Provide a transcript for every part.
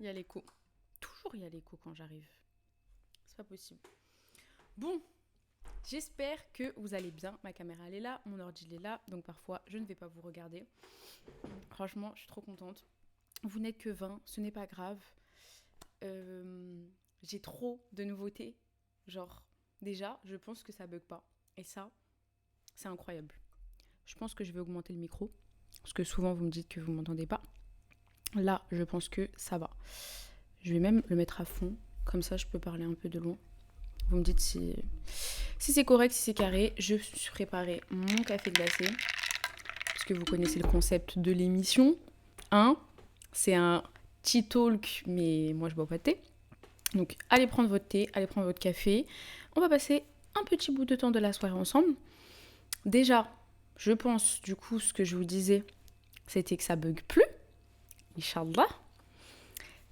il y a l'écho. Toujours il y a l'écho quand j'arrive. C'est pas possible. Bon, j'espère que vous allez bien. Ma caméra elle est là, mon ordi il est là, donc parfois je ne vais pas vous regarder. Franchement, je suis trop contente. Vous n'êtes que 20, ce n'est pas grave. J'ai trop de nouveautés. Genre, déjà, je pense que ça bug pas. Et ça, c'est incroyable. Je pense que je vais augmenter le micro. Parce que souvent, vous me dites que vous ne m'entendez pas. Là, je pense que ça va. Je vais même le mettre à fond. Comme ça, je peux parler un peu de loin. Vous me dites si c'est correct, si c'est carré. Je suis préparé mon café glacé. Parce que vous connaissez le concept de l'émission. Hein, c'est un tea talk, mais moi, je bois pas de thé. Donc, allez prendre votre thé, allez prendre votre café. On va passer un petit bout de temps de la soirée ensemble. Déjà, je pense, du coup, ce que je vous disais, c'était que ça bug plus. Inch'Allah.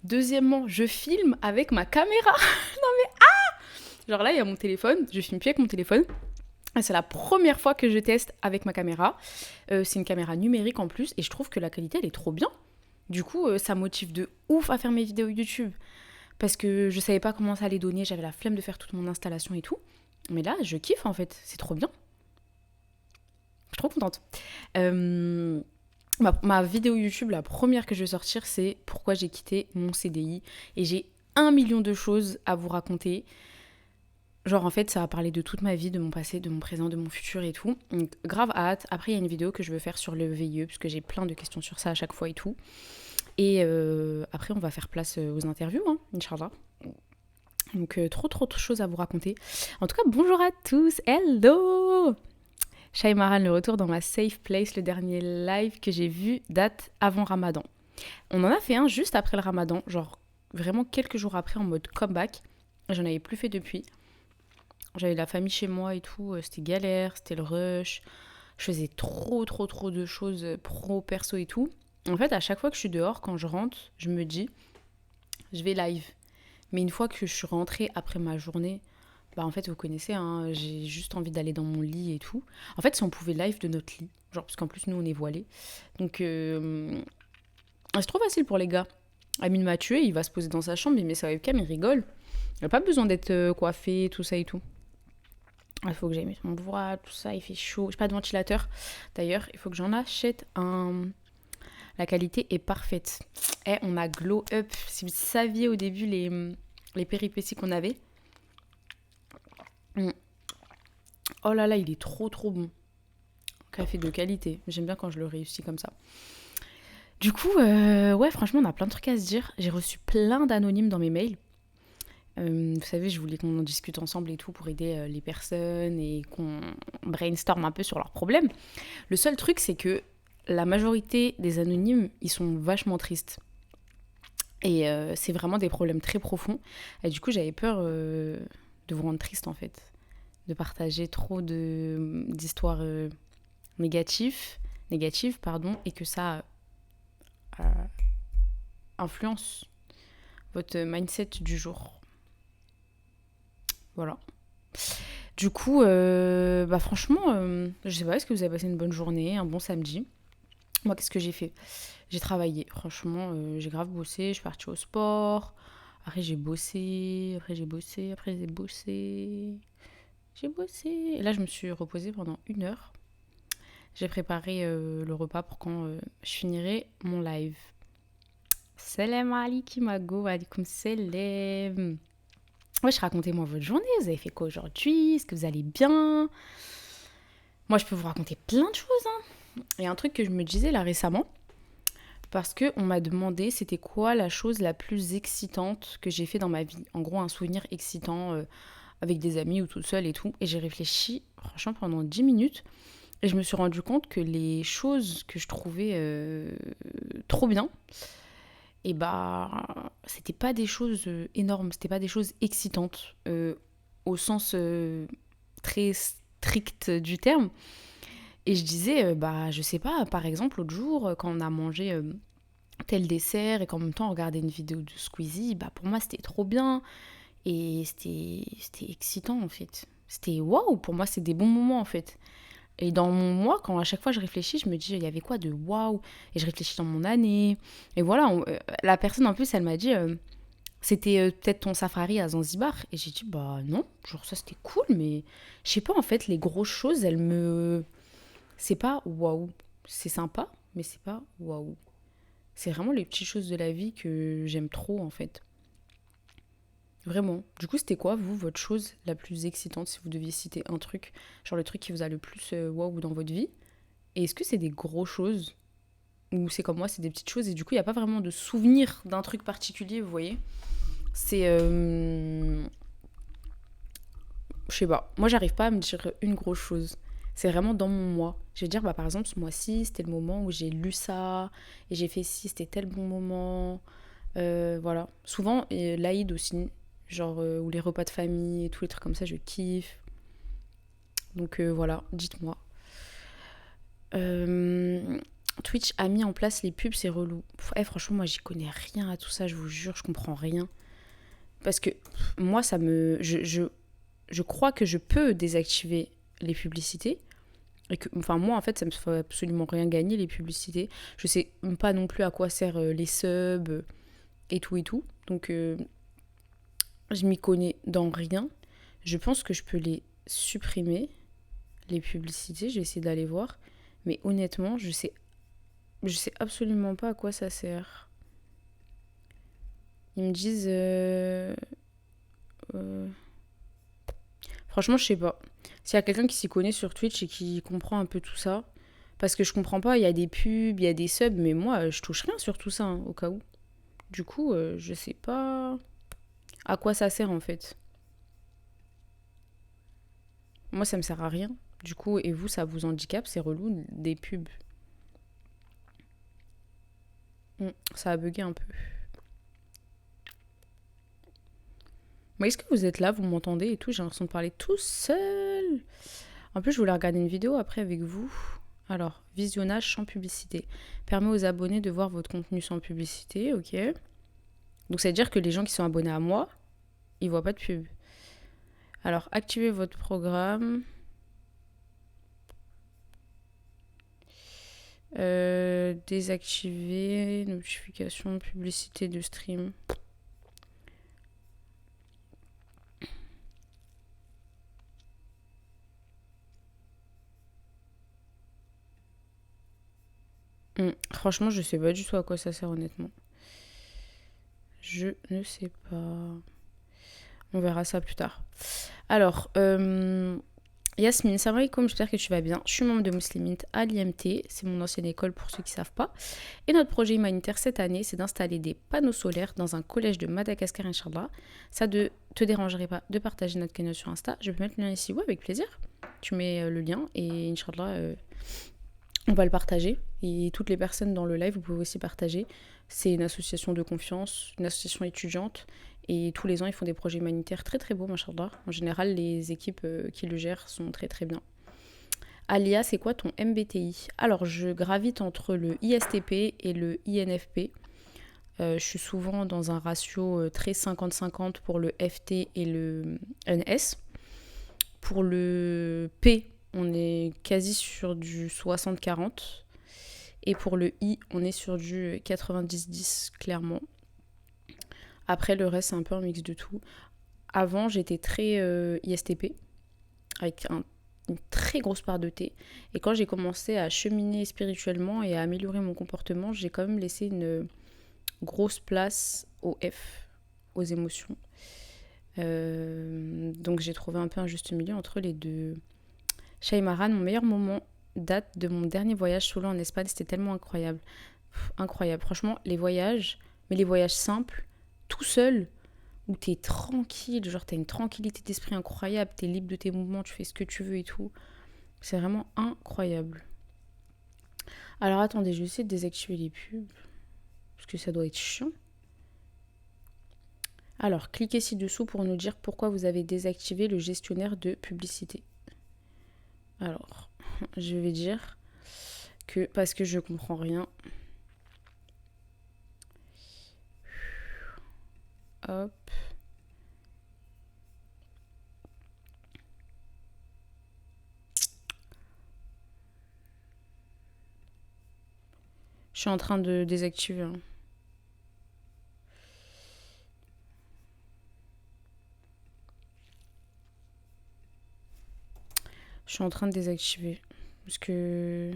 Deuxièmement, je filme avec ma caméra. Non mais genre là, il y a mon téléphone. Je filme plus avec mon téléphone. C'est la première fois que je teste avec ma caméra. C'est une caméra numérique en plus. Et je trouve que la qualité, elle est trop bien. Du coup, ça motive de ouf à faire mes vidéos YouTube. Parce que je savais pas comment ça allait donner. J'avais la flemme de faire toute mon installation et tout. Mais là, je kiffe en fait. C'est trop bien. Je suis trop contente. Ma vidéo YouTube, la première que je vais sortir, c'est pourquoi j'ai quitté mon CDI. Et j'ai 1 million de choses à vous raconter. Genre en fait, ça va parler de toute ma vie, de mon passé, de mon présent, de mon futur et tout. Donc grave hâte. Après, il y a une vidéo que je veux faire sur le VIE, parce que j'ai plein de questions sur ça à chaque fois et tout. Et après, on va faire place aux interviews, hein, Inch'Allah. Donc trop de choses à vous raconter. En tout cas, bonjour à tous, hello. Shaimaran, le retour dans ma safe place, le dernier live que j'ai vu date avant Ramadan. On en a fait un juste après le Ramadan, genre vraiment quelques jours après en mode comeback. J'en avais plus fait depuis. J'avais la famille chez moi et tout, c'était galère, c'était le rush. Je faisais trop de choses pro, perso et tout. En fait, à chaque fois que je suis dehors, quand je rentre, je me dis, je vais live. Mais une fois que je suis rentrée après ma journée, bah en fait, vous connaissez, hein, j'ai juste envie d'aller dans mon lit et tout. En fait, si on pouvait live de notre lit, genre, parce qu'en plus, nous, on est voilés. Donc, c'est trop facile pour les gars. Amine m'a tué, il va se poser dans sa chambre, il met sa webcam, il rigole. Il n'a pas besoin d'être coiffé, tout ça et tout. Il faut que j'aille mettre mon voile, tout ça, il fait chaud. J'ai pas de ventilateur. D'ailleurs, il faut que j'en achète un. La qualité est parfaite. Eh, on a glow up. Si vous saviez au début les péripéties qu'on avait. Oh là là, il est trop bon. Café de qualité. J'aime bien quand je le réussis comme ça. Du coup, ouais, franchement, on a plein de trucs à se dire. J'ai reçu plein d'anonymes dans mes mails. Vous savez, je voulais qu'on en discute ensemble et tout pour aider les personnes et qu'on brainstorm un peu sur leurs problèmes. Le seul truc, c'est que la majorité des anonymes, ils sont vachement tristes. Et c'est vraiment des problèmes très profonds. Et du coup, j'avais peur de vous rendre triste, en fait. De partager trop d'histoires négatives, pardon, et que ça euh, influence votre mindset du jour. Voilà. Du coup, bah franchement, je sais pas, est-ce que vous avez passé une bonne journée, un bon samedi? Moi, qu'est-ce que j'ai fait? J'ai travaillé, franchement, j'ai grave bossé, je suis partie au sport, après j'ai bossé, j'ai bossé. Et là, je me suis reposée pendant 1 heure. J'ai préparé le repas pour quand je finirai mon live. Salam alaikum, wa alaikum salam. Wesh, racontez-moi votre journée. Vous avez fait quoi aujourd'hui? Est-ce que vous allez bien? Moi, je peux vous raconter plein de choses. Hein. Et un truc que je me disais là récemment, parce qu'on m'a demandé c'était quoi la chose la plus excitante que j'ai fait dans ma vie. En gros, un souvenir excitant avec des amis ou toute seule et tout. Et j'ai réfléchi, franchement, pendant 10 minutes. Et je me suis rendu compte que les choses que je trouvais trop bien, et bah, c'était pas des choses énormes, c'était pas des choses excitantes au sens très strict du terme. Et je disais, bah, je sais pas, par exemple, l'autre jour, quand on a mangé tel dessert et qu'en même temps on regardait une vidéo de Squeezie, bah, pour moi c'était trop bien et c'était excitant en fait. C'était waouh, pour moi c'est des bons moments en fait. Et dans mon mois, quand à chaque fois je réfléchis, je me dis, il y avait quoi de waouh? Et je réfléchis dans mon année. Et voilà, la personne en plus, elle m'a dit, c'était peut-être ton safari à Zanzibar. Et j'ai dit, bah non, genre ça c'était cool, mais je sais pas, en fait, les grosses choses, elles me. C'est pas waouh. C'est sympa, mais c'est pas waouh. C'est vraiment les petites choses de la vie que j'aime trop, en fait. Vraiment. Du coup, c'était quoi, vous, votre chose la plus excitante, si vous deviez citer un truc, genre le truc qui vous a le plus waouh dans votre vie? Et est-ce que c'est des grosses choses ou c'est comme moi, c'est des petites choses et du coup, il n'y a pas vraiment de souvenir d'un truc particulier, vous voyez? C'est. Je sais pas. Moi, j'arrive pas à me dire une grosse chose. C'est vraiment dans mon mois. Je vais dire, bah, par exemple, ce mois-ci, c'était le moment où j'ai lu ça et j'ai fait ci, c'était tel bon moment. Voilà. Souvent, et l'Aïd aussi, genre, ou les repas de famille et tous les trucs comme ça, je kiffe. Donc voilà, dites-moi. Euh, Twitch a mis en place les pubs, c'est relou. Franchement, moi, j'y connais rien à tout ça, je vous jure, je comprends rien. Parce que moi, ça me. Je crois que je peux désactiver les publicités. Et que, enfin, moi, en fait, ça me fait absolument rien gagner, les publicités. Je sais pas non plus à quoi servent les subs et tout et tout. Donc, je m'y connais dans rien. Je pense que je peux les supprimer, les publicités. Je vais essayer d'aller voir. Mais honnêtement, je sais absolument pas à quoi ça sert. Ils me disent. Euh, Franchement, je sais pas. S'il y a quelqu'un qui s'y connaît sur Twitch et qui comprend un peu tout ça. Parce que je comprends pas, il y a des pubs, il y a des subs, mais moi, je touche rien sur tout ça, hein, au cas où. Du coup, je sais pas à quoi ça sert en fait. Moi, ça me sert à rien. Du coup, et vous, ça vous handicape, c'est relou, des pubs. Ça a bugué un peu. Mais est-ce que vous êtes là, vous m'entendez et tout? J'ai l'impression de parler tout seul. En plus, je voulais regarder une vidéo après avec vous. Alors, visionnage sans publicité. Permet aux abonnés de voir votre contenu sans publicité, ok. Donc, ça veut dire que les gens qui sont abonnés à moi, ils voient pas de pub. Alors, activez votre programme. Désactiver notification, publicité de stream. Franchement, je sais pas du tout à quoi ça sert, honnêtement. Je ne sais pas. On verra ça plus tard. Alors, Yasmine, salam alaikum, j'espère que tu vas bien. Je suis membre de Muslimint à l'IMT, c'est mon ancienne école pour ceux qui ne savent pas. Et notre projet humanitaire cette année, c'est d'installer des panneaux solaires dans un collège de Madagascar, Inch'Allah. Ça ne te dérangerait pas de partager notre canal sur Insta. Je peux mettre le lien ici, ouais, avec plaisir. Tu mets le lien et Inch'Allah, on va le partager. Et toutes les personnes dans le live, vous pouvez aussi partager. C'est une association de confiance, une association étudiante. Et tous les ans, ils font des projets humanitaires très très beaux, machallah. En général, les équipes qui le gèrent sont très très bien. Alia, c'est quoi ton MBTI? Alors, je gravite entre le ISTP et le INFP. Je suis souvent dans un ratio très 50-50 pour le FT et le NS. Pour le P, on est quasi sur du 60-40. Et pour le I, on est sur du 90-10, clairement. Après, le reste, c'est un peu un mix de tout. Avant, j'étais très ISTP, avec une très grosse part de T. Et quand j'ai commencé à cheminer spirituellement et à améliorer mon comportement, j'ai quand même laissé une grosse place au F, aux émotions. Donc j'ai trouvé un peu un juste milieu entre les deux. Shaimaran, mon meilleur moment date de mon dernier voyage solo en Espagne. C'était tellement incroyable. Incroyable. Franchement, les voyages, mais les voyages simples, tout seul, où t'es tranquille, genre t'as une tranquillité d'esprit incroyable, t'es libre de tes mouvements, tu fais ce que tu veux et tout. C'est vraiment incroyable. Alors attendez, je vais essayer de désactiver les pubs, parce que ça doit être chiant. Alors, cliquez ci-dessous pour nous dire pourquoi vous avez désactivé le gestionnaire de publicité. Alors, je vais dire que parce que je comprends rien. Hop. Je suis en train de désactiver. Hein. Je suis en train de désactiver. Parce que...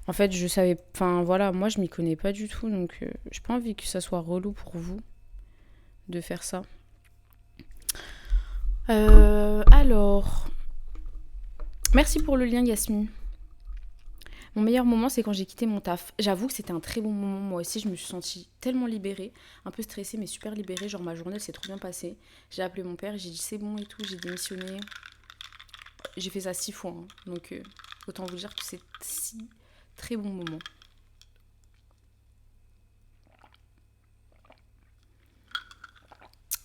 En fait, je savais... Enfin, voilà, moi, je m'y connais pas du tout. Donc, j'ai pas envie que ça soit relou pour vous de faire ça. Alors... Merci pour le lien, Yasmine. Mon meilleur moment, c'est quand j'ai quitté mon taf. J'avoue que c'était un très bon moment. Moi aussi, je me suis sentie tellement libérée. Un peu stressée, mais super libérée. Genre, ma journée, elle s'est trop bien passée. J'ai appelé mon père, j'ai dit c'est bon et tout. J'ai démissionné. J'ai fait ça 6 fois. Hein. Donc, autant vous dire que c'est 6 très bons moments.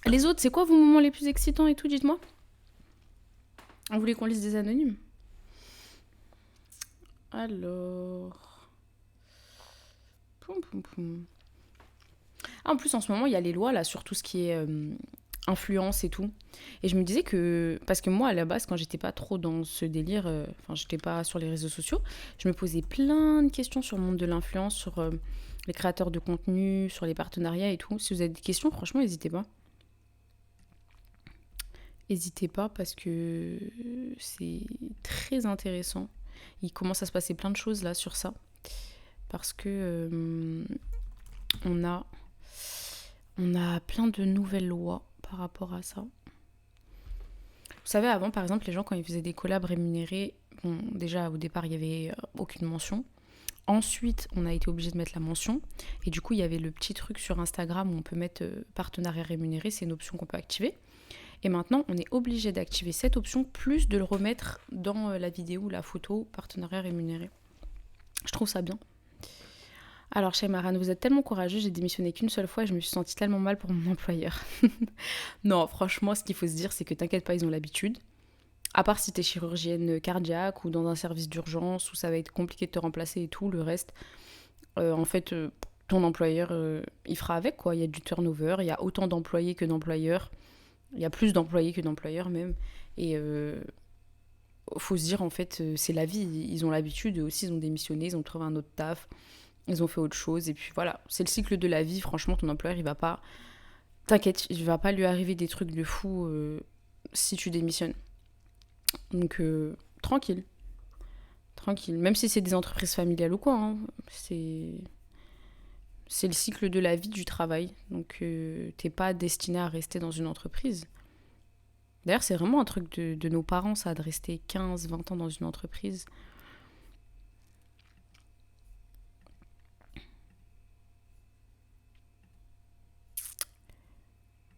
Les autres, c'est quoi vos moments les plus excitants et tout, dites-moi. On voulait qu'on lise des anonymes. Alors... Poum, poum, poum. Ah, en plus, en ce moment, il y a les lois, là, sur tout ce qui est influence et tout. Et je me disais que... Parce que moi, à la base, quand j'étais pas trop dans ce délire, enfin, j'étais pas sur les réseaux sociaux, je me posais plein de questions sur le monde de l'influence, sur les créateurs de contenu, sur les partenariats et tout. Si vous avez des questions, franchement, n'hésitez pas. N'hésitez pas parce que c'est très intéressant. Il commence à se passer plein de choses là sur ça. Parce que on a plein de nouvelles lois par rapport à ça. Vous savez, avant, par exemple, les gens, quand ils faisaient des collabs rémunérés, bon, déjà, au départ, il n'y avait aucune mention. Ensuite, on a été obligé de mettre la mention. Et du coup, il y avait le petit truc sur Instagram où on peut mettre partenariat rémunéré. C'est une option qu'on peut activer. Et maintenant, on est obligé d'activer cette option, plus de le remettre dans la vidéo ou la photo partenariat rémunéré. Je trouve ça bien. Alors, Shaymaran, vous êtes tellement courageux, j'ai démissionné qu'une seule fois et je me suis sentie tellement mal pour mon employeur. Non, franchement, ce qu'il faut se dire, c'est que t'inquiète pas, ils ont l'habitude. À part si t'es chirurgienne cardiaque ou dans un service d'urgence où ça va être compliqué de te remplacer et tout, le reste, en fait, ton employeur, il fera avec, quoi. Il y a du turnover, il y a autant d'employés que d'employeurs. Il y a plus d'employés que d'employeurs même. Et faut se dire, en fait, c'est la vie. Ils ont l'habitude, eux aussi, ils ont démissionné, ils ont trouvé un autre taf, ils ont fait autre chose. Et puis voilà, c'est le cycle de la vie. Franchement, ton employeur, il va pas... T'inquiète, il va pas lui arriver des trucs de fou si tu démissionnes. Donc, tranquille. Tranquille. Même si c'est des entreprises familiales ou quoi. Hein, c'est le cycle de la vie du travail. Donc, t'es pas destiné à rester dans une entreprise. D'ailleurs, c'est vraiment un truc de nos parents, ça, de rester 15, 20 ans dans une entreprise.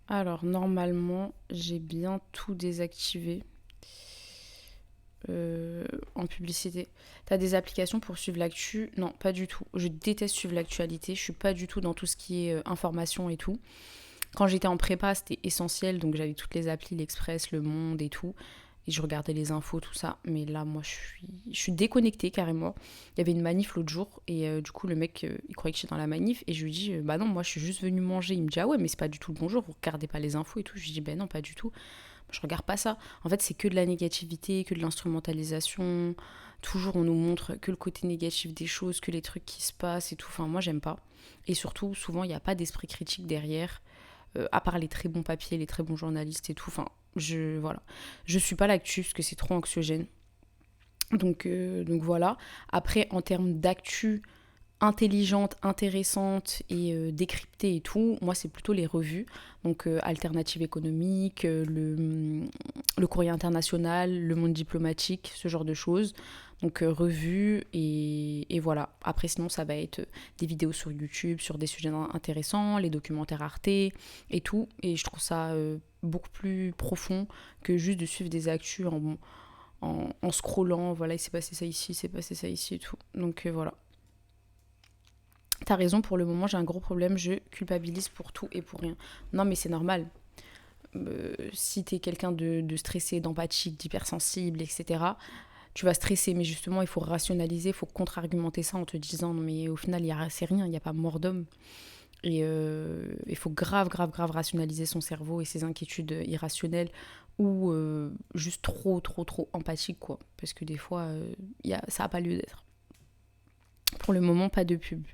Alors, normalement, j'ai bien tout désactivé en publicité. T'as des applications pour suivre l'actu? Non, pas du tout. Je déteste suivre l'actualité. Je suis pas du tout dans tout ce qui est information et tout. Quand j'étais en prépa, c'était essentiel, donc j'avais toutes les applis, l'Express, Le Monde et tout. Et je regardais les infos, tout ça. Mais là, moi, je suis déconnectée carrément. Il y avait une manif l'autre jour, et du coup, le mec, il croyait que j'étais dans la manif. Et je lui dis, bah non, moi, je suis juste venue manger. Il me dit, ah ouais, mais c'est pas du tout le bonjour, vous regardez pas les infos et tout. Je lui dis, ben non, pas du tout. Je regarde pas ça. En fait, c'est que de la négativité, que de l'instrumentalisation. Toujours, on nous montre que le côté négatif des choses, que les trucs qui se passent et tout. Enfin, moi, j'aime pas. Et surtout, souvent, il n'y a pas d'esprit critique derrière. À part les très bons papiers, les très bons journalistes et tout. Enfin, voilà. Je suis pas l'actu parce que c'est trop anxiogène. Donc voilà. Après, en termes d'actu intelligente, intéressante et décryptée et tout, moi, c'est plutôt les revues. Donc, Alternative économique, le Courrier international, le Monde diplomatique, ce genre de choses. Donc, revues et voilà. Après, sinon, ça va être des vidéos sur YouTube, sur des sujets intéressants, les documentaires Arte et tout. Et je trouve ça beaucoup plus profond que juste de suivre des actus en scrollant. Voilà, il s'est passé ça ici, il s'est passé ça ici et tout. Donc, voilà. T'as raison, pour le moment, j'ai un gros problème, je culpabilise pour tout et pour rien. Non, mais c'est normal. Si t'es quelqu'un de stressé, d'empathique, d'hypersensible, etc., tu vas stresser, mais justement, il faut rationaliser, il faut contre-argumenter ça en te disant, non, mais au final, c'est rien, il n'y a pas mort d'homme. Et il faut grave rationaliser son cerveau et ses inquiétudes irrationnelles ou juste trop empathique, quoi. Parce que des fois, ça n'a pas lieu d'être. Pour le moment, pas de pub.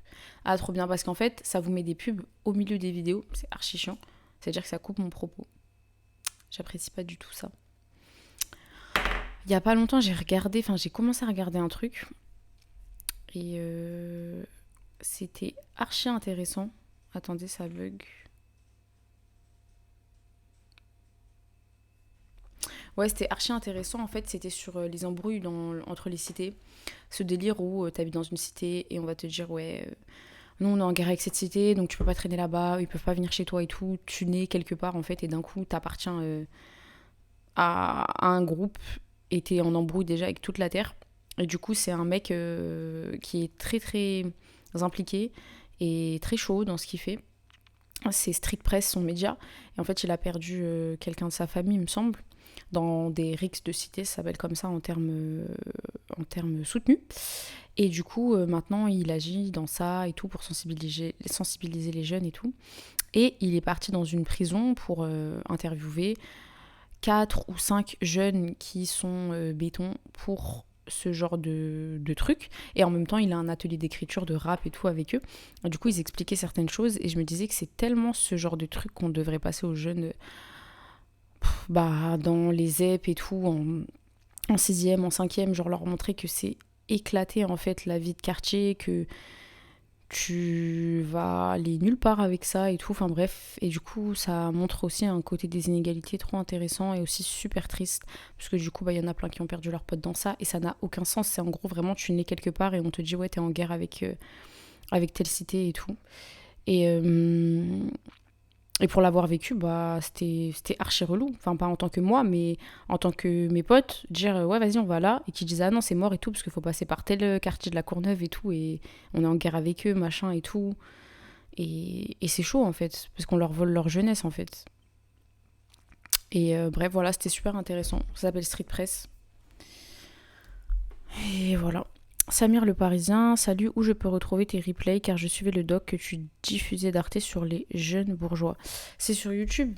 Ah, trop bien, parce qu'en fait, ça vous met des pubs au milieu des vidéos. C'est archi chiant. C'est-à-dire que ça coupe mon propos. J'apprécie pas du tout ça. Il y a pas longtemps, j'ai commencé à regarder un truc. Et c'était archi intéressant. Attendez, ça bug. Ouais, c'était archi intéressant. En fait, c'était sur les embrouilles entre les cités. Ce délire où t'habites dans une cité et on va te dire, ouais, nous on est en guerre avec cette cité, donc tu peux pas traîner là-bas, ils peuvent pas venir chez toi et tout. Tu nais quelque part en fait, et d'un coup, t'appartiens à un groupe et t'es en embrouille déjà avec toute la terre. Et du coup, c'est un mec qui est très très impliqué et très chaud dans ce qu'il fait. C'est Street Press, son média. Et en fait, il a perdu quelqu'un de sa famille, il me semble, dans des rixes de cité, ça s'appelle comme ça en termes soutenus. Et du coup, maintenant, il agit dans ça et tout pour sensibiliser les jeunes et tout. Et il est parti dans une prison pour interviewer 4 ou 5 jeunes qui sont béton pour ce genre de trucs. Et en même temps, il a un atelier d'écriture, de rap et tout avec eux. Et du coup, ils expliquaient certaines choses et je me disais que c'est tellement ce genre de truc qu'on devrait passer aux jeunes dans les ZEP et tout, en 6e, en 5e, genre leur montrer que c'est éclaté en fait la vie de quartier, que tu vas aller nulle part avec ça et tout, enfin bref, et du coup ça montre aussi un côté des inégalités trop intéressant et aussi super triste, parce que du coup y en a plein qui ont perdu leurs potes dans ça, et ça n'a aucun sens, c'est en gros vraiment tu nais quelque part et on te dit ouais t'es en guerre avec telle cité et tout, et pour l'avoir vécu, c'était archi relou. Enfin, pas en tant que moi, mais en tant que mes potes, dire ouais, vas-y, on va là. Et qui disaient ah non, c'est mort et tout, parce qu'il faut passer par tel quartier de la Courneuve et tout. Et on est en guerre avec eux, machin et tout. Et c'est chaud en fait, parce qu'on leur vole leur jeunesse en fait. Et bref, voilà, c'était super intéressant. Ça s'appelle Street Press. Et voilà. Samir le Parisien, salut, où je peux retrouver tes replays car je suivais le doc que tu diffusais d'Arte sur les jeunes bourgeois. C'est sur YouTube.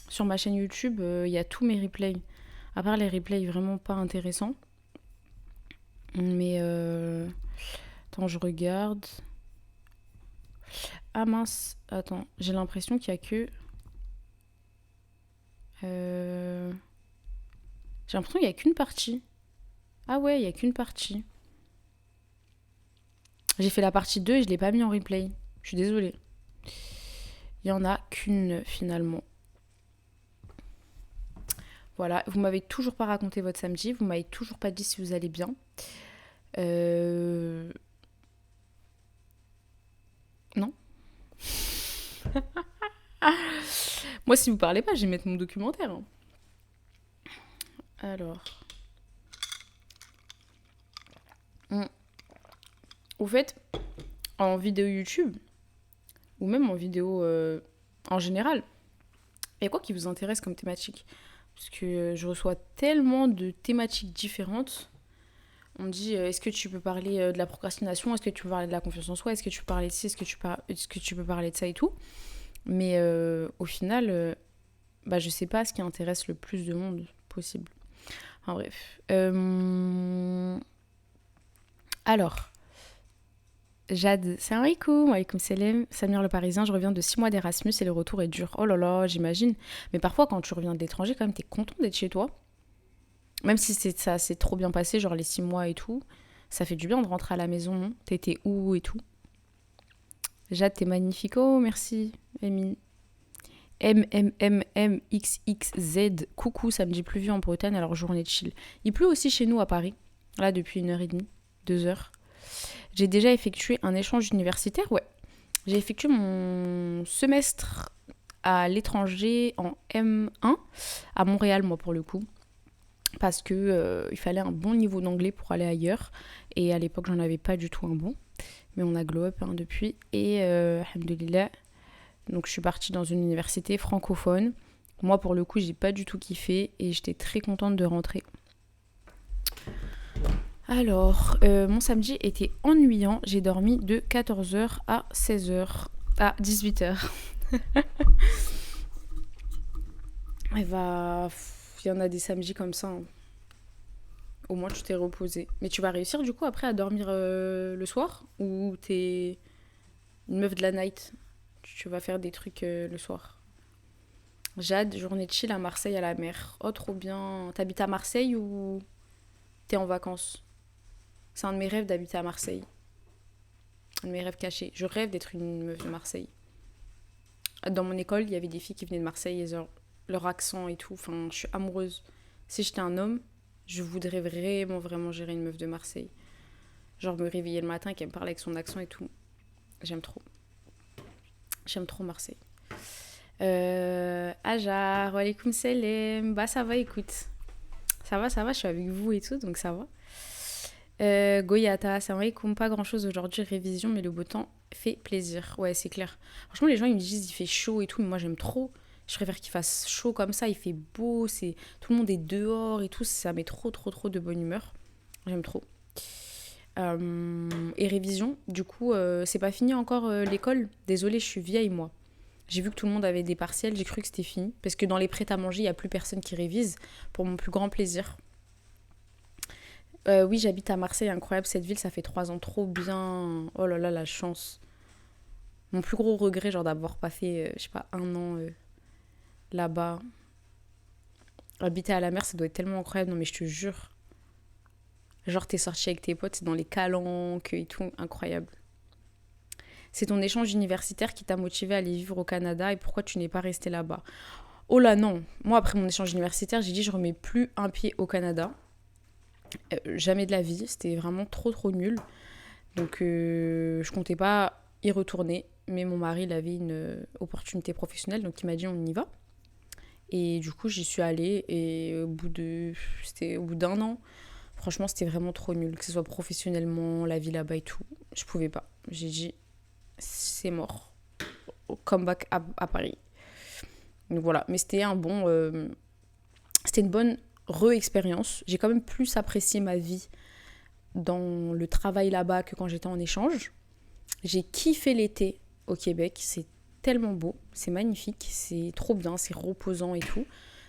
Sur ma chaîne YouTube, il y a tous mes replays. À part les replays vraiment pas intéressants. Mais attends, je regarde. Ah mince, attends, j'ai l'impression qu'il y a que... J'ai l'impression qu'il y a qu'une partie. Ah ouais, il y a qu'une partie. J'ai fait la partie 2 et je l'ai pas mis en replay. Je suis désolée. Il y en a qu'une finalement. Voilà, vous m'avez toujours pas raconté votre samedi, vous m'avez toujours pas dit si vous allez bien. Non. Moi, si vous parlez pas, je vais mettre mon documentaire. Hein. Alors. Au fait, en vidéo YouTube, ou même en vidéo en général, il y a quoi qui vous intéresse comme thématique ? Parce que je reçois tellement de thématiques différentes. On me dit, est-ce que tu peux parler de la procrastination ? Est-ce que tu peux parler de la confiance en soi ? Est-ce que tu peux parler de ci ? Est-ce que tu peux parler de ça et tout ? Mais au final, je sais pas ce qui intéresse le plus de monde possible. Enfin bref. Alors, Jade, salam alaikum, alaikum salam, Samir le Parisien, je reviens de 6 mois d'Erasmus et le retour est dur. Oh là là, j'imagine. Mais parfois, quand tu reviens de l'étranger, quand même, t'es content d'être chez toi. Même si ça s'est trop bien passé, genre les 6 mois et tout, ça fait du bien de rentrer à la maison, non ? T'étais où et tout ? Jade, t'es magnifique. Oh, merci, Emine. MMMMXXZ, coucou, samedi pluvieux en Bretagne, alors journée de chill. Il pleut aussi chez nous à Paris, là depuis 1h30, 2h. J'ai déjà effectué un échange universitaire, ouais. J'ai effectué mon semestre à l'étranger en M1, à Montréal, moi, pour le coup. Parce que il fallait un bon niveau d'anglais pour aller ailleurs. Et à l'époque, j'en avais pas du tout un bon. Mais on a glow up depuis. Et alhamdoulilah, donc je suis partie dans une université francophone. Moi, pour le coup, j'ai pas du tout kiffé. Et j'étais très contente de rentrer. Alors, mon samedi était ennuyant. J'ai dormi de 14h à 16h. À 18h. Il y en a des samedis comme ça. Hein. Au moins, tu t'es reposé. Mais tu vas réussir, du coup, après, à dormir le soir? Ou t'es une meuf de la night? Tu vas faire des trucs le soir. Jade, journée de chill à Marseille à la mer. Oh, trop bien. T'habites à Marseille ou t'es en vacances? C'est un de mes rêves d'habiter à Marseille. Un de mes rêves cachés. Je rêve d'être une meuf de Marseille. Dans mon école, il y avait des filles qui venaient de Marseille et leur accent et tout. Enfin, je suis amoureuse. Si j'étais un homme, je voudrais vraiment, vraiment gérer une meuf de Marseille. Genre me réveiller le matin et qu'elle me parle avec son accent et tout. J'aime trop. J'aime trop Marseille. Ajar, walaikum salam. Bah ça va, écoute. Ça va, je suis avec vous et tout, donc ça va. Goyata, salam alaikum, pas grand chose aujourd'hui, révision, mais le beau temps fait plaisir. Ouais, c'est clair. Franchement, les gens ils me disent il fait chaud et tout, mais moi j'aime trop. Je préfère qu'il fasse chaud comme ça, il fait beau, tout le monde est dehors et tout, ça met trop, trop, trop de bonne humeur. J'aime trop. Et révision, du coup, c'est pas fini encore l'école. Désolée, je suis vieille moi. J'ai vu que tout le monde avait des partiels, j'ai cru que c'était fini. Parce que dans les prêts à manger, il n'y a plus personne qui révise, pour mon plus grand plaisir. Oui, j'habite à Marseille, incroyable cette ville, ça fait 3 ans, trop bien. Oh là là, la chance. Mon plus gros regret, genre d'avoir pas fait, je sais pas, 1 an là-bas. Habiter à la mer, ça doit être tellement incroyable, non mais je te jure. Genre t'es sorti avec tes potes, c'est dans les calanques et tout, incroyable. C'est ton échange universitaire qui t'a motivé à aller vivre au Canada et pourquoi tu n'es pas resté là-bas? Oh là non, moi après mon échange universitaire, j'ai dit je remets plus un pied au Canada. Jamais de la vie, c'était vraiment trop trop nul. Donc je comptais pas y retourner, mais mon mari il avait une opportunité professionnelle, donc il m'a dit on y va. Et du coup j'y suis allée et c'était au bout d'1 an, franchement c'était vraiment trop nul, que ce soit professionnellement, la vie là-bas et tout, je pouvais pas. J'ai dit c'est mort, comeback à Paris. Donc voilà, mais c'était c'était une bonne re-expérience. J'ai quand même plus apprécié ma vie dans le travail là-bas que quand j'étais en échange. J'ai kiffé l'été au Québec, c'est tellement beau, c'est magnifique, c'est trop bien, c'est reposant et tout.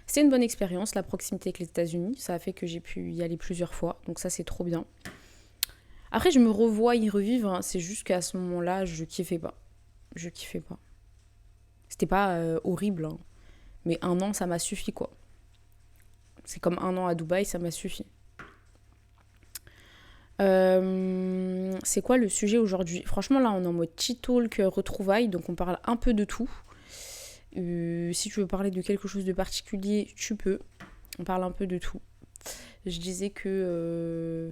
C'est une bonne expérience, la proximité avec les États-Unis, ça a fait que j'ai pu y aller plusieurs fois, donc ça c'est trop bien. Après je me revois y revivre, hein, c'est juste qu'à ce moment-là je kiffais pas. Je kiffais pas. C'était pas horrible, hein, mais 1 an ça m'a suffi quoi. C'est comme 1 an à Dubaï, ça m'a suffi. C'est quoi le sujet aujourd'hui? Franchement, là, on est en mode cheat talk, retrouvailles, donc on parle un peu de tout. Si tu veux parler de quelque chose de particulier, tu peux. On parle un peu de tout. Je disais que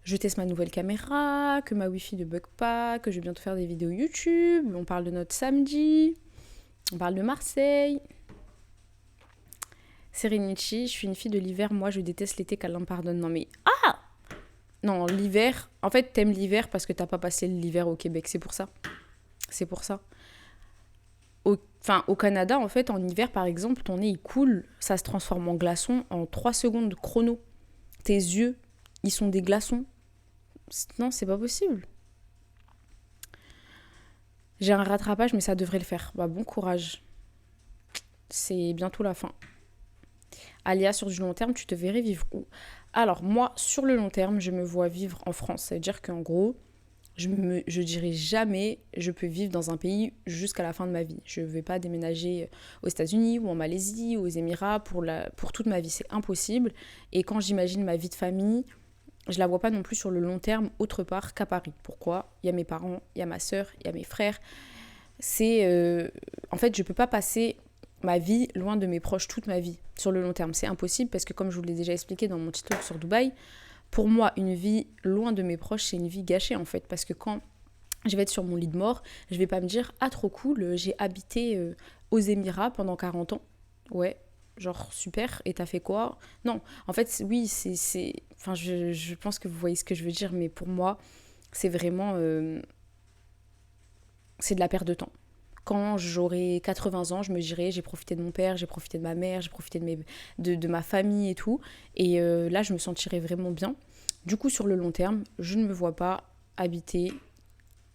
je teste ma nouvelle caméra, que ma wifi ne bug pas, que je vais bientôt faire des vidéos YouTube. On parle de notre samedi. On parle de Marseille. Serenity, je suis une fille de l'hiver, moi je déteste l'été qu'Alain pardonne. Non mais... Ah! Non, l'hiver, en fait t'aimes l'hiver parce que t'as pas passé l'hiver au Québec, c'est pour ça. C'est pour ça. Au Canada, en fait, en hiver par exemple, ton nez il coule, ça se transforme en glaçon en 3 secondes chrono. Tes yeux, ils sont des glaçons. Non, c'est pas possible. J'ai un rattrapage mais ça devrait le faire. Bah bon courage. C'est bientôt la fin. Alia, sur du long terme, tu te verrais vivre où? Alors, moi, sur le long terme, je me vois vivre en France. Ça veut dire qu'en gros, je dirais jamais je peux vivre dans un pays jusqu'à la fin de ma vie. Je ne vais pas déménager aux États-Unis ou en Malaisie ou aux Émirats pour toute ma vie. C'est impossible. Et quand j'imagine ma vie de famille, je ne la vois pas non plus sur le long terme autre part qu'à Paris. Pourquoi? Il y a mes parents, il y a ma sœur, il y a mes frères. En fait, je ne peux pas passer ma vie loin de mes proches toute ma vie sur le long terme. C'est impossible parce que comme je vous l'ai déjà expliqué dans mon petit talk sur Dubaï, pour moi, une vie loin de mes proches, c'est une vie gâchée en fait. Parce que quand je vais être sur mon lit de mort, je vais pas me dire « Ah, trop cool, j'ai habité aux Émirats pendant 40 ans. » Ouais, genre super, et t'as fait quoi? Non, en fait, oui, c'est... Enfin, je pense que vous voyez ce que je veux dire, mais pour moi, c'est vraiment... c'est de la perte de temps. Quand j'aurai 80 ans, je me dirai j'ai profité de mon père, j'ai profité de ma mère, j'ai profité de ma famille et tout. Et là, je me sentirai vraiment bien. Du coup, sur le long terme, je ne me vois pas habiter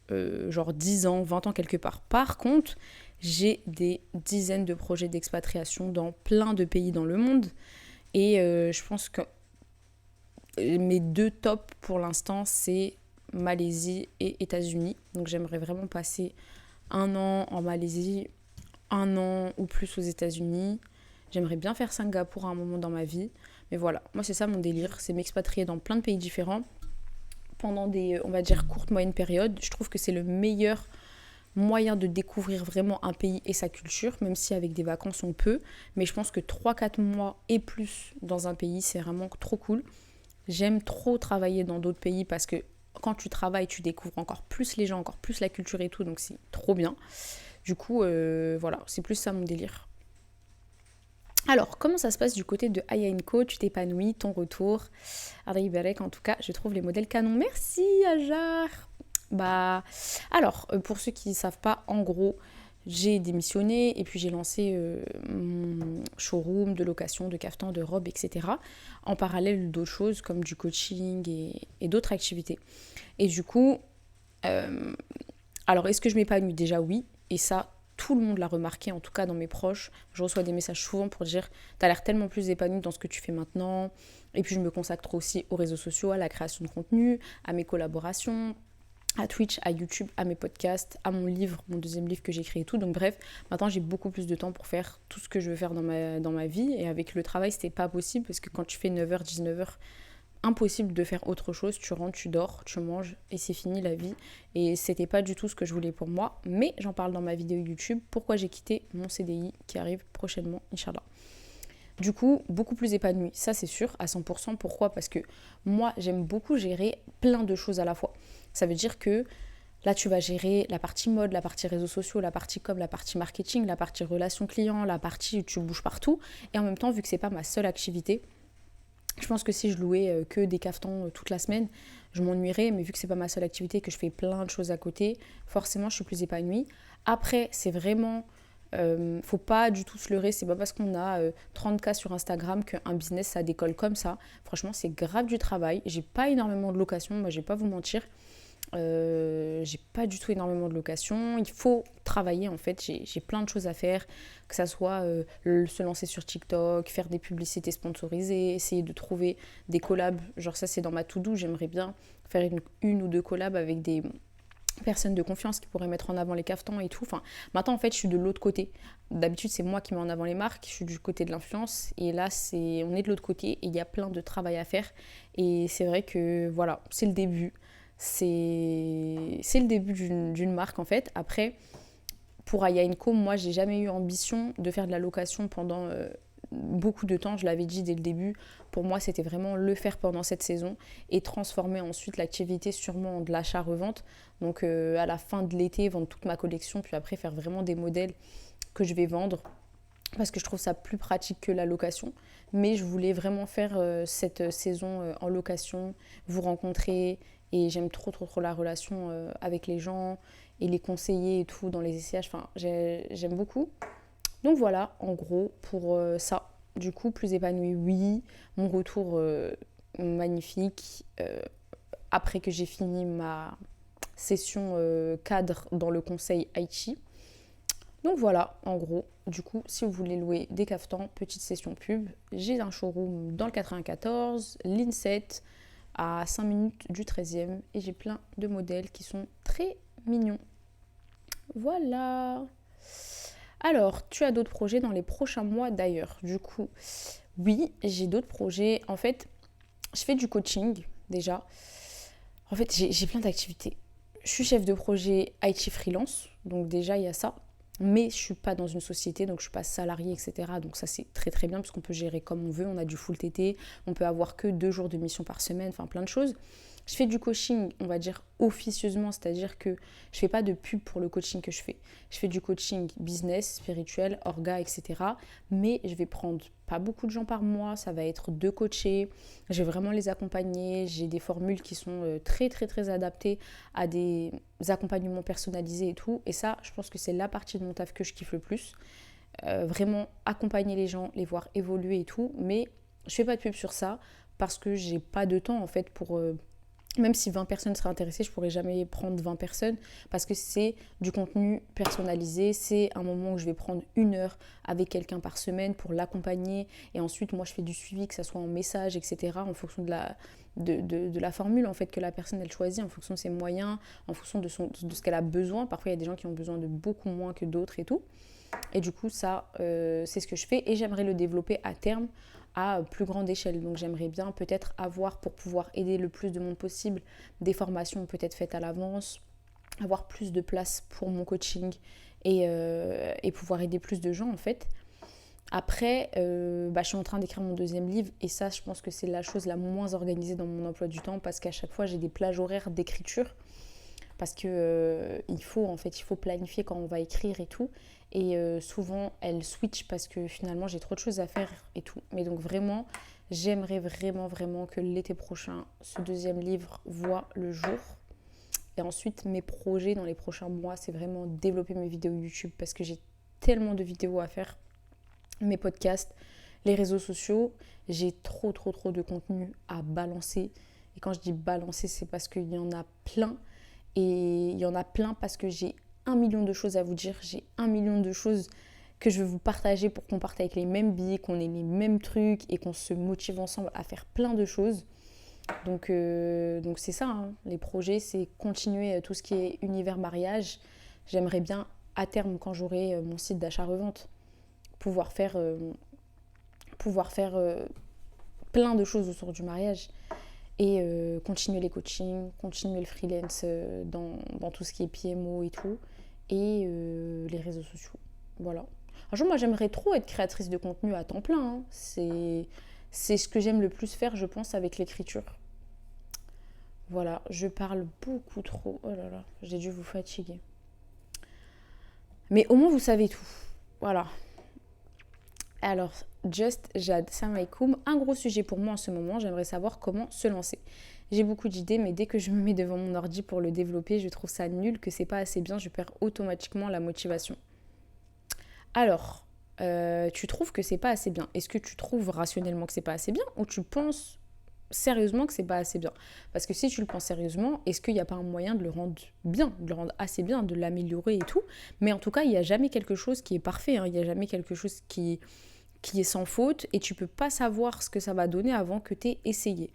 genre 10 ans, 20 ans quelque part. Par contre, j'ai des dizaines de projets d'expatriation dans plein de pays dans le monde. Et je pense que mes deux tops pour l'instant, c'est Malaisie et États-Unis. Donc j'aimerais vraiment passer 1 an en Malaisie, 1 an ou plus aux États-Unis. J'aimerais bien faire Singapour à un moment dans ma vie. Mais voilà, moi c'est ça mon délire, c'est m'expatrier dans plein de pays différents pendant des, on va dire, courtes, moyennes périodes. Je trouve que c'est le meilleur moyen de découvrir vraiment un pays et sa culture, même si avec des vacances on peut. Mais je pense que 3 4 mois et plus dans un pays, c'est vraiment trop cool. J'aime trop travailler dans d'autres pays parce que quand tu travailles, tu découvres encore plus les gens, encore plus la culture et tout, donc c'est trop bien. Du coup, voilà, c'est plus ça mon délire. Alors, comment ça se passe du côté de Aya Co? Tu t'épanouis, ton retour. Adri Berek, en tout cas, je trouve les modèles canons. Merci, Ajar. Bah, alors, pour ceux qui ne savent pas, en gros, j'ai démissionné et puis j'ai lancé mon showroom de location, de caftan, de robes, etc. En parallèle d'autres choses comme du coaching et d'autres activités. Et du coup, alors est-ce que je m'épanouis? Déjà oui, et ça, tout le monde l'a remarqué, en tout cas dans mes proches. Je reçois des messages souvent pour dire t'as l'air tellement plus épanouie dans ce que tu fais maintenant. Et puis je me consacre aussi aux réseaux sociaux, à la création de contenu, à mes collaborations, à Twitch, à YouTube, à mes podcasts, à mon livre, mon deuxième livre que j'ai écrit et tout. Donc bref, maintenant j'ai beaucoup plus de temps pour faire tout ce que je veux faire dans ma vie. Et avec le travail, c'était pas possible parce que quand tu fais 9h, 19h, impossible de faire autre chose. Tu rentres, tu dors, tu manges et c'est fini la vie. Et c'était pas du tout ce que je voulais pour moi. Mais j'en parle dans ma vidéo YouTube. Pourquoi j'ai quitté mon CDI qui arrive prochainement, Inch'Allah. Du coup, beaucoup plus épanouie, ça c'est sûr, à 100%. Pourquoi? Parce que moi, j'aime beaucoup gérer plein de choses à la fois. Ça veut dire que là, tu vas gérer la partie mode, la partie réseaux sociaux, la partie com, la partie marketing, la partie relations clients, la partie où tu bouges partout. Et en même temps, vu que c'est pas ma seule activité, je pense que si je louais que des cafetons toute la semaine, je m'ennuierais. Mais vu que c'est pas ma seule activité, que je fais plein de choses à côté, forcément, je suis plus épanouie. Après, c'est vraiment... faut pas du tout se leurrer, c'est pas parce qu'on a 30K sur Instagram qu'un business ça décolle comme ça. Franchement, c'est grave du travail. J'ai pas énormément de locations, moi je vais pas vous mentir. J'ai pas du tout énormément de locations. Il faut travailler en fait. J'ai plein de choses à faire, que ça soit se lancer sur TikTok, faire des publicités sponsorisées, essayer de trouver des collabs. Genre ça c'est dans ma to-do. J'aimerais bien faire une ou deux collabs avec des personnes de confiance qui pourraient mettre en avant les cafetans et tout. Enfin, maintenant en fait je suis de l'autre côté. D'habitude c'est moi qui mets en avant les marques, je suis du côté de l'influence et là on est de l'autre côté et il y a plein de travail à faire et c'est vrai que voilà, c'est le début. C'est le début d'une marque en fait. Après, pour Aya Co, moi j'ai jamais eu ambition de faire de la location pendant beaucoup de temps. Je l'avais dit dès le début, pour moi c'était vraiment le faire pendant cette saison et transformer ensuite l'activité sûrement en de l'achat-revente. Donc à la fin de l'été, vendre toute ma collection, puis après faire vraiment des modèles que je vais vendre parce que je trouve ça plus pratique que la location. Mais je voulais vraiment faire cette saison en location, vous rencontrer. Et j'aime trop, trop, trop la relation avec les gens et les conseiller et tout dans les essayages. Enfin, j'aime beaucoup. Donc voilà, en gros, pour ça. Du coup, plus épanouie, oui. Mon retour magnifique. Après que j'ai fini ma session cadre dans le conseil Aichi. Donc voilà, en gros, du coup, si vous voulez louer des caftans, petite session pub, j'ai un showroom dans le 94, l'INSET, à 5 minutes du 13e, et j'ai plein de modèles qui sont très mignons. Voilà. Alors, tu as d'autres projets dans les prochains mois d'ailleurs. Du coup, oui, j'ai d'autres projets. En fait, je fais du coaching déjà. En fait, j'ai plein d'activités. Je suis chef de projet IT freelance, donc déjà il y a ça. Mais je suis pas dans une société, donc je suis pas salariée, etc. Donc ça c'est très très bien parce qu'on peut gérer comme on veut. On a du full TT, on peut avoir que 2 jours de mission par semaine, enfin plein de choses. Je fais du coaching, on va dire officieusement, c'est-à-dire que je fais pas de pub pour le coaching que je fais. Je fais du coaching business, spirituel, orga, etc. Mais je vais prendre pas beaucoup de gens par mois, ça va être 2 coachés. Je vais vraiment les accompagner. J'ai des formules qui sont très très très adaptées à des accompagnements personnalisés et tout. Et ça, je pense que c'est la partie de mon taf que je kiffe le plus. Vraiment accompagner les gens, les voir évoluer et tout. Mais je fais pas de pub sur ça parce que j'ai pas de temps en fait pour Même si 20 personnes seraient intéressées, je ne pourrais jamais prendre 20 personnes parce que c'est du contenu personnalisé. C'est un moment où je vais prendre 1 heure avec quelqu'un par semaine pour l'accompagner. Et ensuite, moi, je fais du suivi, que ce soit en message, etc. en fonction de la formule en fait, que la personne elle choisit, en fonction de ses moyens, en fonction de ce qu'elle a besoin. Parfois, il y a des gens qui ont besoin de beaucoup moins que d'autres et tout. Et du coup, ça, c'est ce que je fais. Et j'aimerais le développer à terme à plus grande échelle. Donc j'aimerais bien peut-être avoir, pour pouvoir aider le plus de monde possible, des formations peut-être faites à l'avance, avoir plus de place pour mon coaching et pouvoir aider plus de gens en fait. Après, je suis en train d'écrire mon 2e livre et ça, je pense que c'est la chose la moins organisée dans mon emploi du temps parce qu'à chaque fois, j'ai des plages horaires d'écriture parce que il faut planifier quand on va écrire et tout. Et souvent, elle switch parce que finalement, j'ai trop de choses à faire et tout. Mais donc vraiment, j'aimerais vraiment, vraiment que l'été prochain, ce 2e livre voit le jour. Et ensuite, mes projets dans les prochains mois, c'est vraiment développer mes vidéos YouTube parce que j'ai tellement de vidéos à faire. Mes podcasts, les réseaux sociaux, j'ai trop de contenu à balancer. Et quand je dis balancer, c'est parce qu'il y en a plein. Et il y en a plein parce que j'ai 1 million de choses à vous dire. J'ai 1 million de choses que je veux vous partager pour qu'on parte avec les mêmes billes, qu'on ait les mêmes trucs et qu'on se motive ensemble à faire plein de choses. Donc c'est ça, hein. Les projets, c'est continuer tout ce qui est univers mariage. J'aimerais bien, à terme, quand j'aurai mon site d'achat-revente, pouvoir faire plein de choses autour du mariage. Et continuer les coachings, continuer le freelance dans tout ce qui est PMO et tout. Et les réseaux sociaux. Voilà. Un jour, moi, j'aimerais trop être créatrice de contenu à temps plein, hein. C'est ce que j'aime le plus faire, je pense, avec l'écriture. Voilà, je parle beaucoup trop. Oh là là, j'ai dû vous fatiguer. Mais au moins, vous savez tout. Voilà. Alors, Just Jad, salam alaikum. Un gros sujet pour moi en ce moment, j'aimerais savoir comment se lancer. J'ai beaucoup d'idées, mais dès que je me mets devant mon ordi pour le développer, je trouve ça nul, que c'est pas assez bien, je perds automatiquement la motivation. Alors, tu trouves que c'est pas assez bien. Est-ce que tu trouves rationnellement que c'est pas assez bien ou tu penses sérieusement que c'est pas assez bien? Parce que si tu le penses sérieusement, est-ce qu'il n'y a pas un moyen de le rendre bien, de le rendre assez bien, de l'améliorer et tout? Mais en tout cas, il n'y a jamais quelque chose qui est parfait, hein. Il n'y a jamais quelque chose qui est sans faute et tu peux pas savoir ce que ça va donner avant que tu aies essayé.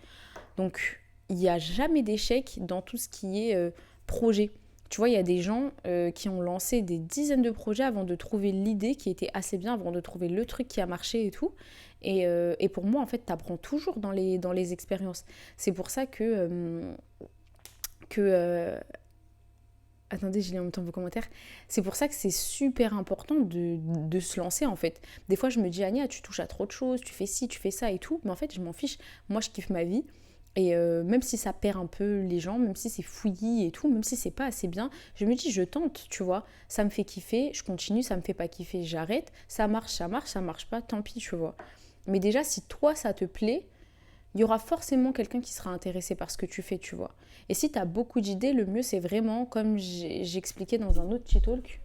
Donc, il n'y a jamais d'échec dans tout ce qui est projet. Tu vois, il y a des gens qui ont lancé des dizaines de projets avant de trouver l'idée qui était assez bien, avant de trouver le truc qui a marché et tout. Et pour moi, en fait, tu apprends toujours dans les expériences. C'est pour ça que attendez, je lis en même temps vos commentaires. C'est pour ça que c'est super important de se lancer en fait. Des fois, je me dis, Ania, tu touches à trop de choses, tu fais ci, tu fais ça et tout. Mais en fait, je m'en fiche. Moi, je kiffe ma vie. Et même si ça perd un peu les gens, même si c'est fouillis et tout, même si c'est pas assez bien, je me dis, je tente, tu vois. Ça me fait kiffer, je continue, ça me fait pas kiffer, j'arrête. Ça marche, ça marche pas, tant pis, tu vois. Mais déjà, si toi, ça te plaît, il y aura forcément quelqu'un qui sera intéressé par ce que tu fais, tu vois. Et si tu as beaucoup d'idées, le mieux, c'est vraiment, comme j'expliquais dans un autre petit talk,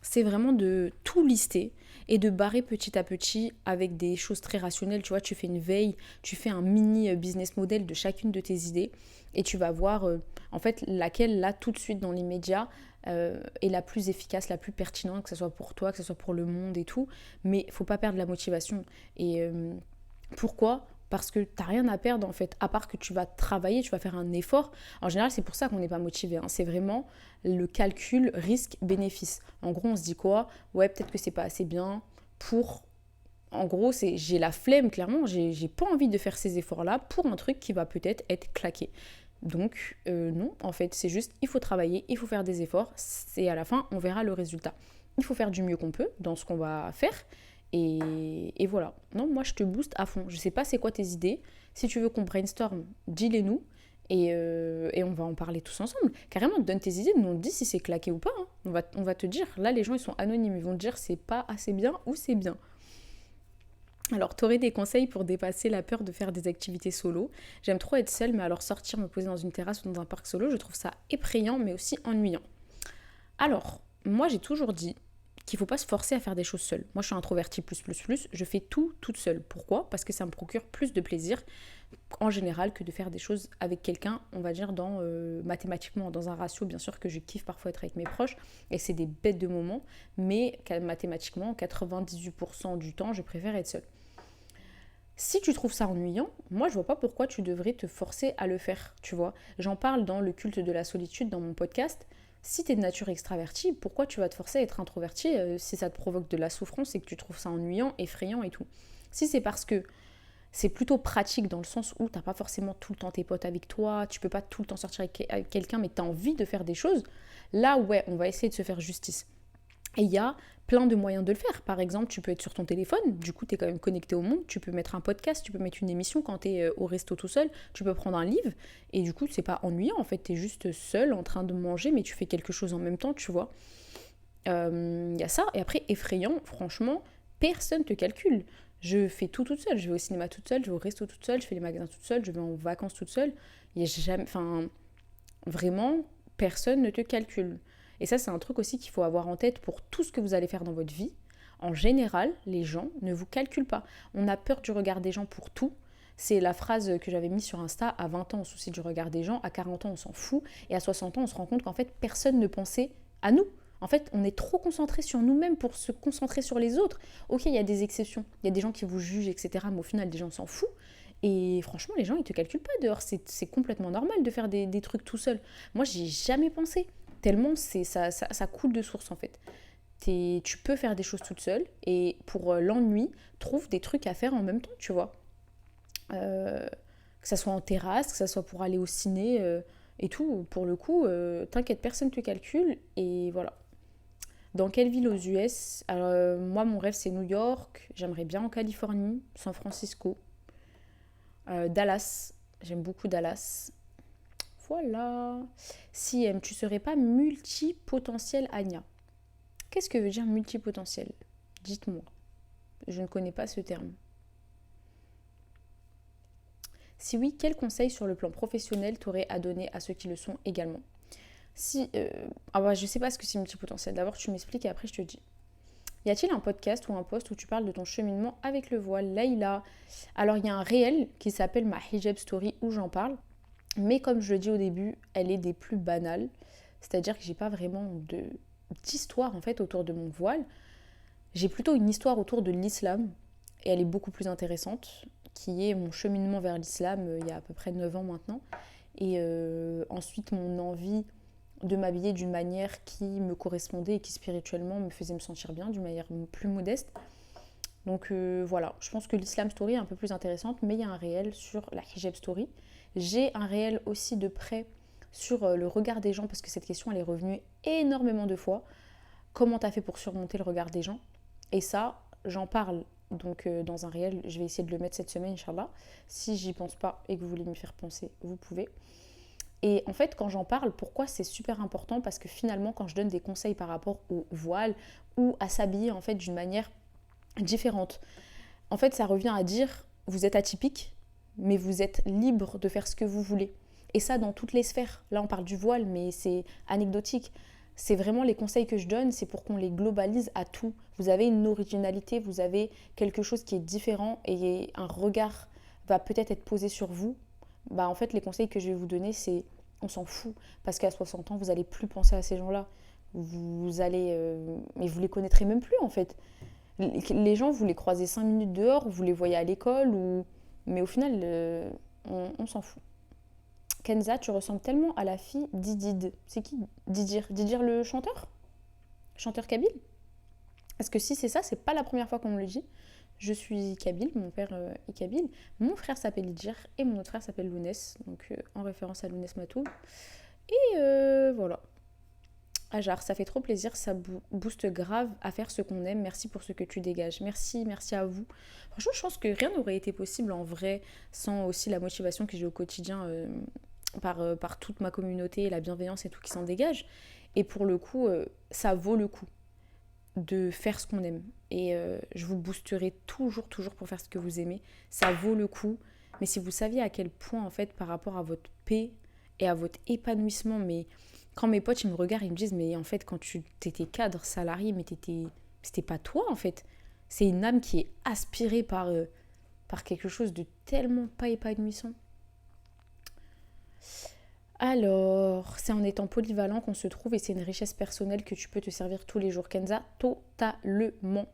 c'est vraiment de tout lister et de barrer petit à petit avec des choses très rationnelles. Tu vois, tu fais une veille, tu fais un mini business model de chacune de tes idées et tu vas voir en fait laquelle, là, tout de suite, dans l'immédiat, est la plus efficace, la plus pertinente, que ce soit pour toi, que ce soit pour le monde et tout. Mais il ne faut pas perdre la motivation. Et pourquoi ? Parce que tu n'as rien à perdre en fait, à part que tu vas travailler, tu vas faire un effort. En général, c'est pour ça qu'on n'est pas motivé, hein. C'est vraiment le calcul risque-bénéfice. En gros, on se dit quoi ? Ouais, peut-être que c'est pas assez bien pour... En gros, j'ai la flemme, clairement. J'ai pas envie de faire ces efforts-là pour un truc qui va peut-être être claqué. Donc, non, en fait, c'est juste, il faut travailler, il faut faire des efforts. Et à la fin, on verra le résultat. Il faut faire du mieux qu'on peut dans ce qu'on va faire. Et voilà. Non, moi, je te booste à fond. Je sais pas c'est quoi tes idées. Si tu veux qu'on brainstorm, dis-les-nous. Et on va en parler tous ensemble. Carrément, donne tes idées. Nous, on te dit si c'est claqué ou pas, hein. On va te dire. Là, les gens, ils sont anonymes. Ils vont te dire c'est pas assez bien ou c'est bien. Alors, tu aurais des conseils pour dépasser la peur de faire des activités solo. J'aime trop être seule, mais alors sortir, me poser dans une terrasse ou dans un parc solo, je trouve ça effrayant, mais aussi ennuyant. Alors, moi, j'ai toujours dit qu'il faut pas se forcer à faire des choses seule. Moi, je suis introvertie plus, je fais tout toute seule. Pourquoi ? Parce que ça me procure plus de plaisir en général que de faire des choses avec quelqu'un, on va dire mathématiquement, dans un ratio bien sûr que je kiffe parfois être avec mes proches, et c'est des bêtes de moments, mais mathématiquement, 98% du temps, je préfère être seule. Si tu trouves ça ennuyant, moi je vois pas pourquoi tu devrais te forcer à le faire, tu vois. J'en parle dans le culte de la solitude dans mon podcast. Si t'es de nature extravertie, pourquoi tu vas te forcer à être introvertie si ça te provoque de la souffrance et que tu trouves ça ennuyant, effrayant et tout. Si c'est parce que c'est plutôt pratique dans le sens où t'as pas forcément tout le temps tes potes avec toi, tu peux pas tout le temps sortir avec quelqu'un, mais t'as envie de faire des choses, là ouais, on va essayer de se faire justice. Et il y a plein de moyens de le faire. Par exemple, tu peux être sur ton téléphone, du coup, tu es quand même connecté au monde, tu peux mettre un podcast, tu peux mettre une émission quand tu es au resto tout seul, tu peux prendre un livre, et du coup, c'est pas ennuyant, en fait, tu es juste seul en train de manger, mais tu fais quelque chose en même temps, tu vois. Y a ça, et après, effrayant, franchement, personne te calcule. Je fais tout toute seule, je vais au cinéma toute seule, je vais au resto toute seule, je fais les magasins toute seule, je vais en vacances toute seule. Il y a jamais... Enfin, vraiment, personne ne te calcule. Et ça, c'est un truc aussi qu'il faut avoir en tête pour tout ce que vous allez faire dans votre vie. En général, les gens ne vous calculent pas. On a peur du regard des gens pour tout. C'est la phrase que j'avais mise sur Insta. À 20 ans, on se soucie du regard des gens. À 40 ans, on s'en fout. Et à 60 ans, on se rend compte qu'en fait, personne ne pensait à nous. En fait, on est trop concentré sur nous-mêmes pour se concentrer sur les autres. Ok, il y a des exceptions. Il y a des gens qui vous jugent, etc. Mais au final, des gens s'en foutent. Et franchement, les gens, ils te calculent pas dehors. C'est complètement normal de faire des trucs tout seul. Moi, j'y ai jamais pensé. Tellement ça coule de source, en fait. Tu peux faire des choses toute seule. Et pour l'ennui, trouve des trucs à faire en même temps, tu vois. Que ça soit en terrasse, que ça soit pour aller au ciné et tout. Pour le coup, t'inquiète, personne te calcule. Et voilà. Dans quelle ville aux US ? Alors, moi, mon rêve, c'est New York. J'aimerais bien en Californie, San Francisco. Dallas, j'aime beaucoup Dallas. Voilà. Si tu serais pas multipotentiel, Anya. Qu'est-ce que veut dire multipotentiel ? Dites-moi. Je ne connais pas ce terme. Si oui, quel conseil sur le plan professionnel t'aurais à donner à ceux qui le sont également ? Si, je sais pas ce que c'est multipotentiel. D'abord, tu m'expliques et après, je te dis. Y a-t-il un podcast ou un post où tu parles de ton cheminement avec le voile, Laïla ? Alors, il y a un réel qui s'appelle ma hijab story où j'en parle. Mais comme je le dis au début, elle est des plus banales. C'est-à-dire que j'ai pas vraiment d'histoire en fait autour de mon voile. J'ai plutôt une histoire autour de l'islam. Et elle est beaucoup plus intéressante, qui est mon cheminement vers l'islam il y a à peu près 9 ans maintenant. Et ensuite mon envie de m'habiller d'une manière qui me correspondait et qui spirituellement me faisait me sentir bien, d'une manière plus modeste. Donc voilà, je pense que l'Islam Story est un peu plus intéressante, mais il y a un réel sur la Hijab Story. J'ai un réel aussi de près sur le regard des gens, parce que cette question elle est revenue énormément de fois. Comment t'as fait pour surmonter le regard des gens ? Et ça, j'en parle donc dans un réel, je vais essayer de le mettre cette semaine, Inch'Allah. Si j'y pense pas et que vous voulez m'y faire penser, vous pouvez. Et en fait, quand j'en parle, pourquoi c'est super important ? Parce que finalement, quand je donne des conseils par rapport au voile ou à s'habiller en fait d'une manière différente, en fait, ça revient à dire, vous êtes atypique, mais vous êtes libre de faire ce que vous voulez. Et ça, dans toutes les sphères. Là, on parle du voile, mais c'est anecdotique. C'est vraiment les conseils que je donne, c'est pour qu'on les globalise à tout. Vous avez une originalité, vous avez quelque chose qui est différent et un regard va peut-être être posé sur vous. Bah, en fait, les conseils que je vais vous donner, c'est on s'en fout. Parce qu'à 60 ans, vous n'allez plus penser à ces gens-là. Vous allez... mais vous les connaîtrez même plus, en fait. Les gens, vous les croisez 5 minutes dehors, vous les voyez à l'école, mais au final, on s'en fout. Kenza, tu ressembles tellement à la fille d'Idid. C'est qui Didir? Didir le chanteur? Chanteur kabyle? Parce que si c'est ça, c'est pas la première fois qu'on me le dit. Je suis kabyle, mon père est kabyle. Mon frère s'appelle Idir et mon autre frère s'appelle Lounès, donc en référence à Lounès Matou. Et voilà. Ajar, ça fait trop plaisir, ça booste grave à faire ce qu'on aime. Merci pour ce que tu dégages. Merci à vous. Franchement, je pense que rien n'aurait été possible en vrai sans aussi la motivation que j'ai au quotidien par toute ma communauté et la bienveillance et tout qui s'en dégage. Et pour le coup, ça vaut le coup de faire ce qu'on aime. Et je vous boosterai toujours pour faire ce que vous aimez. Ça vaut le coup. Mais si vous saviez à quel point, en fait, par rapport à votre paix et à votre épanouissement, mais Quand mes potes, ils me regardent, ils me disent, mais en fait, quand tu t'étais cadre, salarié, mais c'était pas toi, en fait. C'est une âme qui est aspirée par quelque chose de tellement pas épanouissant. Alors, c'est en étant polyvalent qu'on se trouve et c'est une richesse personnelle que tu peux te servir tous les jours. Kenza, totalement.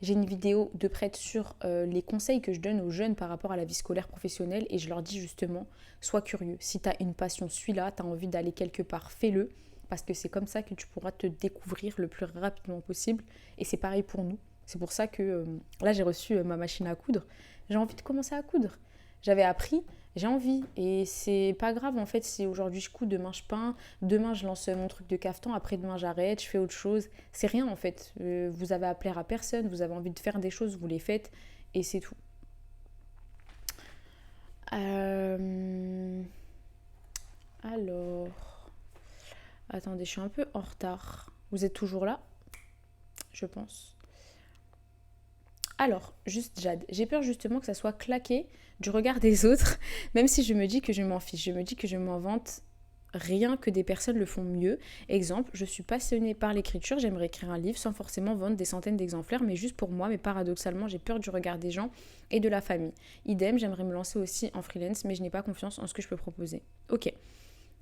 J'ai une vidéo de prête sur les conseils que je donne aux jeunes par rapport à la vie scolaire professionnelle et je leur dis justement, sois curieux. Si tu as une passion, suis-la, tu as envie d'aller quelque part, fais-le parce que c'est comme ça que tu pourras te découvrir le plus rapidement possible et c'est pareil pour nous. C'est pour ça que là, j'ai reçu ma machine à coudre. J'ai envie de commencer à coudre. J'avais appris, j'ai envie. Et c'est pas grave en fait si aujourd'hui je couds, demain je peins, demain je lance mon truc de cafetan, après demain j'arrête, je fais autre chose. C'est rien en fait. Vous avez à plaire à personne, vous avez envie de faire des choses, vous les faites et c'est tout. Alors, attendez, je suis un peu en retard. Vous êtes toujours là, je pense. Alors, juste Jade, j'ai peur justement que ça soit claqué du regard des autres, même si je me dis que je m'en fiche, je me dis que je m'en vante rien que des personnes le font mieux. Exemple, je suis passionnée par l'écriture, j'aimerais écrire un livre sans forcément vendre des centaines d'exemplaires, mais juste pour moi, mais paradoxalement, j'ai peur du regard des gens et de la famille. Idem, j'aimerais me lancer aussi en freelance, mais je n'ai pas confiance en ce que je peux proposer. Ok,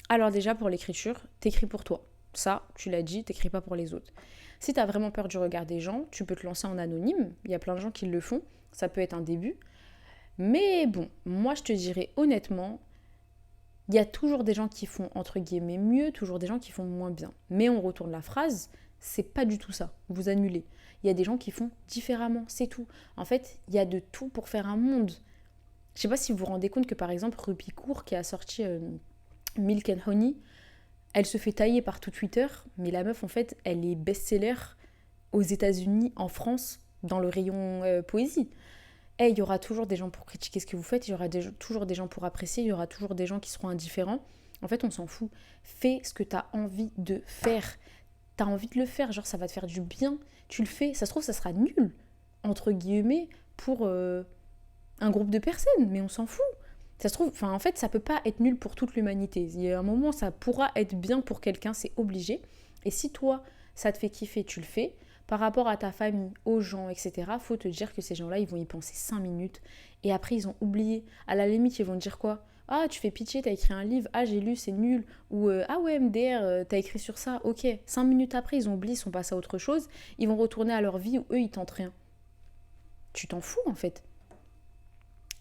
alors déjà pour l'écriture, t'écris pour toi. Ça, tu l'as dit, t'écris pas pour les autres. Si t'as vraiment peur du regard des gens, tu peux te lancer en anonyme. Il y a plein de gens qui le font. Ça peut être un début. Mais bon, moi je te dirais honnêtement, il y a toujours des gens qui font entre guillemets mieux, toujours des gens qui font moins bien. Mais on retourne la phrase, c'est pas du tout ça. Vous annulez. Il y a des gens qui font différemment, c'est tout. En fait, il y a de tout pour faire un monde. Je sais pas si vous vous rendez compte que par exemple Rupi Kaur qui a sorti Milk and Honey, elle se fait tailler par tout Twitter, mais la meuf en fait, elle est best-seller aux États-Unis, en France, dans le rayon poésie. Et il y aura toujours des gens pour critiquer ce que vous faites, il y aura toujours des gens pour apprécier, il y aura toujours des gens qui seront indifférents. En fait, on s'en fout. Fais ce que tu as envie de faire. Tu as envie de le faire, genre ça va te faire du bien. Tu le fais, ça se trouve, ça sera nul, entre guillemets, pour un groupe de personnes, mais on s'en fout. Ça se trouve, en fait, ça peut pas être nul pour toute l'humanité. Il y a un moment, ça pourra être bien pour quelqu'un, c'est obligé. Et si toi, ça te fait kiffer, tu le fais. Par rapport à ta famille, aux gens, etc., faut te dire que ces gens-là, ils vont y penser 5 minutes. Et après, ils ont oublié. À la limite, ils vont te dire quoi? Ah, tu fais pitié, t'as écrit un livre. Ah, j'ai lu, c'est nul. Ou ah ouais, MDR, t'as écrit sur ça. Ok. 5 minutes après, ils ont oublié, ils sont passés à autre chose. Ils vont retourner à leur vie où eux, ils tentent rien. Tu t'en fous, en fait.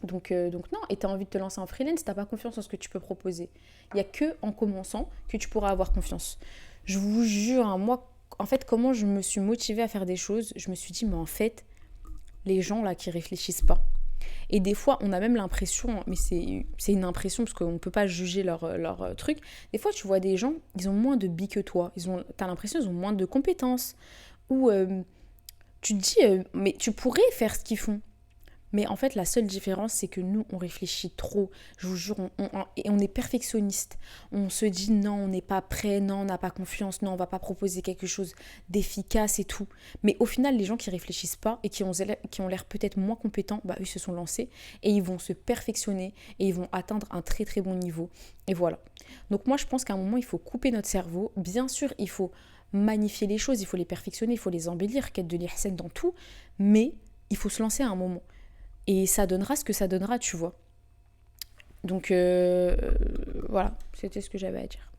Donc non, et tu as envie de te lancer en freelance, tu n'as pas confiance en ce que tu peux proposer. Il n'y a que en commençant que tu pourras avoir confiance. Je vous jure, hein, moi, en fait, comment je me suis motivée à faire des choses, je me suis dit, mais en fait, les gens là qui réfléchissent pas. Et des fois, on a même l'impression, mais c'est une impression parce qu'on ne peut pas juger leur truc. Des fois, tu vois des gens, ils ont moins de billes que toi. Tu as l'impression qu'ils ont moins de compétences. Ou tu te dis, mais tu pourrais faire ce qu'ils font. Mais en fait, la seule différence, c'est que nous, on réfléchit trop. Je vous jure, on est perfectionniste. On se dit non, on n'est pas prêt, non, on n'a pas confiance, non, on va pas proposer quelque chose d'efficace et tout. Mais au final, les gens qui réfléchissent pas et qui ont l'air peut-être moins compétents, bah, eux se sont lancés et ils vont se perfectionner et ils vont atteindre un très très bon niveau. Et voilà. Donc moi, je pense qu'à un moment, il faut couper notre cerveau. Bien sûr, il faut magnifier les choses, il faut les perfectionner, il faut les embellir, quête de l'ihsan dans tout. Mais il faut se lancer à un moment. Et ça donnera ce que ça donnera, tu vois. Donc, voilà, c'était ce que j'avais à dire.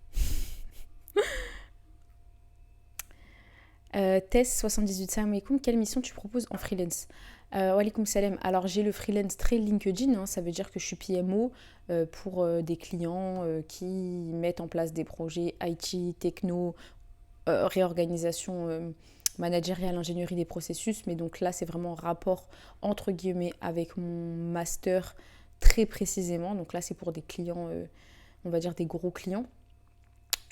Tess 78, salam alaikum, quelle mission tu proposes en freelance? Wa alaikum salam. Alors, j'ai le freelance très LinkedIn, hein, ça veut dire que je suis PMO pour des clients qui mettent en place des projets IT, techno, réorganisation managériale, ingénierie des processus. Mais donc là, c'est vraiment rapport entre guillemets avec mon master très précisément. Donc là, c'est pour des clients, on va dire des gros clients.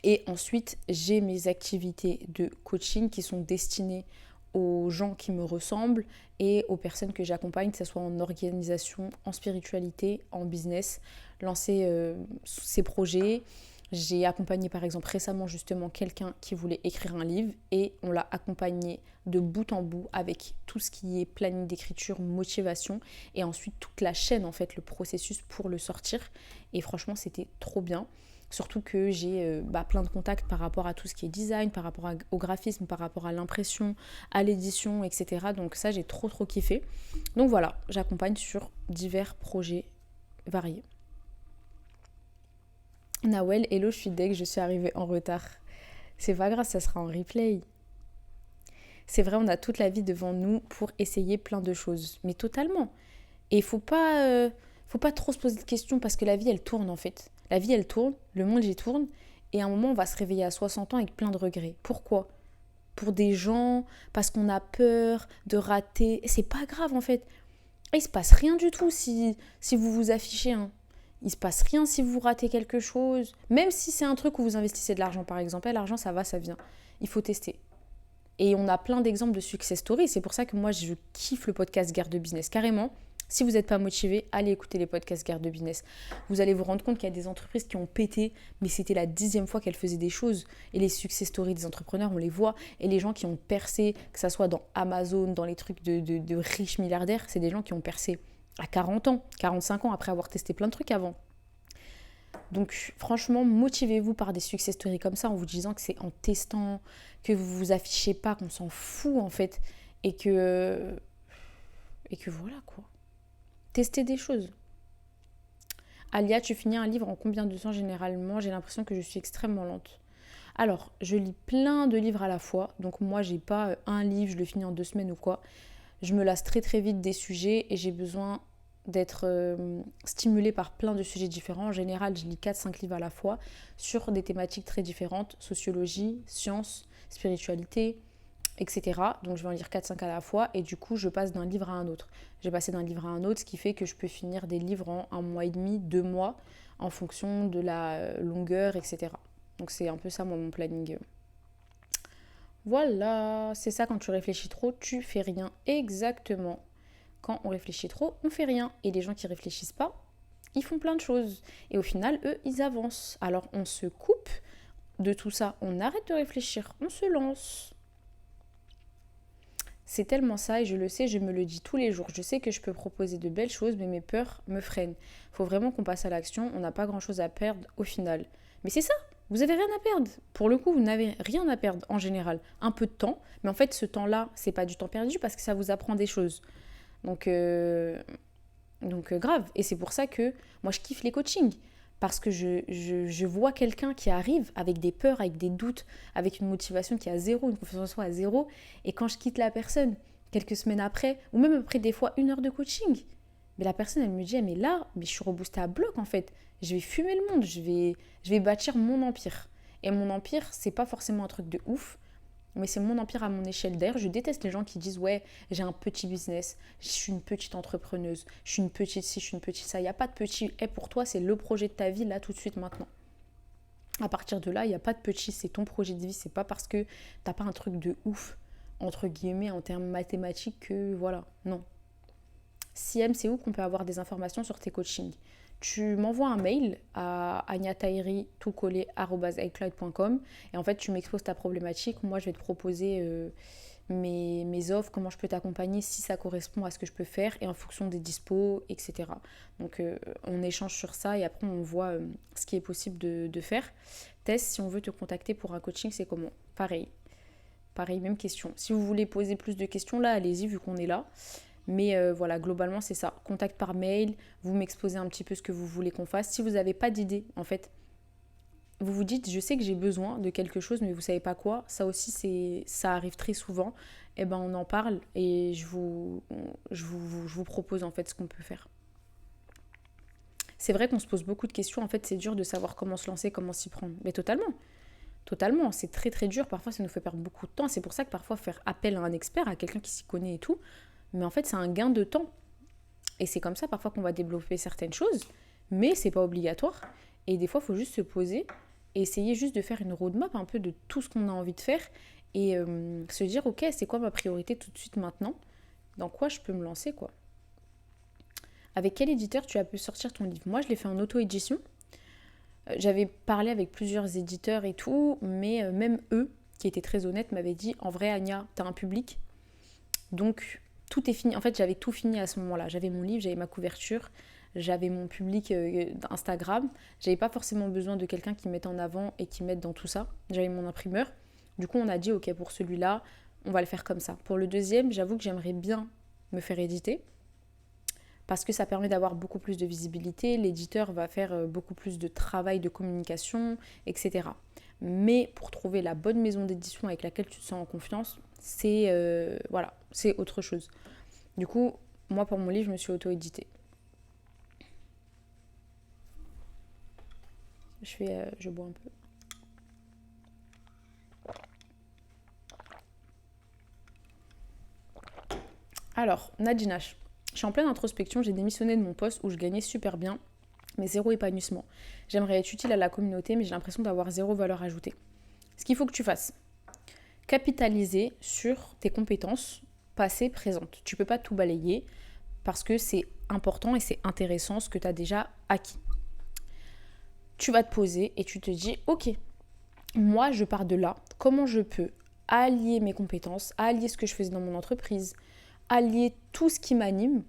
Et ensuite, j'ai mes activités de coaching qui sont destinées aux gens qui me ressemblent et aux personnes que j'accompagne, que ce soit en organisation, en spiritualité, en business, lancer ces projets. J'ai accompagné par exemple récemment justement quelqu'un qui voulait écrire un livre et on l'a accompagné de bout en bout avec tout ce qui est planning d'écriture, motivation et ensuite toute la chaîne en fait, le processus pour le sortir. Et franchement, c'était trop bien. Surtout que j'ai plein de contacts par rapport à tout ce qui est design, par rapport au graphisme, par rapport à l'impression, à l'édition, etc. Donc ça, j'ai trop kiffé. Donc voilà, j'accompagne sur divers projets variés. Nawel, hello, je suis deg, je suis arrivée en retard. C'est pas grave, ça sera en replay. C'est vrai, on a toute la vie devant nous pour essayer plein de choses. Mais totalement. Et faut pas trop se poser de questions parce que la vie, elle tourne en fait. La vie, elle tourne, le monde, il tourne. Et à un moment, on va se réveiller à 60 ans avec plein de regrets. Pourquoi ? Pour des gens, parce qu'on a peur de rater. Et c'est pas grave en fait. Et il se passe rien du tout si vous vous affichez. Hein. Il se passe rien si vous ratez quelque chose. Même si c'est un truc où vous investissez de l'argent par exemple. L'argent, ça va, ça vient. Il faut tester. Et on a plein d'exemples de success stories. C'est pour ça que moi, je kiffe le podcast Guerre de Business. Carrément, si vous n'êtes pas motivé, allez écouter les podcasts Guerre de Business. Vous allez vous rendre compte qu'il y a des entreprises qui ont pété, mais c'était la 10e fois qu'elles faisaient des choses. Et les success stories des entrepreneurs, on les voit. Et les gens qui ont percé, que ça soit dans Amazon, dans les trucs de riches milliardaires, c'est des gens qui ont percé à 40 ans, 45 ans, après avoir testé plein de trucs avant. Donc franchement, motivez-vous par des success stories comme ça en vous disant que c'est en testant, que vous vous affichez pas, qu'on s'en fout en fait et que voilà quoi. Testez des choses. Alia, tu finis un livre en combien de temps généralement ? J'ai l'impression que je suis extrêmement lente. Alors, je lis plein de livres à la fois. Donc moi, j'ai pas un livre, je le finis en 2 semaines ou quoi. Je me lasse très vite des sujets et j'ai besoin d'être stimulée par plein de sujets différents. En général, je lis 4-5 livres à la fois sur des thématiques très différentes, sociologie, sciences, spiritualité, etc. Donc je vais en lire 4-5 à la fois et du coup, je passe d'un livre à un autre. J'ai passé d'un livre à un autre, ce qui fait que je peux finir des livres en 1 mois et demi, 2 mois, en fonction de la longueur, etc. Donc c'est un peu ça, moi, mon planning. Voilà, c'est ça, quand tu réfléchis trop, tu fais rien. Exactement. Quand on réfléchit trop, on fait rien. Et les gens qui réfléchissent pas, ils font plein de choses. Et au final, eux, ils avancent. Alors on se coupe de tout ça. On arrête de réfléchir. On se lance. C'est tellement ça et je le sais, je me le dis tous les jours. Je sais que je peux proposer de belles choses, mais mes peurs me freinent. Il faut vraiment qu'on passe à l'action. On n'a pas grand-chose à perdre au final. Mais c'est ça, vous n'avez rien à perdre. Pour le coup, vous n'avez rien à perdre en général. Un peu de temps, mais en fait, ce temps-là, c'est pas du temps perdu parce que ça vous apprend des choses. Donc grave. Et c'est pour ça que moi, je kiffe les coachings. Parce que je vois quelqu'un qui arrive avec des peurs, avec des doutes, avec une motivation qui est à zéro, une confiance en soi à zéro. Et quand je quitte la personne, quelques semaines après, ou même après des fois 1 heure de coaching, mais la personne, elle me dit, mais là, mais je suis reboostée à bloc en fait. Je vais fumer le monde, je vais bâtir mon empire. Et mon empire, c'est pas forcément un truc de ouf, mais c'est mon empire à mon échelle. D'ailleurs, je déteste les gens qui disent ouais, j'ai un petit business, je suis une petite entrepreneuse, je suis une petite ci, je suis une petite ça. Il n'y a pas de petit. Et pour toi, c'est le projet de ta vie là, tout de suite, maintenant. À partir de là, il n'y a pas de petit, c'est ton projet de vie. C'est pas parce que t'as pas un truc de ouf, entre guillemets, en termes mathématiques que voilà. Non. Siem, c'est où qu'on peut avoir des informations sur tes coachings ? Tu m'envoies un mail à agnatairi@icloud.com et en fait tu m'exposes ta problématique. Moi je vais te proposer mes offres, comment je peux t'accompagner si ça correspond à ce que je peux faire et en fonction des dispos, etc. Donc on échange sur ça et après on voit ce qui est possible de faire. Tess, si on veut te contacter pour un coaching, c'est comment ? Pareil, même question. Si vous voulez poser plus de questions là, allez-y vu qu'on est là. Mais voilà, globalement, c'est ça. Contact par mail, vous m'exposez un petit peu ce que vous voulez qu'on fasse. Si vous n'avez pas d'idée, en fait, vous vous dites, je sais que j'ai besoin de quelque chose, mais vous ne savez pas quoi. Ça aussi, ça arrive très souvent. Eh ben, on en parle et je vous propose en fait ce qu'on peut faire. C'est vrai qu'on se pose beaucoup de questions. En fait, c'est dur de savoir comment se lancer, comment s'y prendre. Mais totalement. Totalement. C'est très dur. Parfois, ça nous fait perdre beaucoup de temps. C'est pour ça que parfois, faire appel à un expert, à quelqu'un qui s'y connaît et tout, mais en fait, c'est un gain de temps. Et c'est comme ça parfois qu'on va développer certaines choses, mais c'est pas obligatoire. Et des fois, il faut juste se poser et essayer juste de faire une roadmap un peu de tout ce qu'on a envie de faire et se dire, ok, c'est quoi ma priorité tout de suite maintenant ? Dans quoi je peux me lancer, quoi ? Avec quel éditeur tu as pu sortir ton livre ? Moi, je l'ai fait en auto-édition. J'avais parlé avec plusieurs éditeurs et tout, mais même eux, qui étaient très honnêtes, m'avaient dit, en vrai, Anya, t'as un public, donc tout est fini. En fait, j'avais tout fini à ce moment-là. J'avais mon livre, j'avais ma couverture, j'avais mon public d'Instagram. J'avais pas forcément besoin de quelqu'un qui mette en avant et qui mette dans tout ça. J'avais mon imprimeur. Du coup, on a dit, ok, pour celui-là, on va le faire comme ça. Pour le deuxième, j'avoue que j'aimerais bien me faire éditer parce que ça permet d'avoir beaucoup plus de visibilité. L'éditeur va faire beaucoup plus de travail de communication, etc. Mais pour trouver la bonne maison d'édition avec laquelle tu te sens en confiance, c'est autre chose. Du coup, moi pour mon livre, je me suis auto-éditée. Je bois un peu. Alors, Nadinash, je suis en pleine introspection, j'ai démissionné de mon poste où je gagnais super bien, mais zéro épanouissement. J'aimerais être utile à la communauté, mais j'ai l'impression d'avoir zéro valeur ajoutée. Ce qu'il faut que tu fasses, capitaliser sur tes compétences passées, présentes. Tu ne peux pas tout balayer parce que c'est important et c'est intéressant ce que tu as déjà acquis. Tu vas te poser et tu te dis, ok, moi je pars de là, comment je peux allier mes compétences, allier ce que je faisais dans mon entreprise, allier tout ce qui m'anime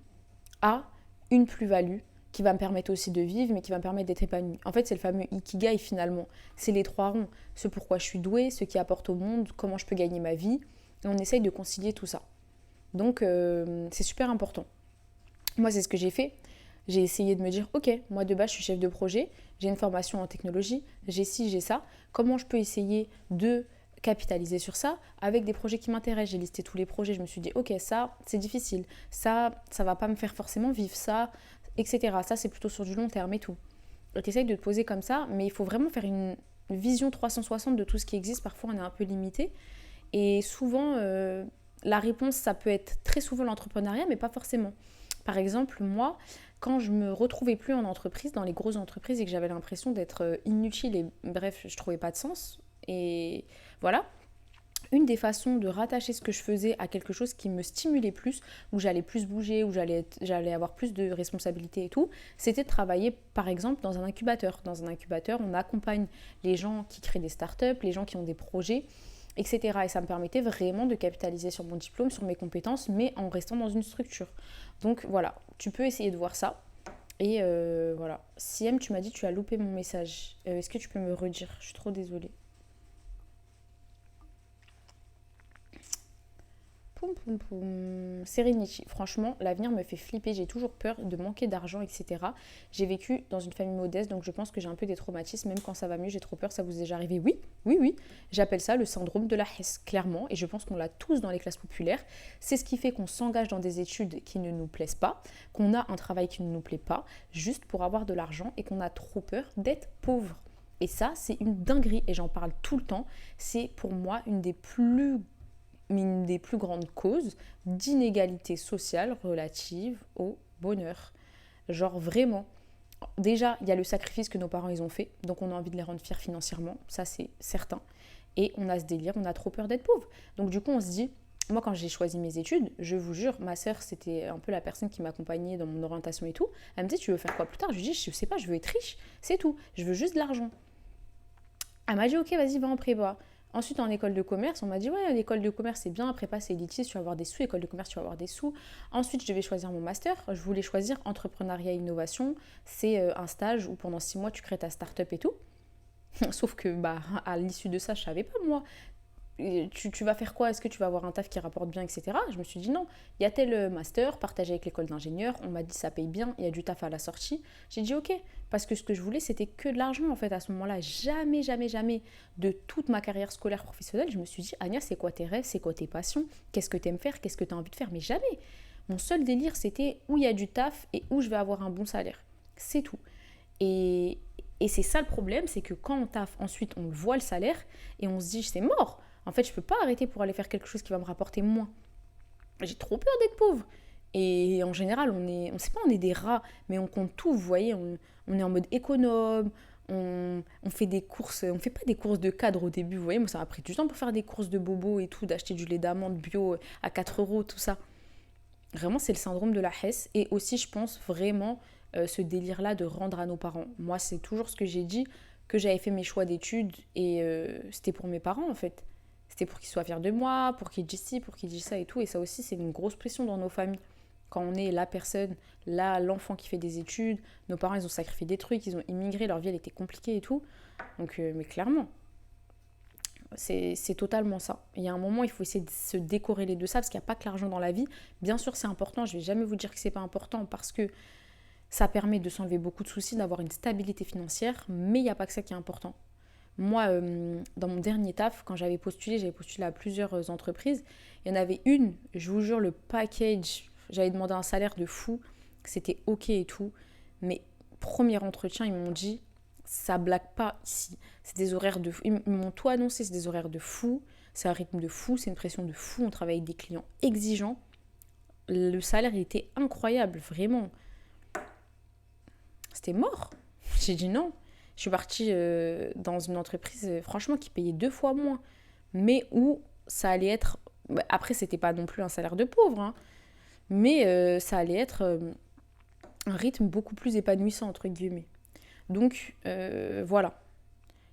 à une plus-value qui va me permettre aussi de vivre, mais qui va me permettre d'être épanouie. En fait, c'est le fameux Ikigai finalement. C'est les 3 ronds. Ce pourquoi je suis douée, ce qui apporte au monde, comment je peux gagner ma vie. Et on essaye de concilier tout ça. Donc, c'est super important. Moi, c'est ce que j'ai fait. J'ai essayé de me dire, ok, moi de base, je suis chef de projet, j'ai une formation en technologie, j'ai ci, j'ai ça. Comment je peux essayer de capitaliser sur ça avec des projets qui m'intéressent. J'ai listé tous les projets, je me suis dit, ok, ça, c'est difficile. Ça va pas me faire forcément vivre ça, etc. Ça, c'est plutôt sur du long terme et tout. Donc, essaye de te poser comme ça, mais il faut vraiment faire une vision 360 de tout ce qui existe. Parfois, on est un peu limité. Et souvent, la réponse, ça peut être très souvent l'entrepreneuriat, mais pas forcément. Par exemple, moi, quand je me retrouvais plus en entreprise, dans les grosses entreprises, et que j'avais l'impression d'être inutile et bref, je trouvais pas de sens. Et voilà, une des façons de rattacher ce que je faisais à quelque chose qui me stimulait plus, où j'allais plus bouger, où j'allais avoir plus de responsabilités et tout, c'était de travailler par exemple dans un incubateur. Dans un incubateur, on accompagne les gens qui créent des startups, les gens qui ont des projets, etc. Et ça me permettait vraiment de capitaliser sur mon diplôme, sur mes compétences, mais en restant dans une structure. Donc voilà, tu peux essayer de voir ça. Et voilà. Siem, tu m'as dit que tu as loupé mon message. Est-ce que tu peux me redire? Je suis trop désolée. Poum poum poum. Serenity, franchement, l'avenir me fait flipper. J'ai toujours peur de manquer d'argent, etc. J'ai vécu dans une famille modeste, donc je pense que j'ai un peu des traumatismes. Même quand ça va mieux, j'ai trop peur. Ça vous est déjà arrivé? Oui, oui, oui. J'appelle ça le syndrome de la Hesse, clairement. Et je pense qu'on l'a tous dans les classes populaires. C'est ce qui fait qu'on s'engage dans des études qui ne nous plaisent pas, qu'on a un travail qui ne nous plaît pas, juste pour avoir de l'argent et qu'on a trop peur d'être pauvre. Et ça, c'est une dinguerie. Et j'en parle tout le temps. C'est pour moi une des plus grandes causes d'inégalité sociale relative au bonheur. Genre vraiment. Déjà, il y a le sacrifice que nos parents ils ont fait, donc on a envie de les rendre fiers financièrement, ça c'est certain. Et on a ce délire, on a trop peur d'être pauvre. Donc du coup, on se dit, moi quand j'ai choisi mes études, je vous jure, ma sœur c'était un peu la personne qui m'accompagnait dans mon orientation et tout. Elle me dit, tu veux faire quoi plus tard? Je lui dis, je sais pas, je veux être riche, c'est tout. Je veux juste de l'argent. Elle m'a dit, ok, vas-y, va en prépa. Ensuite, en école de commerce, on m'a dit, ouais, l'école de commerce, c'est bien, prépa, c'est élitiste, tu vas avoir des sous, école de commerce, tu vas avoir des sous. Ensuite, je devais choisir mon master. Je voulais choisir entrepreneuriat et innovation. C'est un stage où pendant 6 mois, tu crées ta start-up et tout. Sauf que, bah, à l'issue de ça, je savais pas, moi. Tu vas faire quoi? Est-ce que tu vas avoir un taf qui rapporte bien, etc. Je me suis dit non. Il y a tel master partagé avec l'école d'ingénieur. On m'a dit ça paye bien, il y a du taf à la sortie. J'ai dit ok. Parce que ce que je voulais, c'était que de l'argent en fait à ce moment-là. Jamais, jamais, jamais de toute ma carrière scolaire professionnelle, je me suis dit Ania, c'est quoi tes rêves? C'est quoi tes passions? Qu'est-ce que tu aimes faire? Qu'est-ce que tu as envie de faire? Mais jamais. Mon seul délire, c'était où il y a du taf et où je vais avoir un bon salaire. C'est tout. Et, et c'est ça le problème, c'est que quand on taffe, ensuite on voit le salaire et on se dit c'est mort. En fait, je peux pas arrêter pour aller faire quelque chose qui va me rapporter moins. J'ai trop peur d'être pauvre. Et en général, on sait pas, on est des rats, mais on compte tout, vous voyez, on est en mode économe, on fait des courses, on fait pas des courses de cadre au début, vous voyez, moi ça m'a pris du temps pour faire des courses de bobo et tout, d'acheter du lait d'amande bio à 4 euros, tout ça. Vraiment, c'est le syndrome de la Hesse. Et aussi, je pense vraiment ce délire-là de rendre à nos parents. Moi, c'est toujours ce que j'ai dit, que j'avais fait mes choix d'études et c'était pour mes parents en fait. C'était pour qu'ils soient fiers de moi, pour qu'ils disent ci, pour qu'ils disent ça et tout. Et ça aussi, c'est une grosse pression dans nos familles. Quand on est la personne, là, l'enfant qui fait des études, nos parents, ils ont sacrifié des trucs, ils ont immigré, leur vie, elle était compliquée et tout. Donc, mais clairement, c'est totalement ça. Il y a un moment, il faut essayer de se décorréler de ça, parce qu'il n'y a pas que l'argent dans la vie. Bien sûr, c'est important, je ne vais jamais vous dire que c'est pas important, parce que ça permet de s'enlever beaucoup de soucis, d'avoir une stabilité financière, mais il n'y a pas que ça qui est important. Moi, dans mon dernier taf, quand j'avais postulé à plusieurs entreprises. Il y en avait une, je vous jure, le package, j'avais demandé un salaire de fou, c'était ok et tout, mais premier entretien, ils m'ont dit, ça blague pas ici. C'est des horaires de fou. Ils m'ont tout annoncé, c'est des horaires de fou, c'est un rythme de fou, c'est une pression de fou, on travaille avec des clients exigeants. Le salaire, il était incroyable, vraiment. C'était mort. J'ai dit non. Je suis partie dans une entreprise, franchement, qui payait 2 fois moins, mais où ça allait être... Après, c'était pas non plus un salaire de pauvre, hein, mais ça allait être un rythme beaucoup plus épanouissant, entre guillemets. Donc, voilà.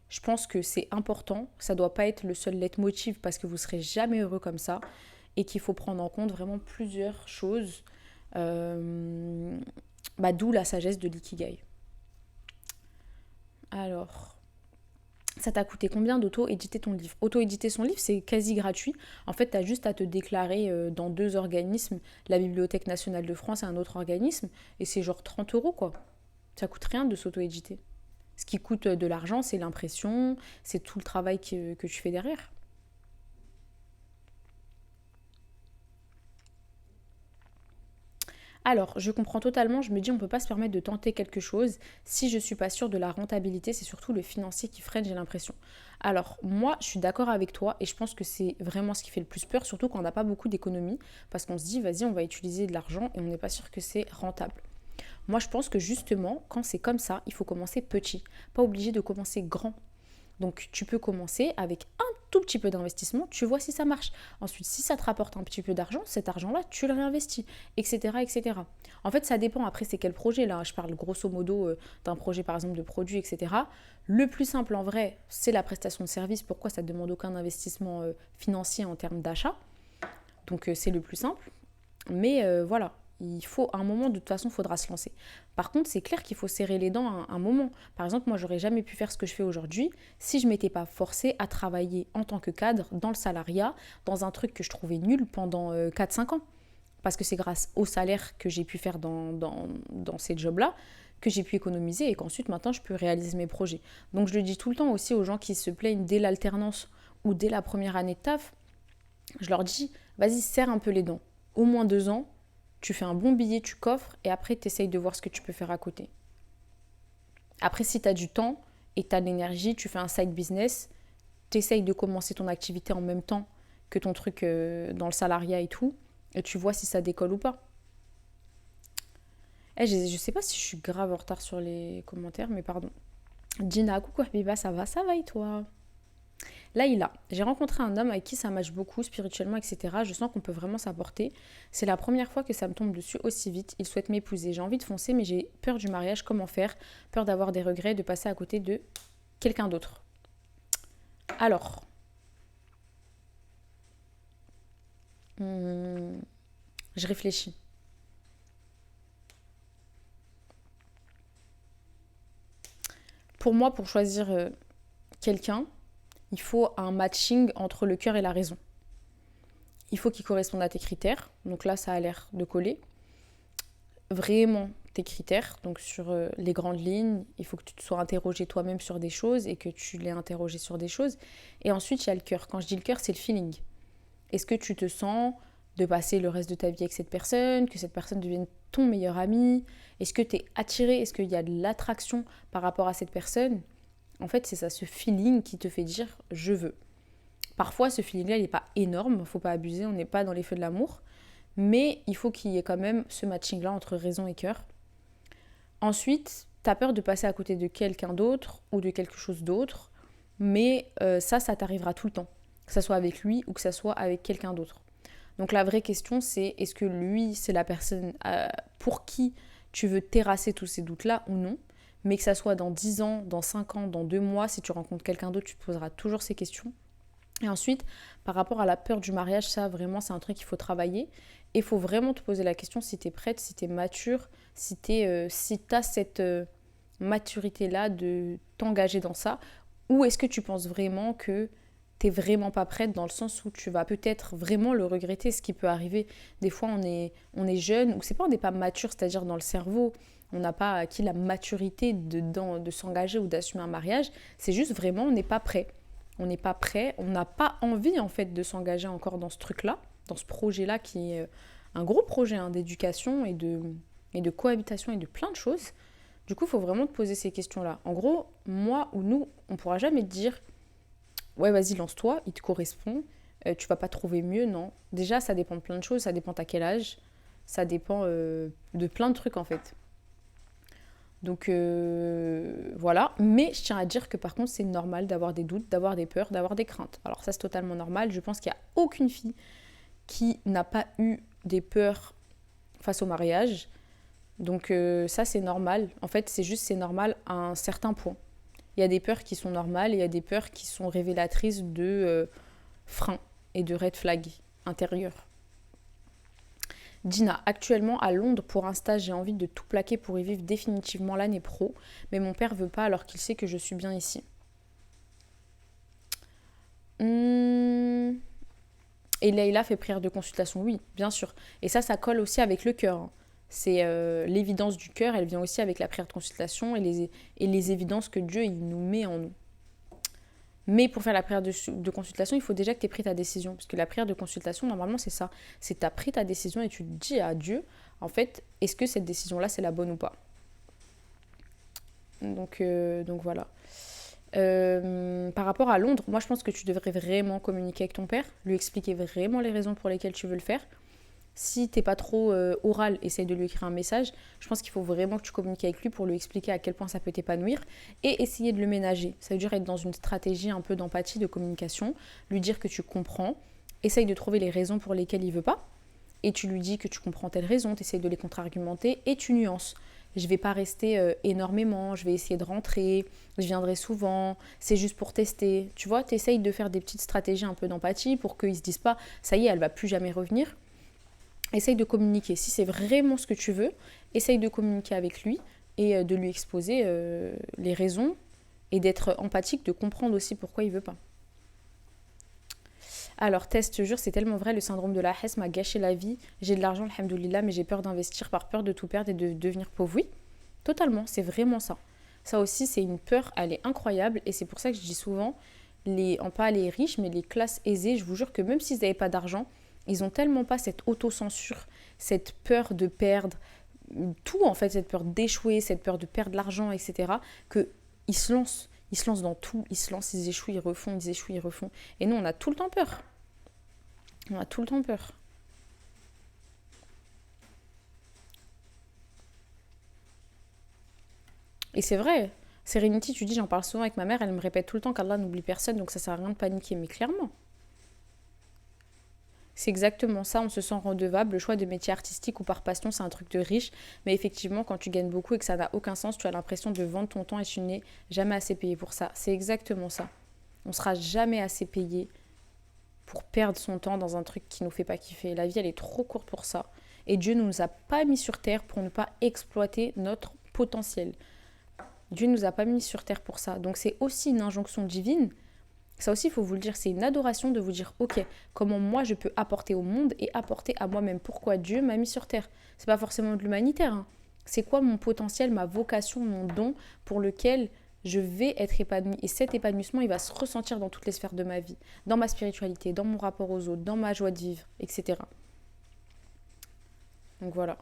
Je pense que c'est important. Ça doit pas être le seul leitmotiv parce que vous serez jamais heureux comme ça et qu'il faut prendre en compte vraiment plusieurs choses. D'où la sagesse de l'ikigai. Alors, ça t'a coûté combien d'auto-éditer ton livre? Auto-éditer son livre, c'est quasi gratuit. En fait, tu as juste à te déclarer dans 2 organismes, la Bibliothèque nationale de France et un autre organisme, et c'est genre 30 € quoi. Ça coûte rien de s'auto-éditer. Ce qui coûte de l'argent, c'est l'impression, c'est tout le travail que tu fais derrière. Alors, je comprends totalement, je me dis on ne peut pas se permettre de tenter quelque chose si je ne suis pas sûre de la rentabilité, c'est surtout le financier qui freine, j'ai l'impression. Alors, moi, je suis d'accord avec toi et je pense que c'est vraiment ce qui fait le plus peur, surtout quand on n'a pas beaucoup d'économies, parce qu'on se dit, vas-y, on va utiliser de l'argent et on n'est pas sûr que c'est rentable. Moi, je pense que justement, quand c'est comme ça, il faut commencer petit, pas obligé de commencer grand. Donc tu peux commencer avec un tout petit peu d'investissement, tu vois si ça marche. Ensuite, si ça te rapporte un petit peu d'argent, cet argent-là, tu le réinvestis, etc., etc. En fait, ça dépend. Après, c'est quel projet là? Je parle grosso modo d'un projet par exemple de produit, etc. Le plus simple en vrai, c'est la prestation de service. Pourquoi ça ne demande aucun investissement financier en termes d'achat? Donc c'est le plus simple. Mais voilà, il faut à un moment, de toute façon, il faudra se lancer. Par contre, c'est clair qu'il faut serrer les dents à un moment. Par exemple, moi, j'aurais jamais pu faire ce que je fais aujourd'hui si je m'étais pas forcée à travailler en tant que cadre, dans le salariat, dans un truc que je trouvais nul pendant 4-5 ans. Parce que c'est grâce au salaire que j'ai pu faire dans ces jobs-là que j'ai pu économiser et qu'ensuite, maintenant, je peux réaliser mes projets. Donc, je le dis tout le temps aussi aux gens qui se plaignent dès l'alternance ou dès la première année de taf. Je leur dis, vas-y, serre un peu les dents. Au moins 2 ans, tu fais un bon billet, tu coffres et après tu essayes de voir ce que tu peux faire à côté. Après, si tu as du temps et tu as de l'énergie, tu fais un side business, tu essayes de commencer ton activité en même temps que ton truc dans le salariat et tout, et tu vois si ça décolle ou pas. Je sais pas si je suis grave en retard sur les commentaires, mais pardon. Gina, coucou Habiba, ça va et toi? Laïla, j'ai rencontré un homme avec qui ça matche beaucoup spirituellement, etc. Je sens qu'on peut vraiment s'apporter. C'est la première fois que ça me tombe dessus aussi vite. Il souhaite m'épouser. J'ai envie de foncer, mais j'ai peur du mariage. Comment faire? Peur d'avoir des regrets, de passer à côté de quelqu'un d'autre. Alors, je réfléchis. Pour moi, pour choisir quelqu'un, il faut un matching entre le cœur et la raison. Il faut qu'il corresponde à tes critères. Donc là, ça a l'air de coller. Vraiment tes critères, donc sur les grandes lignes, il faut que tu te sois interrogé toi-même sur des choses et que tu l'aies interrogé sur des choses. Et ensuite, il y a le cœur. Quand je dis le cœur, c'est le feeling. Est-ce que tu te sens de passer le reste de ta vie avec cette personne, que cette personne devienne ton meilleur ami? Est-ce que tu es attiré? Est-ce qu'il y a de l'attraction par rapport à cette personne? En fait, c'est ça, ce feeling qui te fait dire « je veux ». Parfois, ce feeling-là, il n'est pas énorme, il ne faut pas abuser, on n'est pas dans les feux de l'amour. Mais il faut qu'il y ait quand même ce matching-là entre raison et cœur. Ensuite, tu as peur de passer à côté de quelqu'un d'autre ou de quelque chose d'autre. Mais ça t'arrivera tout le temps. Que ça soit avec lui ou que ça soit avec quelqu'un d'autre. Donc la vraie question, c'est est-ce que lui, c'est la personne pour qui tu veux terrasser tous ces doutes-là ou non? Mais que ça soit dans 10 ans, dans 5 ans, dans 2 mois, si tu rencontres quelqu'un d'autre, tu te poseras toujours ces questions. Et ensuite, par rapport à la peur du mariage, ça vraiment c'est un truc qu'il faut travailler. Et il faut vraiment te poser la question si tu es prête, si tu es mature, si tu as cette maturité-là de t'engager dans ça. Ou est-ce que tu penses vraiment que t'es vraiment pas prête dans le sens où tu vas peut-être vraiment le regretter, ce qui peut arriver. Des fois, on est jeune, ou c'est pas on n'est pas mature, c'est-à-dire dans le cerveau, on n'a pas acquis la maturité de s'engager ou d'assumer un mariage, c'est juste vraiment on n'est pas prêt. On n'est pas prêt, on n'a pas envie en fait de s'engager encore dans ce truc-là, dans ce projet-là qui est un gros projet hein, d'éducation et de cohabitation et de plein de choses. Du coup, il faut vraiment te poser ces questions-là. En gros, moi ou nous, on ne pourra jamais te dire ouais, vas-y, lance-toi, il te correspond, tu vas pas trouver mieux, non. Déjà, ça dépend de plein de choses, ça dépend à quel âge, ça dépend de plein de trucs en fait. Donc voilà, mais je tiens à dire que par contre c'est normal d'avoir des doutes, d'avoir des peurs, d'avoir des craintes. Alors ça c'est totalement normal, je pense qu'il n'y a aucune fille qui n'a pas eu des peurs face au mariage. Donc ça c'est normal, en fait c'est normal à un certain point. Il y a des peurs qui sont normales et il y a des peurs qui sont révélatrices de freins et de red flags intérieurs. Dina, actuellement à Londres pour un stage, j'ai envie de tout plaquer pour y vivre définitivement l'année pro, mais mon père veut pas alors qu'il sait que je suis bien ici. Et Leïla fait prière de consultation, oui, bien sûr. Et ça colle aussi avec le cœur. Hein. C'est l'évidence du cœur, elle vient aussi avec la prière de consultation et les évidences que Dieu il nous met en nous. Mais pour faire la prière de consultation, il faut déjà que tu aies pris ta décision. Parce que la prière de consultation, normalement, c'est ça. C'est que tu as pris ta décision et tu te dis à Dieu, en fait, est-ce que cette décision-là, c'est la bonne ou pas. Donc voilà. Par rapport à Londres, moi, je pense que tu devrais vraiment communiquer avec ton père, lui expliquer vraiment les raisons pour lesquelles tu veux le faire. Si t'es pas trop oral, essaye de lui écrire un message. Je pense qu'il faut vraiment que tu communiques avec lui pour lui expliquer à quel point ça peut t'épanouir et essayer de le ménager. Ça veut dire être dans une stratégie un peu d'empathie, de communication, lui dire que tu comprends, essaye de trouver les raisons pour lesquelles il veut pas et tu lui dis que tu comprends telle raison, tu essayes de les contre-argumenter et tu nuances. Je vais pas rester énormément, je vais essayer de rentrer, je viendrai souvent, c'est juste pour tester. Tu vois, tu essayes de faire des petites stratégies un peu d'empathie pour qu'ils se disent pas ça y est, elle va plus jamais revenir. Essaye de communiquer. Si c'est vraiment ce que tu veux, essaye de communiquer avec lui et de lui exposer les raisons et d'être empathique, de comprendre aussi pourquoi il veut pas. Alors, Tess, je te jure, c'est tellement vrai, le syndrome de la Hesse m'a gâché la vie. J'ai de l'argent, alhamdoulilah, mais j'ai peur d'investir par peur de tout perdre et de devenir pauvre. Oui, totalement, c'est vraiment ça. Ça aussi, c'est une peur, elle est incroyable et c'est pour ça que je dis souvent, pas les riches, mais les classes aisées, je vous jure que même s'ils n'avaient pas d'argent, ils ont tellement pas cette autocensure, cette peur de perdre, tout en fait, cette peur d'échouer, cette peur de perdre l'argent, etc., qu'ils se lancent. Ils se lancent dans tout, ils se lancent, ils échouent, ils refont, ils échouent, ils refont. Et nous, on a tout le temps peur. On a tout le temps peur. Et c'est vrai. Serenity, tu dis, j'en parle souvent avec ma mère, elle me répète tout le temps qu'Allah n'oublie personne, donc ça sert à rien de paniquer. Mais clairement, c'est exactement ça, on se sent redevable. Le choix de métier artistique ou par passion, c'est un truc de riche. Mais effectivement, quand tu gagnes beaucoup et que ça n'a aucun sens, tu as l'impression de vendre ton temps et tu n'es jamais assez payé pour ça. C'est exactement ça. On ne sera jamais assez payé pour perdre son temps dans un truc qui ne nous fait pas kiffer. La vie, elle est trop courte pour ça. Et Dieu ne nous a pas mis sur terre pour ne pas exploiter notre potentiel. Dieu ne nous a pas mis sur terre pour ça. Donc c'est aussi une injonction divine. Ça aussi, il faut vous le dire, c'est une adoration de vous dire, ok, comment moi je peux apporter au monde et apporter à moi-même. Pourquoi Dieu m'a mis sur terre. C'est pas forcément de l'humanitaire. Hein. C'est quoi mon potentiel, ma vocation, mon don pour lequel je vais être épanouie. Et cet épanouissement, il va se ressentir dans toutes les sphères de ma vie, dans ma spiritualité, dans mon rapport aux autres, dans ma joie de vivre, etc. Donc voilà.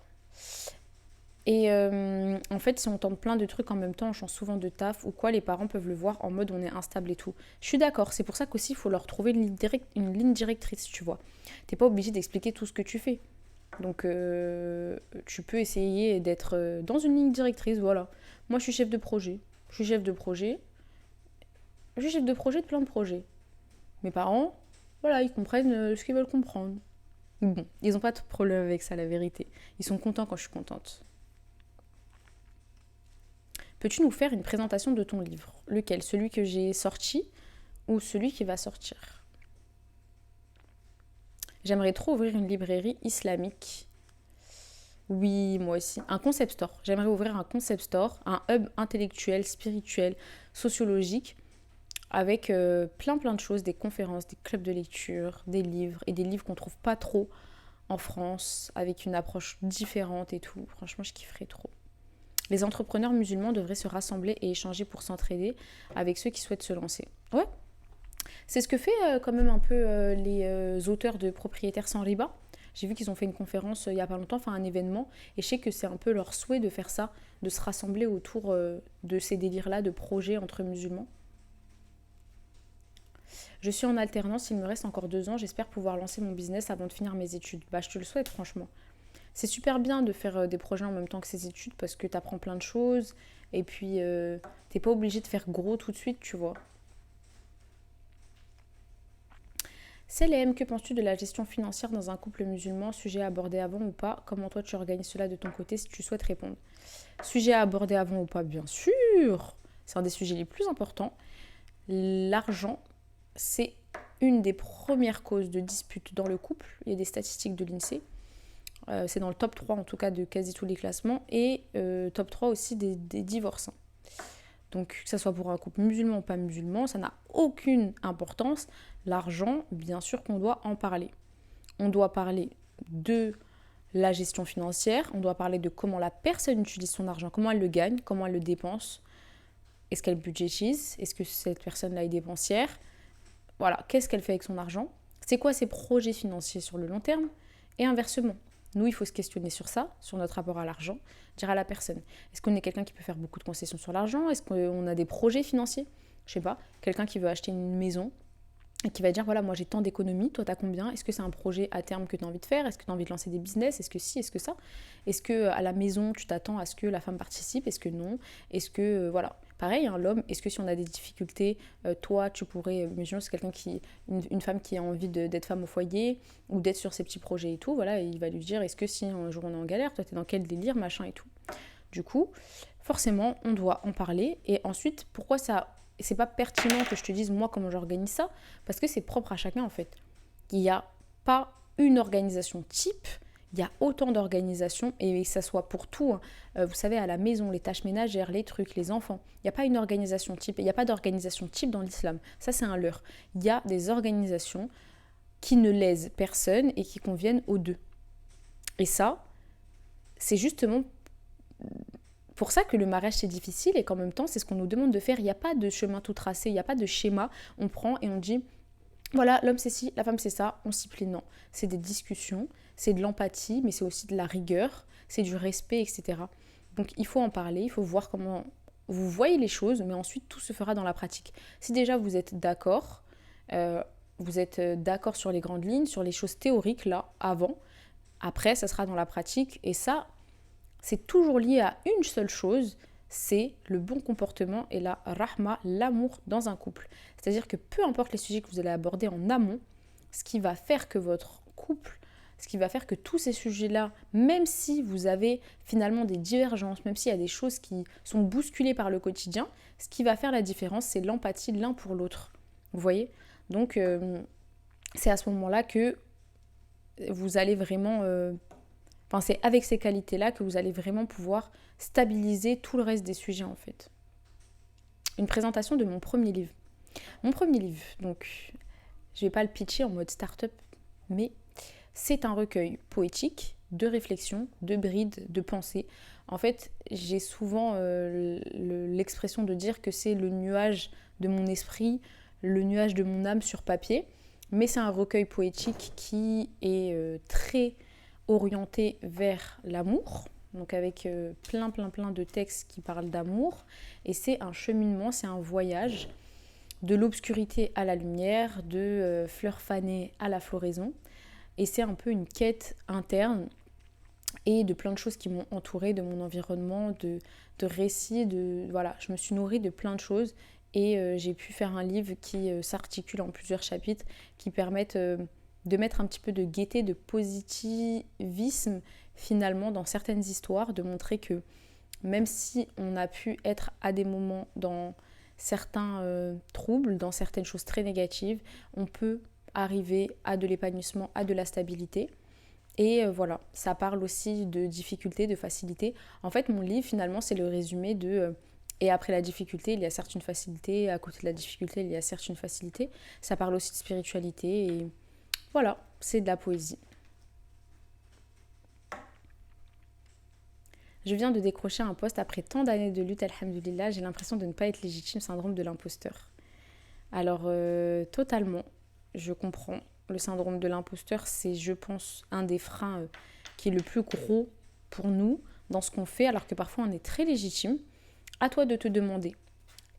Et en fait, si on tente plein de trucs en même temps, on change souvent de taf ou quoi, les parents peuvent le voir en mode on est instable et tout. Je suis d'accord, c'est pour ça qu'aussi il faut leur trouver une ligne directrice, tu vois. T'es pas obligé d'expliquer tout ce que tu fais. Donc tu peux essayer d'être dans une ligne directrice, voilà. Moi je suis chef de projet. Je suis chef de projet. Je suis chef de projet de plein de projets. Mes parents, voilà, ils comprennent ce qu'ils veulent comprendre. Bon, ils n'ont pas de problème avec ça, la vérité. Ils sont contents quand je suis contente. Peux-tu nous faire une présentation de ton livre? Lequel? Celui que j'ai sorti ou celui qui va sortir? J'aimerais trop ouvrir une librairie islamique. Oui, moi aussi. Un concept store. J'aimerais ouvrir un concept store, un hub intellectuel, spirituel, sociologique, avec plein de choses, des conférences, des clubs de lecture, des livres, et des livres qu'on trouve pas trop en France, avec une approche différente et tout. Franchement, je kifferais trop. Les entrepreneurs musulmans devraient se rassembler et échanger pour s'entraider avec ceux qui souhaitent se lancer. Ouais, c'est ce que fait quand même un peu les auteurs de Propriétaires sans riba. J'ai vu qu'ils ont fait une conférence il y a pas longtemps, enfin un événement, et je sais que c'est un peu leur souhait de faire ça, de se rassembler autour de ces délires-là, de projets entre musulmans. Je suis en alternance, il me reste encore 2 ans, j'espère pouvoir lancer mon business avant de finir mes études. Bah je te le souhaite franchement. C'est super bien de faire des projets en même temps que ses études parce que tu apprends plein de choses et puis t'es pas obligé de faire gros tout de suite, tu vois. CLM, que penses-tu de la gestion financière dans un couple musulman? Sujet abordé avant ou pas? Comment toi tu organises cela de ton côté si tu souhaites répondre? Sujet abordé avant ou pas? Bien sûr. C'est un des sujets les plus importants. L'argent, c'est une des premières causes de dispute dans le couple. Il y a des statistiques de l'INSEE. C'est dans le top 3 en tout cas de quasi tous les classements. Et top 3 aussi des divorces. Donc que ce soit pour un couple musulman ou pas musulman, ça n'a aucune importance. L'argent, bien sûr qu'on doit en parler. On doit parler de la gestion financière, on doit parler de comment la personne utilise son argent, comment elle le gagne, comment elle le dépense, est-ce qu'elle budgétise, est-ce que cette personne-là est dépensière, voilà, qu'est-ce qu'elle fait avec son argent, c'est quoi ses projets financiers sur le long terme, et inversement. Nous, il faut se questionner sur ça, sur notre rapport à l'argent, dire à la personne, est-ce qu'on est quelqu'un qui peut faire beaucoup de concessions sur l'argent, est-ce qu'on a des projets financiers, je sais pas, quelqu'un qui veut acheter une maison, et qui va dire, voilà, moi j'ai tant d'économies, toi t'as combien? Est-ce que c'est un projet à terme que tu as envie de faire? Est-ce que tu as envie de lancer des business? Est-ce que si? Est-ce que ça? Est-ce que à la maison tu t'attends à ce que la femme participe? Est-ce que non? Est-ce que, voilà. Pareil, hein, l'homme, est-ce que si on a des difficultés, toi tu pourrais, imaginons c'est quelqu'un qui, une femme qui a envie d'être femme au foyer, ou d'être sur ses petits projets et tout, voilà, et il va lui dire, est-ce que si un jour on est en galère, toi t'es dans quel délire, machin et tout. Du coup, forcément, on doit en parler, et ensuite, pourquoi ça... c'est pas pertinent que je te dise moi comment j'organise ça, parce que c'est propre à chacun en fait. Il n'y a pas une organisation type, il y a autant d'organisations, et que ça soit pour tout, hein. Vous savez, à la maison, les tâches ménagères, les trucs, les enfants, il n'y a pas une organisation type, il n'y a pas d'organisation type dans l'islam, ça c'est un leurre. Il y a des organisations qui ne lèsent personne et qui conviennent aux deux. Et ça, c'est justement pour ça que le mariage c'est difficile et qu'en même temps c'est ce qu'on nous demande de faire. Il n'y a pas de chemin tout tracé, il n'y a pas de schéma. On prend et on dit voilà, l'homme c'est ci, la femme c'est ça, on s'y plie. Non, c'est des discussions, c'est de l'empathie, mais c'est aussi de la rigueur, c'est du respect, etc. Donc il faut en parler, il faut voir comment vous voyez les choses, mais ensuite tout se fera dans la pratique. Si déjà vous êtes d'accord, sur les grandes lignes, sur les choses théoriques là, avant, après ça sera dans la pratique et ça, c'est toujours lié à une seule chose, c'est le bon comportement et la rahma, l'amour dans un couple. C'est-à-dire que peu importe les sujets que vous allez aborder en amont, ce qui va faire que votre couple, ce qui va faire que tous ces sujets-là, même si vous avez finalement des divergences, même s'il y a des choses qui sont bousculées par le quotidien, ce qui va faire la différence, c'est l'empathie de l'un pour l'autre. Vous voyez? Donc, c'est à ce moment-là que vous allez vraiment... Enfin, c'est avec ces qualités-là que vous allez vraiment pouvoir stabiliser tout le reste des sujets en fait. Une présentation de mon premier livre. Mon premier livre, donc je ne vais pas le pitcher en mode start-up, mais c'est un recueil poétique de réflexions, de brides, de pensées. En fait, j'ai souvent l'expression de dire que c'est le nuage de mon esprit, le nuage de mon âme sur papier, mais c'est un recueil poétique qui est très orienté vers l'amour, donc avec plein de textes qui parlent d'amour, et c'est un cheminement, c'est un voyage de l'obscurité à la lumière, de fleurs fanées à la floraison, et c'est un peu une quête interne et de plein de choses qui m'ont entourée, de mon environnement, de récits, voilà, je me suis nourrie de plein de choses, et j'ai pu faire un livre qui s'articule en plusieurs chapitres, qui permettent de mettre un petit peu de gaieté, de positivisme finalement dans certaines histoires, de montrer que même si on a pu être à des moments dans certains troubles, dans certaines choses très négatives, on peut arriver à de l'épanouissement, à de la stabilité. Et voilà, ça parle aussi de difficulté, de facilité. En fait, mon livre, finalement, c'est le résumé de et après la difficulté, il y a certes une facilité. À côté de la difficulté, il y a certes une facilité. Ça parle aussi de spiritualité. Et voilà, c'est de la poésie. Je viens de décrocher un poste après tant d'années de lutte, alhamdoulilah. J'ai l'impression de ne pas être légitime, syndrome de l'imposteur. Alors, totalement, je comprends. Le syndrome de l'imposteur, c'est, je pense, un des freins qui est le plus gros pour nous dans ce qu'on fait, alors que parfois on est très légitime. À toi de te demander,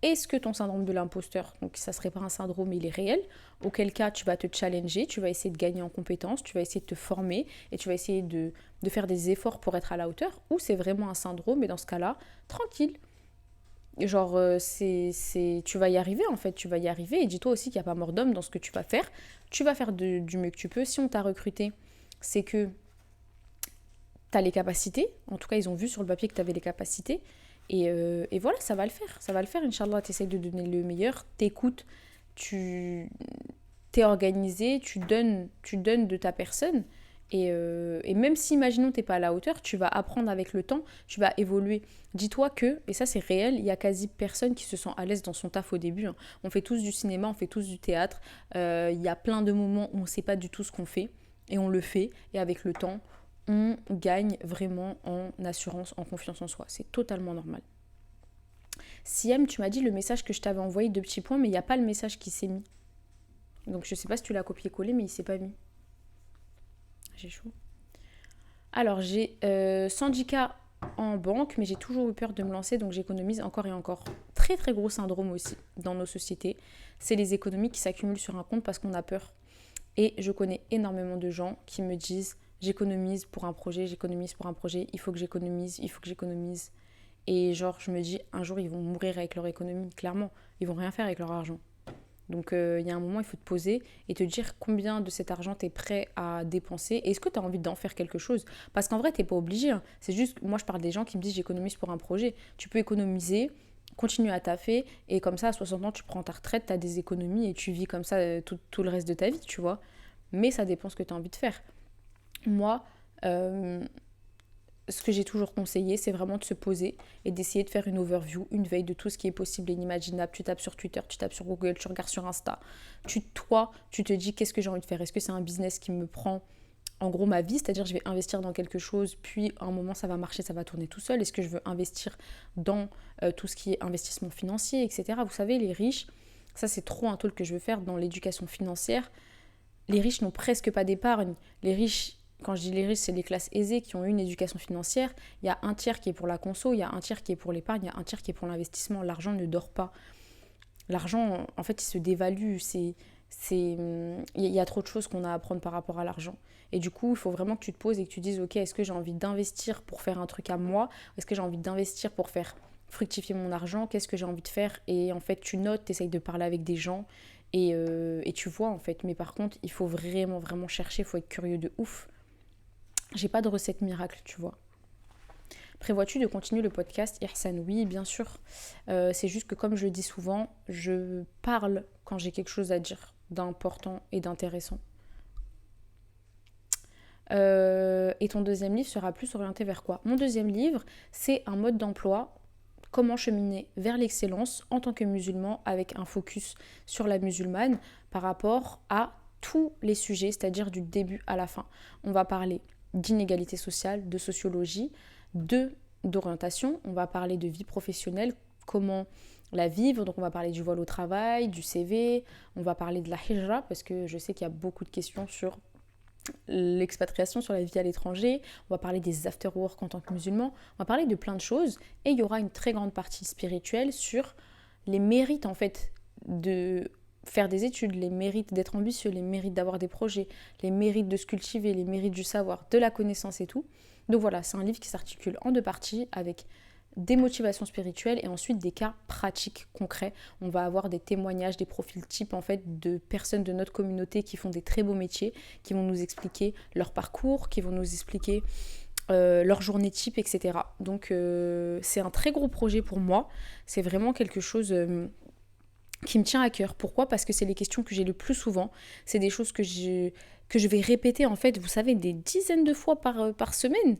est-ce que ton syndrome de l'imposteur, donc ça serait pas un syndrome, il est réel, auquel cas tu vas te challenger, tu vas essayer de gagner en compétences, tu vas essayer de te former et tu vas essayer de faire des efforts pour être à la hauteur, ou c'est vraiment un syndrome et dans ce cas-là, tranquille. Genre, tu vas y arriver en fait, tu vas y arriver et dis-toi aussi qu'il n'y a pas mort d'homme dans ce que tu vas faire du mieux que tu peux. Si on t'a recruté, c'est que tu as les capacités, en tout cas ils ont vu sur le papier que tu avais les capacités et voilà, ça va le faire, Inch'Allah, tu essayes de donner le meilleur, t'écoutes, tu t'es organisé, tu donnes de ta personne et même si, imaginons, t'es pas à la hauteur, tu vas apprendre avec le temps, tu vas évoluer. Dis-toi que, et ça c'est réel, il y a quasi personne qui se sent à l'aise dans son taf au début, hein. On fait tous du cinéma, on fait tous du théâtre, il y a plein de moments où on sait pas du tout ce qu'on fait, et on le fait, et avec le temps, on gagne vraiment en assurance, en confiance en soi. C'est totalement normal. Siem, tu m'as dit le message que je t'avais envoyé, 2 petits points, mais il n'y a pas le message qui s'est mis. Donc je sais pas si tu l'as copié-collé, mais il s'est pas mis. J'ai chaud. Alors, j'ai 110K en banque, mais j'ai toujours eu peur de me lancer, donc j'économise encore et encore. Très très gros syndrome aussi dans nos sociétés. C'est les économies qui s'accumulent sur un compte parce qu'on a peur. Et je connais énormément de gens qui me disent j'économise pour un projet, il faut que j'économise, il faut que j'économise. Et genre, je me dis, un jour, ils vont mourir avec leur économie, clairement. Ils vont rien faire avec leur argent. Donc, il y a un moment, il faut te poser et te dire combien de cet argent tu es prêt à dépenser. Et est-ce que tu as envie d'en faire quelque chose? Parce qu'en vrai, tu n'es pas obligé, hein. C'est juste, moi, je parle des gens qui me disent j'économise pour un projet. Tu peux économiser, continuer à taffer et comme ça, à 60 ans, tu prends ta retraite, tu as des économies et tu vis comme ça tout le reste de ta vie, tu vois. Mais ça dépend ce que tu as envie de faire. Moi, ce que j'ai toujours conseillé, c'est vraiment de se poser et d'essayer de faire une overview, une veille de tout ce qui est possible et inimaginable. Tu tapes sur Twitter, tu tapes sur Google, tu regardes sur Insta. Tu te dis qu'est-ce que j'ai envie de faire? Est-ce que c'est un business qui me prend en gros ma vie? C'est-à-dire je vais investir dans quelque chose, puis à un moment ça va marcher, ça va tourner tout seul. Est-ce que je veux investir dans tout ce qui est investissement financier, etc. Vous savez, les riches, ça c'est trop un talk que je veux faire dans l'éducation financière. Les riches n'ont presque pas d'épargne. Les riches, quand je dis les riches, c'est les classes aisées qui ont eu une éducation financière. Il y a un tiers qui est pour la conso, il y a un tiers qui est pour l'épargne, il y a un tiers qui est pour l'investissement. L'argent ne dort pas. L'argent, en fait, il se dévalue. Il y a trop de choses qu'on a à apprendre par rapport à l'argent. Et du coup, il faut vraiment que tu te poses et que tu dises, ok, est-ce que j'ai envie d'investir pour faire un truc à moi? Est-ce que j'ai envie d'investir pour faire fructifier mon argent? Qu'est-ce que j'ai envie de faire? Et en fait, tu notes, tu essayes de parler avec des gens et tu vois, en fait. Mais par contre, il faut vraiment, vraiment chercher, il faut être curieux de ouf. J'ai pas de recette miracle, tu vois. Prévois-tu de continuer le podcast, Ihsan? Oui, bien sûr. C'est juste que comme je le dis souvent, je parle quand j'ai quelque chose à dire d'important et d'intéressant. Et ton deuxième livre sera plus orienté vers quoi? Mon deuxième livre, c'est un mode d'emploi, comment cheminer vers l'excellence en tant que musulman avec un focus sur la musulmane par rapport à tous les sujets, c'est-à-dire du début à la fin. On va parler d'inégalité sociale, de sociologie, d'orientation, on va parler de vie professionnelle, comment la vivre, donc on va parler du voile au travail, du CV, on va parler de la hijra, parce que je sais qu'il y a beaucoup de questions sur l'expatriation, sur la vie à l'étranger, on va parler des after-work en tant que musulman, on va parler de plein de choses, et il y aura une très grande partie spirituelle sur les mérites en fait de faire des études, les mérites d'être ambitieux, les mérites d'avoir des projets, les mérites de se cultiver, les mérites du savoir, de la connaissance et tout. Donc voilà, c'est un livre qui s'articule en 2 parties avec des motivations spirituelles et ensuite des cas pratiques, concrets. On va avoir des témoignages, des profils types en fait de personnes de notre communauté qui font des très beaux métiers, qui vont nous expliquer leur parcours, qui vont nous expliquer leur journée type, etc. Donc c'est un très gros projet pour moi. C'est vraiment quelque chose qui me tient à cœur. Pourquoi ? Parce que c'est les questions que j'ai le plus souvent. C'est des choses que je vais répéter, en fait, vous savez, des dizaines de fois par semaine.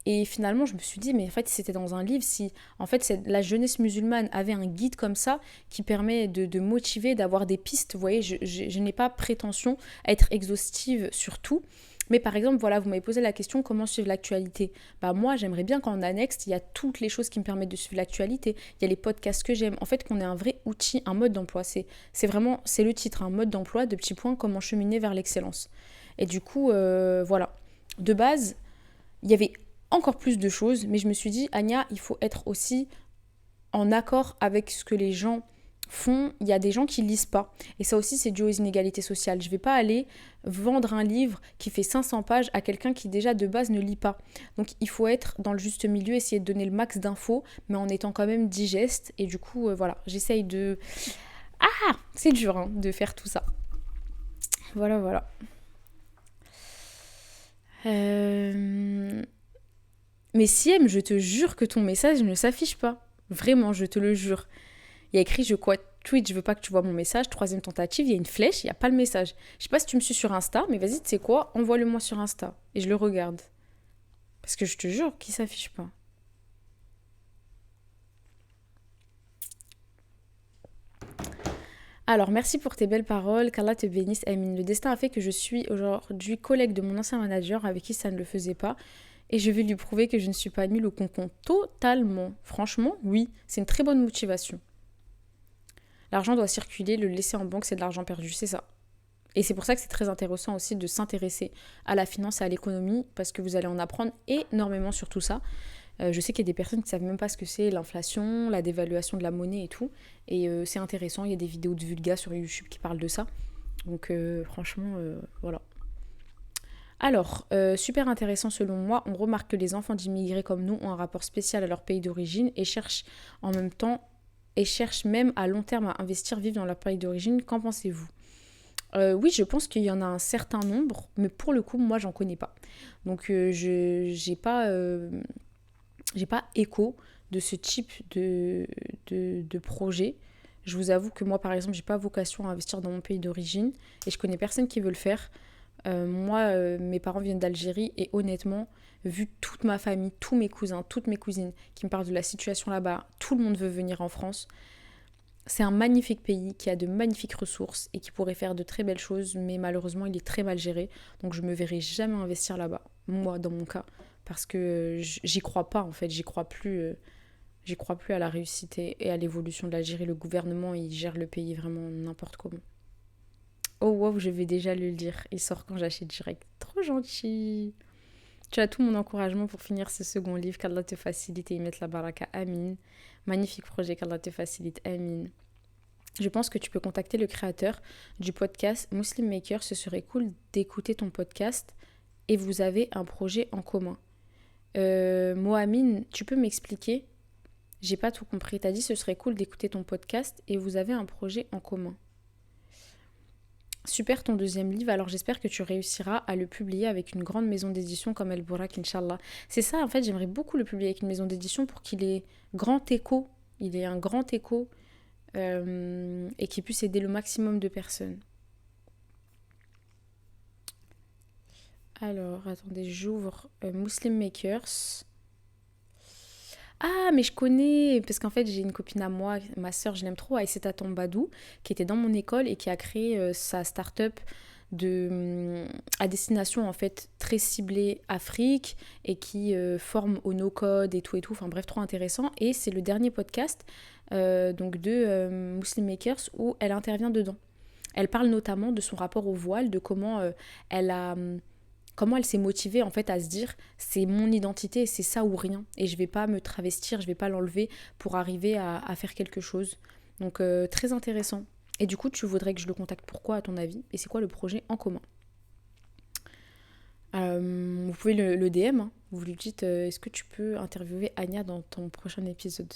Et finalement, je me suis dit, mais en fait, si c'était dans un livre, si en fait la jeunesse musulmane avait un guide comme ça qui permet de motiver, d'avoir des pistes, vous voyez, je n'ai pas prétention à être exhaustive sur tout. Mais par exemple, voilà, vous m'avez posé la question comment suivre l'actualité. Bah moi, j'aimerais bien qu'en annexe, il y a toutes les choses qui me permettent de suivre l'actualité. Il y a les podcasts que j'aime. En fait, qu'on ait un vrai outil, un mode d'emploi. C'est vraiment, c'est le titre, un mode d'emploi de petits points, comment cheminer vers l'excellence. Et du coup, voilà. De base, il y avait encore plus de choses, mais je me suis dit, Anya, il faut être aussi en accord avec ce que les gens font. Il y a des gens qui lisent pas. Et ça aussi, c'est dû aux inégalités sociales. Je vais pas aller vendre un livre qui fait 500 pages à quelqu'un qui déjà de base ne lit pas. Donc il faut être dans le juste milieu, essayer de donner le max d'infos, mais en étant quand même digeste. Et du coup, voilà, j'essaye de... Ah, c'est dur hein, de faire tout ça. Voilà, voilà. Mais Siem, je te jure que ton message ne s'affiche pas. Vraiment, je te le jure. Il y a écrit je quoi tweet, je veux pas que tu vois mon message. Troisième tentative, il y a une flèche, il n'y a pas le message. Je sais pas si tu me suis sur Insta, mais vas-y, tu sais quoi, envoie-le-moi sur Insta. Et je le regarde. Parce que je te jure qu'il s'affiche pas. Alors, merci pour tes belles paroles. Qu'Allah te bénisse, Amine. Le destin a fait que je suis aujourd'hui collègue de mon ancien manager avec qui ça ne le faisait pas. Et je vais lui prouver que je ne suis pas nulle au concon totalement. Franchement, oui, c'est une très bonne motivation. L'argent doit circuler, le laisser en banque, c'est de l'argent perdu, c'est ça. Et c'est pour ça que c'est très intéressant aussi de s'intéresser à la finance et à l'économie, parce que vous allez en apprendre énormément sur tout ça. Je sais qu'il y a des personnes qui ne savent même pas ce que c'est l'inflation, la dévaluation de la monnaie et tout. Et c'est intéressant, il y a des vidéos de Vulga sur YouTube qui parlent de ça. Donc franchement, voilà. Alors, super intéressant selon moi, on remarque que les enfants d'immigrés comme nous ont un rapport spécial à leur pays d'origine et cherchent en même temps, et cherchent même à long terme à investir, vivre dans leur pays d'origine. Qu'en pensez-vous ? Oui, je pense qu'il y en a un certain nombre, mais pour le coup, moi, j'en connais pas. Donc, j'ai pas écho de ce type de projet. Je vous avoue que moi, par exemple, j'ai pas vocation à investir dans mon pays d'origine et je connais personne qui veut le faire. Moi, mes parents viennent d'Algérie et honnêtement, vu toute ma famille, tous mes cousins, toutes mes cousines qui me parlent de la situation là-bas, tout le monde veut venir en France. C'est un magnifique pays qui a de magnifiques ressources et qui pourrait faire de très belles choses, mais malheureusement, il est très mal géré. Donc, je me verrai jamais investir là-bas, moi, dans mon cas, parce que j'y crois pas, en fait. J'y crois plus à la réussite et à l'évolution de l'Algérie. Le gouvernement, il gère le pays vraiment n'importe comment. Oh wow, je vais déjà le lire. Il sort quand j'achète direct. Trop gentil. Tu as tout mon encouragement pour finir ce second livre. Qu'Allah te facilite et y mette la baraka. Amin. Magnifique projet. Qu'Allah te facilite. Amin. Je pense que tu peux contacter le créateur du podcast Muslim Maker. Ce serait cool d'écouter ton podcast et vous avez un projet en commun. Mohamed, tu peux m'expliquer ? J'ai pas tout compris. T'as dit ce serait cool d'écouter ton podcast et vous avez un projet en commun. Super ton deuxième livre, alors j'espère que tu réussiras à le publier avec une grande maison d'édition comme El Bourak, Inch'Allah. C'est ça, en fait, j'aimerais beaucoup le publier avec une maison d'édition pour qu'il ait grand écho, il ait un grand écho et qu'il puisse aider le maximum de personnes. Alors, attendez, j'ouvre Muslim Makers. Ah, mais je connais, parce qu'en fait, j'ai une copine à moi, ma sœur, je l'aime trop, Aïssata Tombadou, qui était dans mon école et qui a créé sa start-up à destination, en fait, très ciblée Afrique et qui forme au no-code et tout, enfin bref, trop intéressant. Et c'est le dernier podcast donc de Muslim Makers où elle intervient dedans. Elle parle notamment de son rapport au voile, de comment comment elle s'est motivée en fait à se dire c'est mon identité, c'est ça ou rien et je vais pas me travestir, je vais pas l'enlever pour arriver à faire quelque chose. Donc très intéressant. Et du coup tu voudrais que je le contacte, pourquoi à ton avis? Et c'est quoi le projet en commun? Vous pouvez le DM, hein. Vous lui dites est-ce que tu peux interviewer Anya dans ton prochain épisode?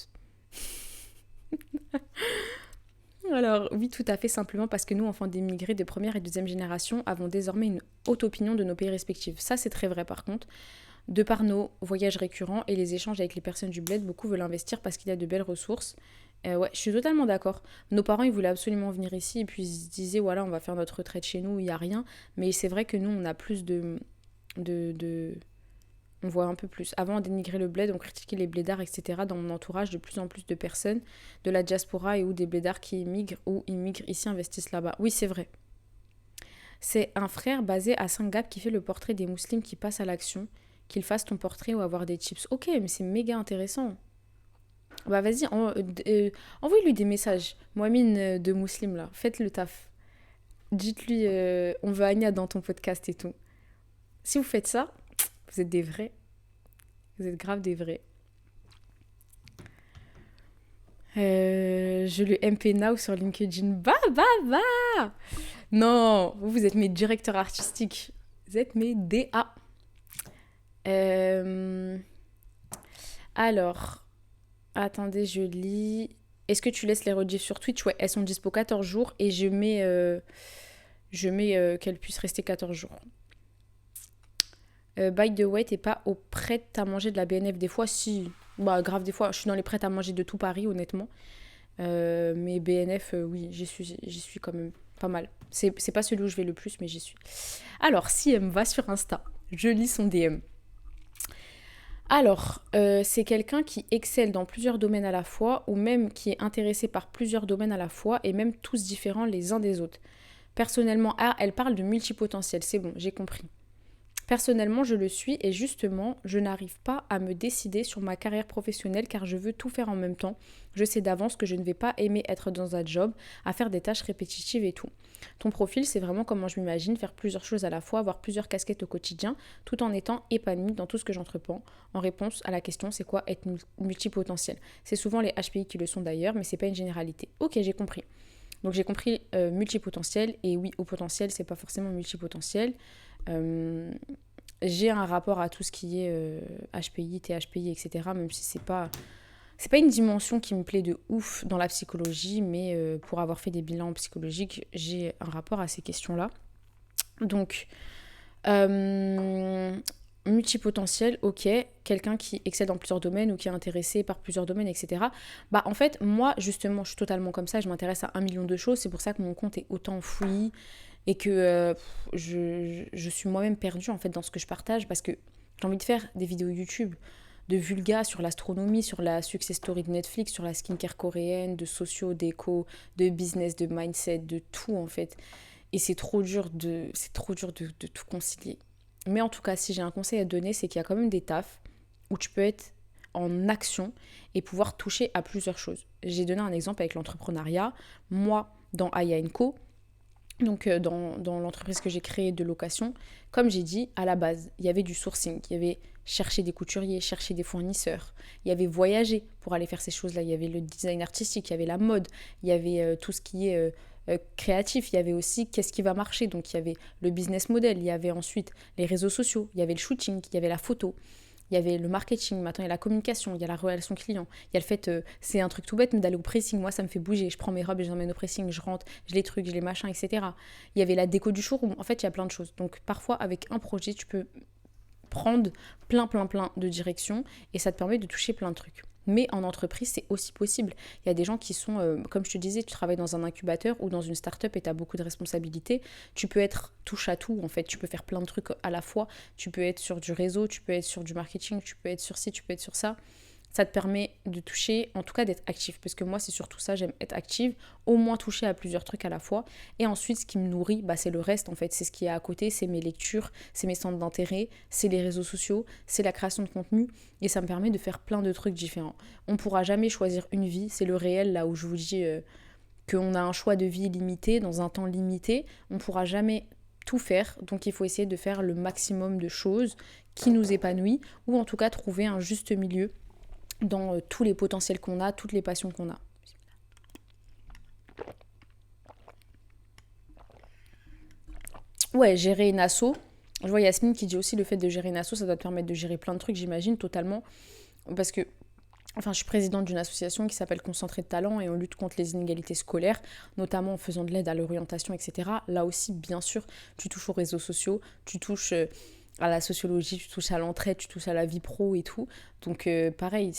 Alors oui, tout à fait, simplement parce que nous, enfants d'immigrés de première et deuxième génération, avons désormais une haute opinion de nos pays respectifs. Ça, c'est très vrai par contre. De par nos voyages récurrents et les échanges avec les personnes du bled, beaucoup veulent investir parce qu'il y a de belles ressources Ouais, je suis totalement d'accord. Nos parents, ils voulaient absolument venir ici et puis ils se disaient, voilà, on va faire notre retraite chez nous, il n'y a rien. Mais c'est vrai que nous, on a plus de... On voit un peu plus. Avant, on dénigrait le bled, on critiquait les blédards, etc. Dans mon entourage, de plus en plus de personnes de la diaspora et ou des blédards qui immigrent ou immigrent ici, investissent là-bas. Oui, c'est vrai. C'est un frère basé à Saint-Gap qui fait le portrait des musulmans qui passent à l'action. Qu'il fasse ton portrait ou avoir des tips. Ok, mais c'est méga intéressant. Bah vas-y, envoyez-lui des messages. Moamine de Mousseline, là, faites le taf. Dites-lui, on veut Anya dans ton podcast et tout. Si vous faites ça, vous êtes des vrais. Vous êtes grave des vrais. Je le MP Now sur LinkedIn. Bah. Non, vous êtes mes directeurs artistiques. Vous êtes mes DA. Alors, attendez, je lis. Est-ce que tu laisses les rediffs sur Twitch? Ouais, elles sont dispo 14 jours et je mets qu'elles puissent rester 14 jours. By the way, t'es pas au prêt à manger de la BNF des fois? Si, bah grave des fois. Je suis dans les prêts à manger de tout Paris, honnêtement. Mais BNF, oui, j'y suis quand même pas mal. C'est pas celui où je vais le plus, mais j'y suis. Alors, si elle me va sur Insta, je lis son DM. Alors, c'est quelqu'un qui excelle dans plusieurs domaines à la fois, ou même qui est intéressé par plusieurs domaines à la fois, et même tous différents les uns des autres. Personnellement, elle parle de multipotentiel, c'est bon, j'ai compris. Personnellement, je le suis et justement, je n'arrive pas à me décider sur ma carrière professionnelle car je veux tout faire en même temps. Je sais d'avance que je ne vais pas aimer être dans un job, à faire des tâches répétitives et tout. Ton profil, c'est vraiment comment je m'imagine, faire plusieurs choses à la fois, avoir plusieurs casquettes au quotidien, tout en étant épanouie dans tout ce que j'entreprends. En réponse à la question, c'est quoi être multipotentiel? C'est souvent les HPI qui le sont d'ailleurs, mais c'est pas une généralité. Ok, j'ai compris. Donc j'ai compris multipotentiel, et oui, au potentiel, c'est pas forcément multipotentiel. J'ai un rapport à tout ce qui est HPI, THPI, etc. Même si c'est pas une dimension qui me plaît de ouf dans la psychologie, mais pour avoir fait des bilans psychologiques, j'ai un rapport à ces questions-là. Donc, multipotentiel, ok, quelqu'un qui excelle dans plusieurs domaines ou qui est intéressé par plusieurs domaines, etc. Bah en fait, moi, justement, je suis totalement comme ça, je m'intéresse à 1 million de choses, c'est pour ça que mon compte est autant fouillis et que je suis moi-même perdue en fait dans ce que je partage parce que j'ai envie de faire des vidéos YouTube de vulga sur l'astronomie, sur la success story de Netflix, sur la skincare coréenne, de socio, d'éco, de business, de mindset, de tout en fait. Et c'est trop dur de tout concilier. Mais en tout cas, si j'ai un conseil à te donner, c'est qu'il y a quand même des tafs où tu peux être en action et pouvoir toucher à plusieurs choses. J'ai donné un exemple avec l'entrepreneuriat. Moi, dans Aya & Co, donc dans l'entreprise que j'ai créée de location, comme j'ai dit, à la base, il y avait du sourcing, il y avait chercher des couturiers, chercher des fournisseurs, il y avait voyager pour aller faire ces choses-là, il y avait le design artistique, il y avait la mode, il y avait tout ce qui est créatif, il y avait aussi qu'est-ce qui va marcher, donc il y avait le business model, il y avait ensuite les réseaux sociaux, il y avait le shooting, il y avait la photo, il y avait le marketing, maintenant il y a la communication, il y a la relation client, il y a le fait, c'est un truc tout bête, mais d'aller au pressing, moi ça me fait bouger, je prends mes robes et je les emmène au pressing, je rentre, je les trucs, je les machins, etc. Il y avait la déco du showroom, en fait il y a plein de choses. Donc parfois avec un projet, tu peux prendre plein de directions et ça te permet de toucher plein de trucs. Mais en entreprise, c'est aussi possible. Il y a des gens qui sont, comme je te disais, tu travailles dans un incubateur ou dans une start-up et tu as beaucoup de responsabilités. Tu peux être touche à tout, en fait. Tu peux faire plein de trucs à la fois. Tu peux être sur du réseau, tu peux être sur du marketing, tu peux être sur ci, tu peux être sur ça. Ça te permet de toucher, en tout cas d'être actif. Parce que moi, c'est surtout ça, j'aime être active, au moins toucher à plusieurs trucs à la fois. Et ensuite, ce qui me nourrit, bah, c'est le reste, en fait. C'est ce qui est à côté, c'est mes lectures, c'est mes centres d'intérêt, c'est les réseaux sociaux, c'est la création de contenu. Et ça me permet de faire plein de trucs différents. On ne pourra jamais choisir une vie, c'est le réel, là où je vous dis qu'on a un choix de vie limité, dans un temps limité. On ne pourra jamais tout faire, donc il faut essayer de faire le maximum de choses qui nous épanouit, ou en tout cas trouver un juste milieu dans tous les potentiels qu'on a, toutes les passions qu'on a. Ouais, gérer une asso. Je vois Yasmine qui dit aussi le fait de gérer une asso, ça doit te permettre de gérer plein de trucs, j'imagine, totalement. Parce que, enfin, je suis présidente d'une association qui s'appelle Concentré de Talent et on lutte contre les inégalités scolaires, notamment en faisant de l'aide à l'orientation, etc. Là aussi, bien sûr, tu touches aux réseaux sociaux, tu touches à la sociologie, tu touches à l'entraide, tu touches à la vie pro et tout. Donc pareil,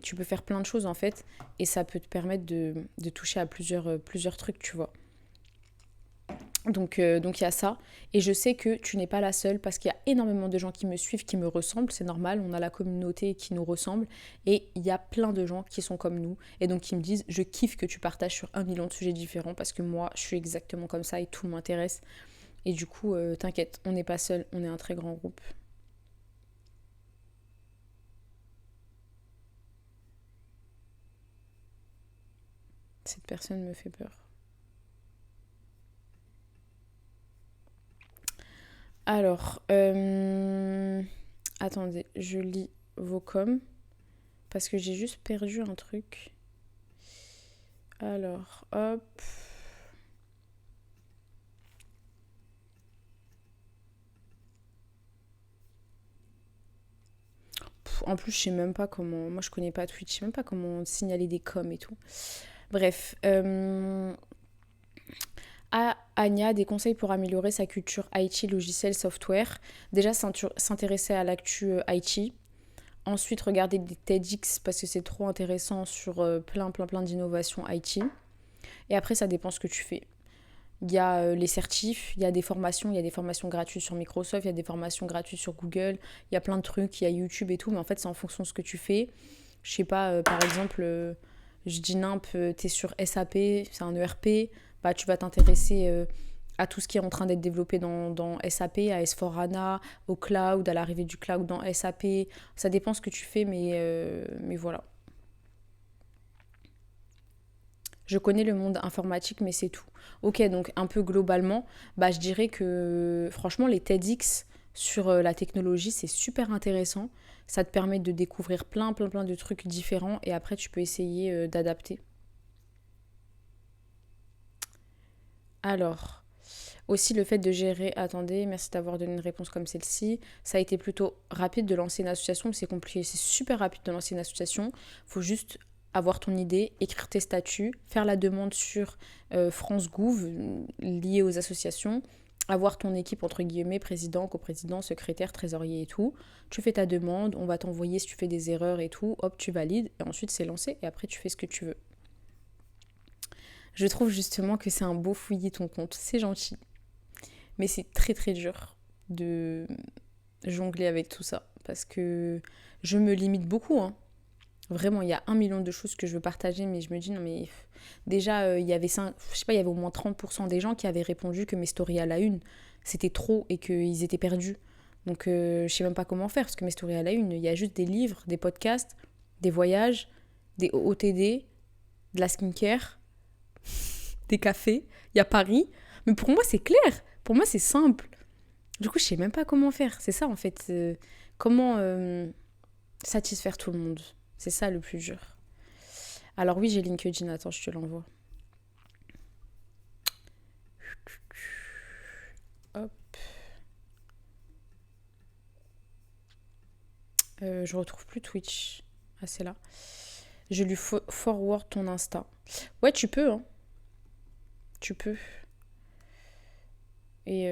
tu peux faire plein de choses en fait et ça peut te permettre de toucher à plusieurs trucs, tu vois. Donc il y a ça. Et je sais que tu n'es pas la seule parce qu'il y a énormément de gens qui me suivent, qui me ressemblent. C'est normal, on a la communauté qui nous ressemble. Et il y a plein de gens qui sont comme nous. Et donc qui me disent, je kiffe que tu partages sur 1 million de sujets différents parce que moi, je suis exactement comme ça et tout m'intéresse. Et du coup, t'inquiète, on n'est pas seul, on est un très grand groupe. Cette personne me fait peur. Alors, attendez, je lis vos coms parce que j'ai juste perdu un truc. Alors, hop. En plus, je sais même pas comment. Moi, je connais pas Twitch, je sais même pas comment signaler des coms et tout. Bref. Anya, des conseils pour améliorer sa culture IT, logiciel, software. Déjà, s'intéresser à l'actu IT. Ensuite, regarder des TEDx parce que c'est trop intéressant sur plein d'innovations IT. Et après, ça dépend ce que tu fais. Il y a les certifs, il y a des formations gratuites sur Microsoft, il y a des formations gratuites sur Google, il y a plein de trucs, il y a YouTube et tout, mais en fait, c'est en fonction de ce que tu fais. Je sais pas, par exemple, je dis nimp, t'es sur SAP, c'est un ERP, bah tu vas t'intéresser à tout ce qui est en train d'être développé dans SAP, à S4HANA, au cloud, à l'arrivée du cloud dans SAP. Ça dépend ce que tu fais, mais voilà. Je connais le monde informatique, mais c'est tout. Ok, donc un peu globalement, bah, je dirais que franchement, les TEDx sur la technologie, c'est super intéressant. Ça te permet de découvrir plein de trucs différents et après, tu peux essayer d'adapter. Alors, aussi le fait de gérer, attendez, merci d'avoir donné une réponse comme celle-ci. Ça a été plutôt rapide de lancer une association, mais c'est compliqué, c'est super rapide de lancer une association. Faut juste avoir ton idée, écrire tes statuts, faire la demande sur France Gouv liée aux associations, avoir ton équipe entre guillemets, président, coprésident, secrétaire, trésorier et tout. Tu fais ta demande, on va t'envoyer si tu fais des erreurs et tout, hop, tu valides et ensuite c'est lancé et après tu fais ce que tu veux. Je trouve justement que c'est un beau fouillis ton compte, c'est gentil. Mais c'est très dur de jongler avec tout ça. Parce que je me limite beaucoup. Hein. Vraiment, il y a 1 million de choses que je veux partager, mais je me dis, non mais... Déjà, il y avait je sais pas, il y avait au moins 30% des gens qui avaient répondu que mes stories à la une, c'était trop et qu'ils étaient perdus. Donc, je sais même pas comment faire, parce que mes stories à la une, il y a juste des livres, des podcasts, des voyages, des OOTD, de la skincare, des cafés, il y a Paris. Mais pour moi, c'est clair. Pour moi, c'est simple. Du coup, je sais même pas comment faire. C'est ça, en fait. Comment satisfaire tout le monde. C'est ça le plus dur. Alors oui, j'ai LinkedIn. Attends, je te l'envoie. Hop. Je retrouve plus Twitch. Ah, c'est là. Je lui forward ton Insta. Ouais, tu peux, hein. Tu peux. Et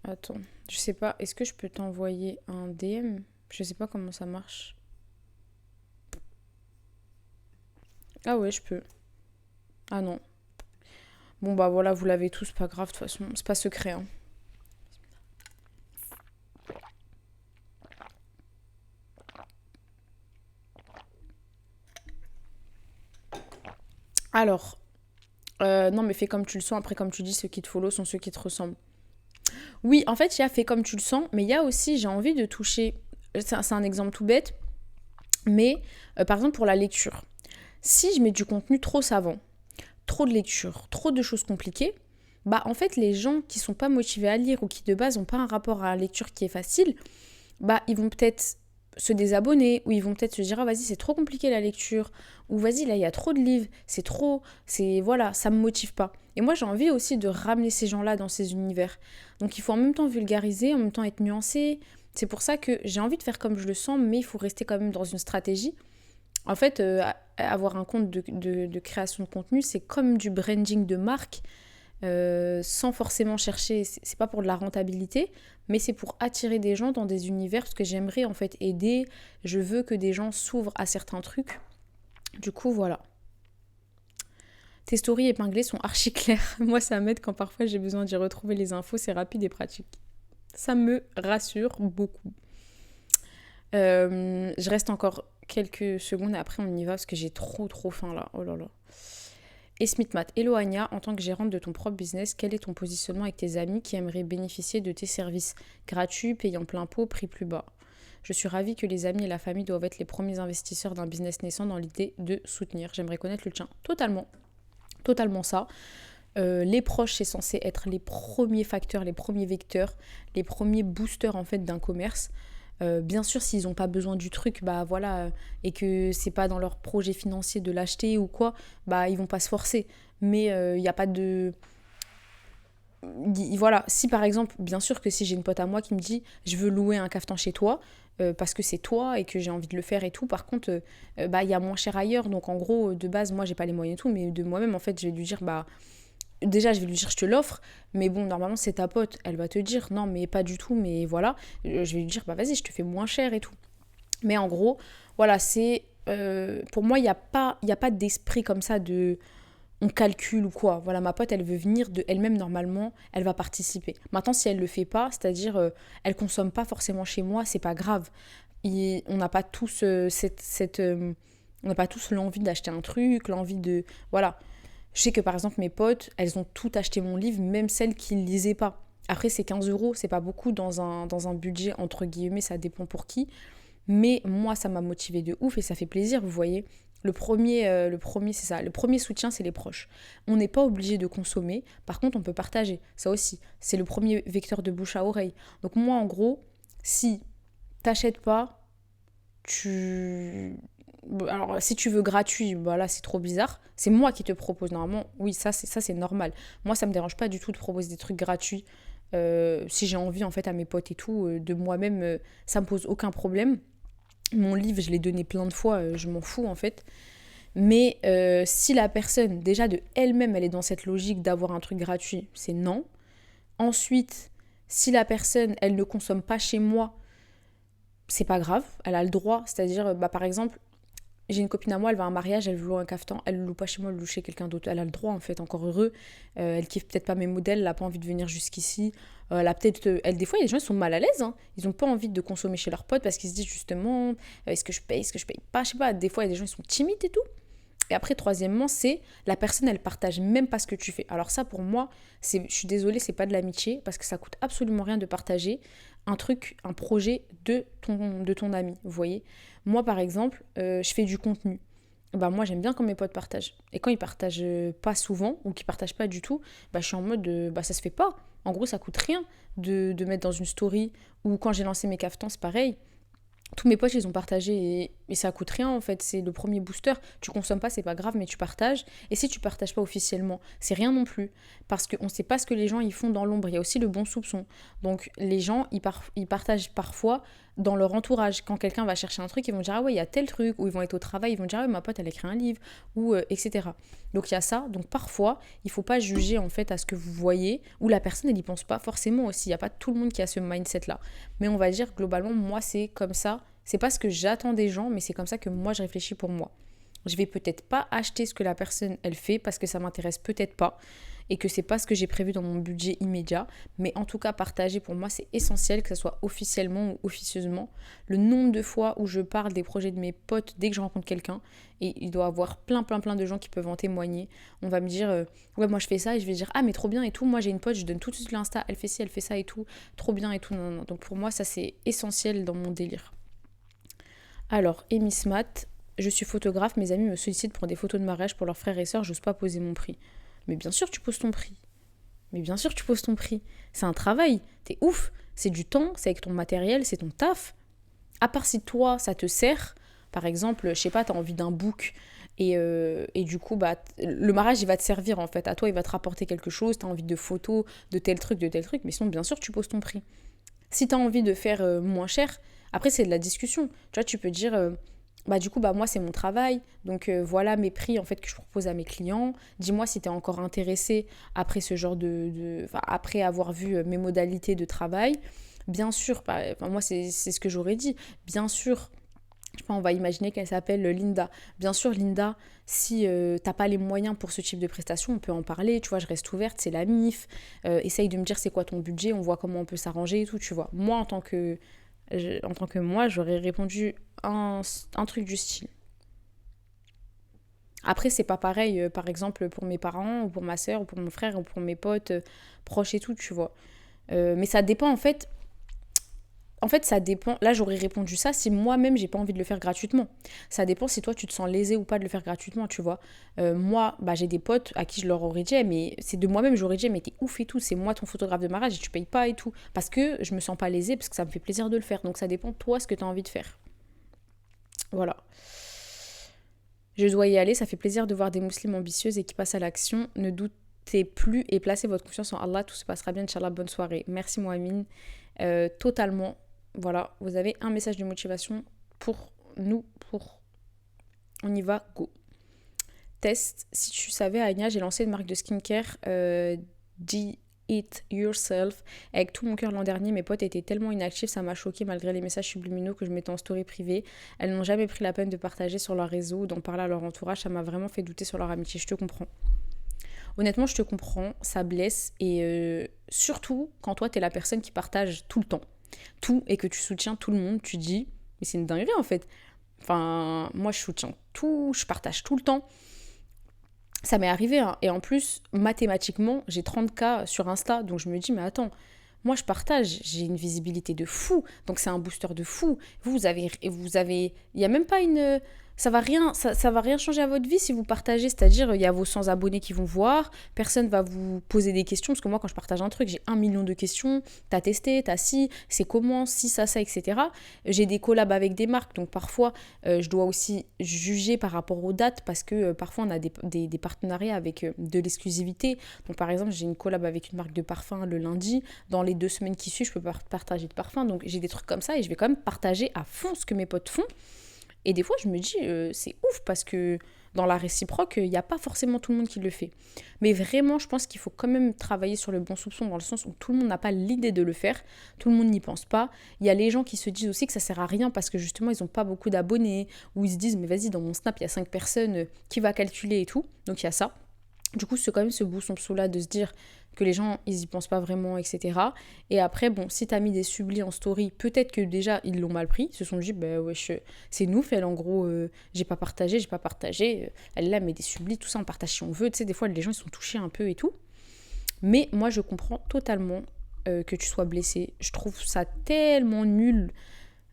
attends, je sais pas, est-ce que je peux t'envoyer un DM? Je sais pas comment ça marche. Ah ouais, je peux. Ah non. Bon bah voilà, vous l'avez tous, pas grave, de toute façon, c'est pas secret. Hein. Alors, non mais fais comme tu le sens, après comme tu dis, ceux qui te follow sont ceux qui te ressemblent. Oui, en fait, il y a fait comme tu le sens, mais il y a aussi, j'ai envie de toucher, c'est un exemple tout bête, mais par exemple pour la lecture. Si je mets du contenu trop savant, trop de lecture, trop de choses compliquées, bah en fait les gens qui sont pas motivés à lire ou qui de base n'ont pas un rapport à la lecture qui est facile, bah ils vont peut-être se désabonner ou ils vont peut-être se dire ah vas-y c'est trop compliqué la lecture ou vas-y là il y a trop de livres, c'est trop, c'est voilà, ça me motive pas. Et moi j'ai envie aussi de ramener ces gens-là dans ces univers. Donc il faut en même temps vulgariser, en même temps être nuancé. C'est pour ça que j'ai envie de faire comme je le sens, mais il faut rester quand même dans une stratégie. En fait, avoir un compte de création de contenu, c'est comme du branding de marque. sans forcément chercher, c'est pas pour de la rentabilité, mais c'est pour attirer des gens dans des univers, parce que j'aimerais en fait aider, je veux que des gens s'ouvrent à certains trucs. Du coup, voilà. Tes stories épinglées sont archi claires. Moi, ça m'aide quand parfois j'ai besoin d'y retrouver les infos, c'est rapide et pratique. Ça me rassure beaucoup. Je reste encore quelques secondes et après on y va parce que j'ai trop faim là. Oh là là. Et Smithmat, hello Anya, en tant que gérante de ton propre business, quel est ton positionnement avec tes amis qui aimeraient bénéficier de tes services gratuits, payant plein pot, prix plus bas? Je suis ravie que les amis et la famille doivent être les premiers investisseurs d'un business naissant dans l'idée de soutenir. J'aimerais connaître le tien. Totalement ça. Les proches, c'est censé être les premiers facteurs, les premiers vecteurs, les premiers boosters en fait d'un commerce. Bien sûr, s'ils n'ont pas besoin du truc, bah voilà, et que c'est pas dans leur projet financier de l'acheter ou quoi, bah ils vont pas se forcer. Mais il n'y a pas de... Voilà, si par exemple, bien sûr que si j'ai une pote à moi qui me dit je veux louer un cafetan chez toi, parce que c'est toi et que j'ai envie de le faire et tout, par contre, bah il y a moins cher ailleurs, donc en gros, de base, moi j'ai pas les moyens et tout, mais de moi-même, en fait, je vais lui dire, bah déjà, je vais lui dire, je te l'offre, mais bon, normalement, c'est ta pote. Elle va te dire, non, mais pas du tout, mais voilà. Je vais lui dire, bah vas-y, je te fais moins cher et tout. Mais en gros, voilà, c'est... pour moi, il y a pas d'esprit comme ça de... On calcule ou quoi. Voilà, ma pote, elle veut venir de elle-même, normalement, elle va participer. Maintenant, si elle le fait pas, c'est-à-dire, elle consomme pas forcément chez moi, c'est pas grave. On n'a pas tous on n'a pas tous l'envie d'acheter un truc, l'envie de... Voilà. Je sais que par exemple mes potes, elles ont toutes acheté mon livre, même celles qui ne lisaient pas. Après c'est 15 euros, c'est pas beaucoup dans un budget entre guillemets, ça dépend pour qui. Mais moi ça m'a motivée de ouf et ça fait plaisir, vous voyez. Le premier c'est ça, le premier soutien c'est les proches. On n'est pas obligé de consommer, par contre on peut partager, ça aussi. C'est le premier vecteur de bouche à oreille. Donc moi en gros, si t'achètes pas, tu alors, si tu veux gratuit, bah là, c'est trop bizarre. C'est moi qui te propose. Normalement, oui, ça, c'est normal. Moi, ça me dérange pas du tout de proposer des trucs gratuits. Si j'ai envie, en fait, à mes potes et tout, de moi-même, ça me pose aucun problème. Mon livre, je l'ai donné plein de fois, je m'en fous, en fait. Mais si la personne, déjà de elle-même, elle est dans cette logique d'avoir un truc gratuit, c'est non. Ensuite, si la personne, elle ne consomme pas chez moi, c'est pas grave. Elle a le droit. C'est-à-dire, bah, par exemple, j'ai une copine à moi, elle va à un mariage, elle loue un cafetan, elle ne loue pas chez moi, elle loue chez quelqu'un d'autre. Elle a le droit en fait, encore heureux. Elle kiffe peut-être pas mes modèles, elle n'a pas envie de venir jusqu'ici. Elle a peut-être, des fois, il y a des gens qui sont mal à l'aise. Hein. Ils n'ont pas envie de consommer chez leurs potes parce qu'ils se disent justement, est-ce que je paye, est-ce que je paye pas. Je sais pas, des fois, il y a des gens qui sont timides et tout. Et après, troisièmement, c'est la personne, elle partage même pas ce que tu fais. Alors ça, pour moi, je suis désolée, c'est pas de l'amitié parce que ça coûte absolument rien de partager un truc, un projet de ton ami, vous voyez. Moi, par exemple, je fais du contenu. Bah moi, j'aime bien quand mes potes partagent. Et quand ils partagent pas souvent ou qu'ils partagent pas du tout, bah je suis en mode, bah ça se fait pas. En gros, ça coûte rien de mettre dans une story. Ou quand j'ai lancé mes cafetans, c'est pareil. Tous mes potes, ils ont partagé et ça coûte rien en fait. C'est le premier booster. Tu consommes pas, c'est pas grave, mais tu partages. Et si tu partages pas officiellement, c'est rien non plus. Parce qu'on sait pas ce que les gens ils font dans l'ombre. Il y a aussi le bon soupçon. Donc les gens, ils partagent parfois dans leur entourage. Quand quelqu'un va chercher un truc, ils vont dire ah ouais, il y a tel truc. Ou ils vont être au travail, ils vont dire ah ouais, ma pote, elle a écrit un livre. Ou etc. Donc il y a ça. Donc parfois, il faut pas juger en fait à ce que vous voyez. Ou la personne, elle y pense pas forcément aussi. Il y a pas tout le monde qui a ce mindset là. Mais on va dire globalement, moi, c'est comme ça. C'est pas ce que j'attends des gens, mais c'est comme ça que moi, je réfléchis pour moi. Je vais peut-être pas acheter ce que la personne, elle fait, parce que ça m'intéresse peut-être pas, et que c'est pas ce que j'ai prévu dans mon budget immédiat. Mais en tout cas, partager, pour moi, c'est essentiel, que ce soit officiellement ou officieusement. Le nombre de fois où je parle des projets de mes potes dès que je rencontre quelqu'un, et il doit y avoir plein de gens qui peuvent en témoigner. On va me dire, ouais, moi je fais ça, et je vais dire, ah, mais trop bien et tout. Moi j'ai une pote, je donne tout de suite l'insta, elle fait ci, elle fait ça et tout. Trop bien et tout. Non, non. Donc pour moi, ça c'est essentiel dans mon délire. Alors, Amy Smat, je suis photographe, mes amis me sollicitent pour des photos de mariage pour leurs frères et sœurs, j'ose pas poser mon prix. Mais bien sûr, tu poses ton prix. Mais bien sûr, tu poses ton prix. C'est un travail, t'es ouf. C'est du temps, c'est avec ton matériel, c'est ton taf. À part si toi, ça te sert, par exemple, je sais pas, t'as envie d'un book et du coup, bah, le mariage, il va te servir en fait. À toi, il va te rapporter quelque chose, t'as envie de photos, de tel truc, mais sinon, bien sûr, tu poses ton prix. Si t'as envie de faire moins cher, après, c'est de la discussion. Tu vois, tu peux dire, bah du coup, bah moi, c'est mon travail. Donc voilà mes prix en fait que je propose à mes clients. Dis-moi si tu es encore intéressé après ce genre enfin, après avoir vu mes modalités de travail. Bien sûr, enfin, moi, c'est ce que j'aurais dit. Bien sûr, je sais pas, on va imaginer qu'elle s'appelle Linda. Bien sûr, Linda, si t'as pas les moyens pour ce type de prestation, on peut en parler, tu vois, je reste ouverte, c'est la MIF. Essaye de me dire c'est quoi ton budget, on voit comment on peut s'arranger et tout, tu vois. Moi, en tant que moi, j'aurais répondu un truc du style. Après, c'est pas pareil, par exemple, pour mes parents, ou pour ma soeur, ou pour mon frère, ou pour mes potes proches et tout, tu vois. Mais ça dépend, en fait. En fait, ça dépend. Là, j'aurais répondu ça si moi-même, j'ai pas envie de le faire gratuitement. Ça dépend si toi, tu te sens lésé ou pas de le faire gratuitement, tu vois. Moi, bah, j'ai des potes à qui je leur aurais dit, eh, mais c'est de moi-même, j'aurais dit, eh, mais t'es ouf et tout, c'est moi ton photographe de mariage et tu payes pas et tout. Parce que je me sens pas lésée, parce que ça me fait plaisir de le faire. Donc, ça dépend, toi, ce que tu as envie de faire. Voilà. Je dois y aller, ça fait plaisir de voir des musulmans ambitieuses et qui passent à l'action. Ne doutez plus et placez votre confiance en Allah, tout se passera bien, Inch'Allah, bonne soirée. Merci Mohamine. Totalement. Voilà, vous avez un message de motivation pour nous, pour... On y va, go. Test, si tu savais, Anya, j'ai lancé une marque de skincare, Do It Yourself, avec tout mon cœur l'an dernier. Mes potes étaient tellement inactifs, ça m'a choqué malgré les messages subliminaux que je mettais en story privée. Elles n'ont jamais pris la peine de partager sur leur réseau ou d'en parler à leur entourage, ça m'a vraiment fait douter sur leur amitié, je te comprends. Honnêtement, je te comprends, ça blesse, et surtout quand toi, t'es la personne qui partage tout le temps. Tout, et que tu soutiens tout le monde, tu dis, mais c'est une dinguerie en fait. Enfin, moi je soutiens tout, je partage tout le temps. Ça m'est arrivé, hein. Et en plus, mathématiquement, j'ai 30K sur Insta, donc je me dis, mais attends, moi je partage, j'ai une visibilité de fou, donc c'est un booster de fou. Il y a même pas une, ça va rien changer à votre vie si vous partagez, c'est-à-dire il y a vos 100 abonnés qui vont voir, personne va vous poser des questions, parce que moi quand je partage un truc, j'ai 1 million de questions, t'as testé, t'as si, c'est comment, si ça, etc. J'ai des collabs avec des marques, donc parfois je dois aussi juger par rapport aux dates, parce que parfois on a des partenariats avec de l'exclusivité. Donc par exemple, j'ai une collab avec une marque de parfum le lundi, dans les 2 semaines qui suivent, je peux pas partager de parfum. Donc j'ai des trucs comme ça et je vais quand même partager à fond ce que mes potes font. Et des fois, je me dis, c'est ouf parce que dans la réciproque, il n'y a pas forcément tout le monde qui le fait. Mais vraiment, je pense qu'il faut quand même travailler sur le bon soupçon dans le sens où tout le monde n'a pas l'idée de le faire, tout le monde n'y pense pas. Il y a les gens qui se disent aussi que ça sert à rien parce que justement, ils n'ont pas beaucoup d'abonnés, ou ils se disent, mais vas-y, dans mon Snap, il y a 5 personnes, qui va calculer et tout. Donc il y a ça. Du coup, c'est quand même ce bon soupçon-là de se dire que les gens, ils y pensent pas vraiment, etc. Et après, bon, si t'as mis des sublis en story, peut-être que déjà, ils l'ont mal pris. Ils se sont dit, bah wesh, c'est nous, elle, en gros, j'ai pas partagé. Elle, là, met des sublis, tout ça, on partage si on veut. Tu sais, des fois, les gens, ils sont touchés un peu et tout. Mais moi, je comprends totalement que tu sois blessé. Je trouve ça tellement nul,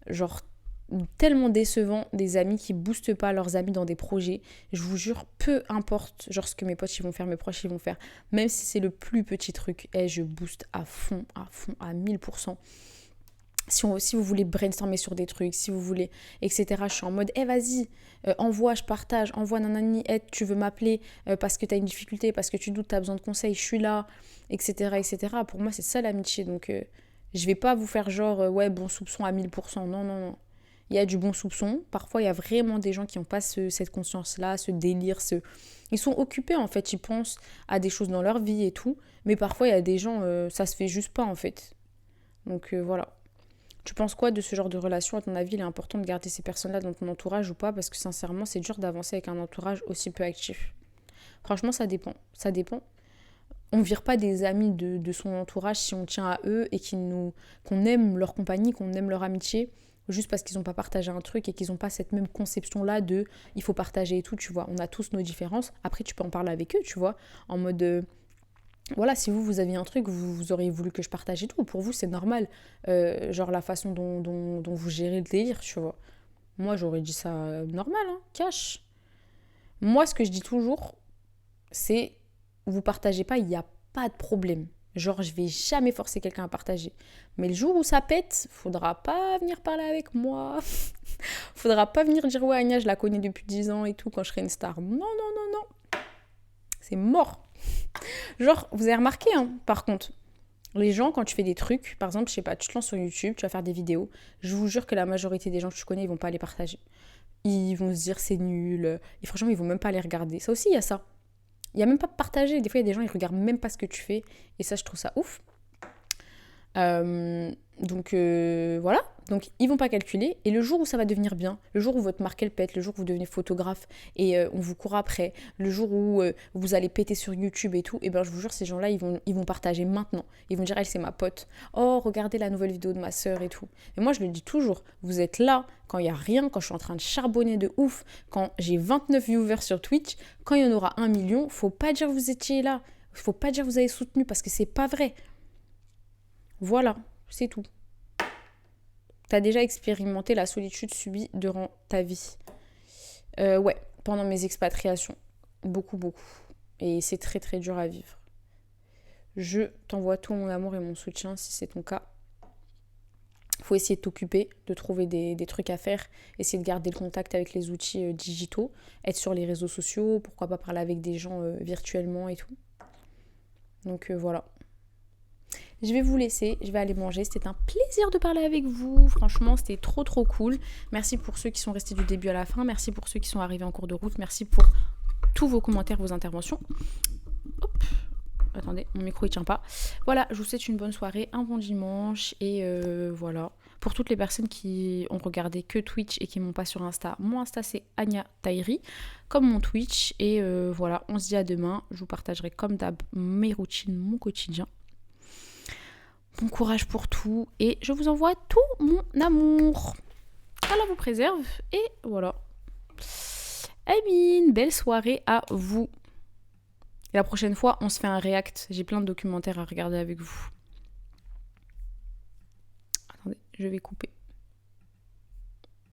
genre tellement décevant, des amis qui boostent pas leurs amis dans des projets. Je vous jure, peu importe genre ce que mes potes ils vont faire, mes proches ils vont faire, même si c'est le plus petit truc, je booste à fond, à 1000%. Si vous voulez brainstormer sur des trucs, si vous voulez, etc. Je suis en mode, vas-y, envoie, je partage, envoie nanani, tu veux m'appeler parce que t'as une difficulté, parce que tu doutes, t'as besoin de conseils, je suis là, etc. etc. Pour moi, c'est ça l'amitié. Donc, je vais pas vous faire genre, ouais, bon soupçon à 1000%. Non, non, non. Il y a du bon soupçon. Parfois, il y a vraiment des gens qui n'ont pas cette conscience-là, ce délire. Ils sont occupés, en fait. Ils pensent à des choses dans leur vie et tout. Mais parfois, il y a des gens, ça se fait juste pas, en fait. Donc, voilà. Tu penses quoi de ce genre de relation? À ton avis, il est important de garder ces personnes-là dans ton entourage ou pas? Parce que sincèrement, c'est dur d'avancer avec un entourage aussi peu actif. Franchement, ça dépend. Ça dépend. On ne vire pas des amis de son entourage si on tient à eux et qu'on aime leur compagnie, qu'on aime leur amitié, juste parce qu'ils n'ont pas partagé un truc et qu'ils n'ont pas cette même conception-là de il faut partager et tout, tu vois. On a tous nos différences. Après, tu peux en parler avec eux, tu vois, en mode voilà, si vous aviez un truc, vous auriez voulu que je partage et tout. Pour vous, c'est normal. Genre la façon dont vous gérez le délire, tu vois. Moi, j'aurais dit ça normal, hein, cash. Moi, ce que je dis toujours, c'est vous partagez pas, il n'y a pas de problème. Genre, je vais jamais forcer quelqu'un à partager. Mais le jour où ça pète, faudra pas venir parler avec moi. Faudra pas venir dire, ouais, Anya, je la connais depuis 10 ans et tout, quand je serai une star. Non, non, non, non. C'est mort. Genre, vous avez remarqué, hein, par contre, les gens, quand tu fais des trucs, par exemple, je sais pas, tu te lances sur YouTube, tu vas faire des vidéos, je vous jure que la majorité des gens que tu connais, ils vont pas les partager. ils vont se dire c'est nul. Et franchement, ils vont même pas les regarder. Ça aussi, il y a ça. Il y a même pas de partager. Des fois, il y a des gens, ils regardent même pas ce que tu fais. Et ça, je trouve ça ouf. Donc voilà, donc ils vont pas calculer, et le jour où ça va devenir bien, le jour où votre marque elle pète, le jour où vous devenez photographe et on vous court après, le jour où vous allez péter sur YouTube et tout, et ben je vous jure, ces gens-là ils vont partager maintenant, ils vont dire elle c'est ma pote, oh regardez la nouvelle vidéo de ma soeur et tout. Et moi je le dis toujours, vous êtes là quand il y a rien, quand je suis en train de charbonner de ouf, quand j'ai 29 viewers sur Twitch, quand il y en aura 1 million, faut pas dire vous étiez là, faut pas dire vous avez soutenu parce que c'est pas vrai. Voilà, c'est tout. T'as déjà expérimenté la solitude subie durant ta vie? Ouais, pendant mes expatriations. Beaucoup, beaucoup. Et c'est très, très dur à vivre. Je t'envoie tout mon amour et mon soutien si c'est ton cas. Faut essayer de t'occuper, de trouver des trucs à faire, essayer de garder le contact avec les outils digitaux, être sur les réseaux sociaux, pourquoi pas parler avec des gens virtuellement et tout. Donc voilà. Je vais vous laisser, je vais aller manger. C'était un plaisir de parler avec vous. Franchement, c'était trop trop cool. Merci pour ceux qui sont restés du début à la fin. Merci pour ceux qui sont arrivés en cours de route. Merci pour tous vos commentaires, vos interventions. Hop. Attendez, mon micro il tient pas. Voilà, je vous souhaite une bonne soirée, un bon dimanche. Et voilà. Pour toutes les personnes qui ont regardé que Twitch et qui m'ont pas sur Insta, mon Insta c'est Anya Tahiri, comme mon Twitch. Et voilà, on se dit à demain. Je vous partagerai comme d'hab mes routines, mon quotidien. Bon courage pour tout et je vous envoie tout mon amour. Allah vous préserve et voilà. Amine, belle soirée à vous. Et la prochaine fois, on se fait un react. J'ai plein de documentaires à regarder avec vous. Attendez, je vais couper.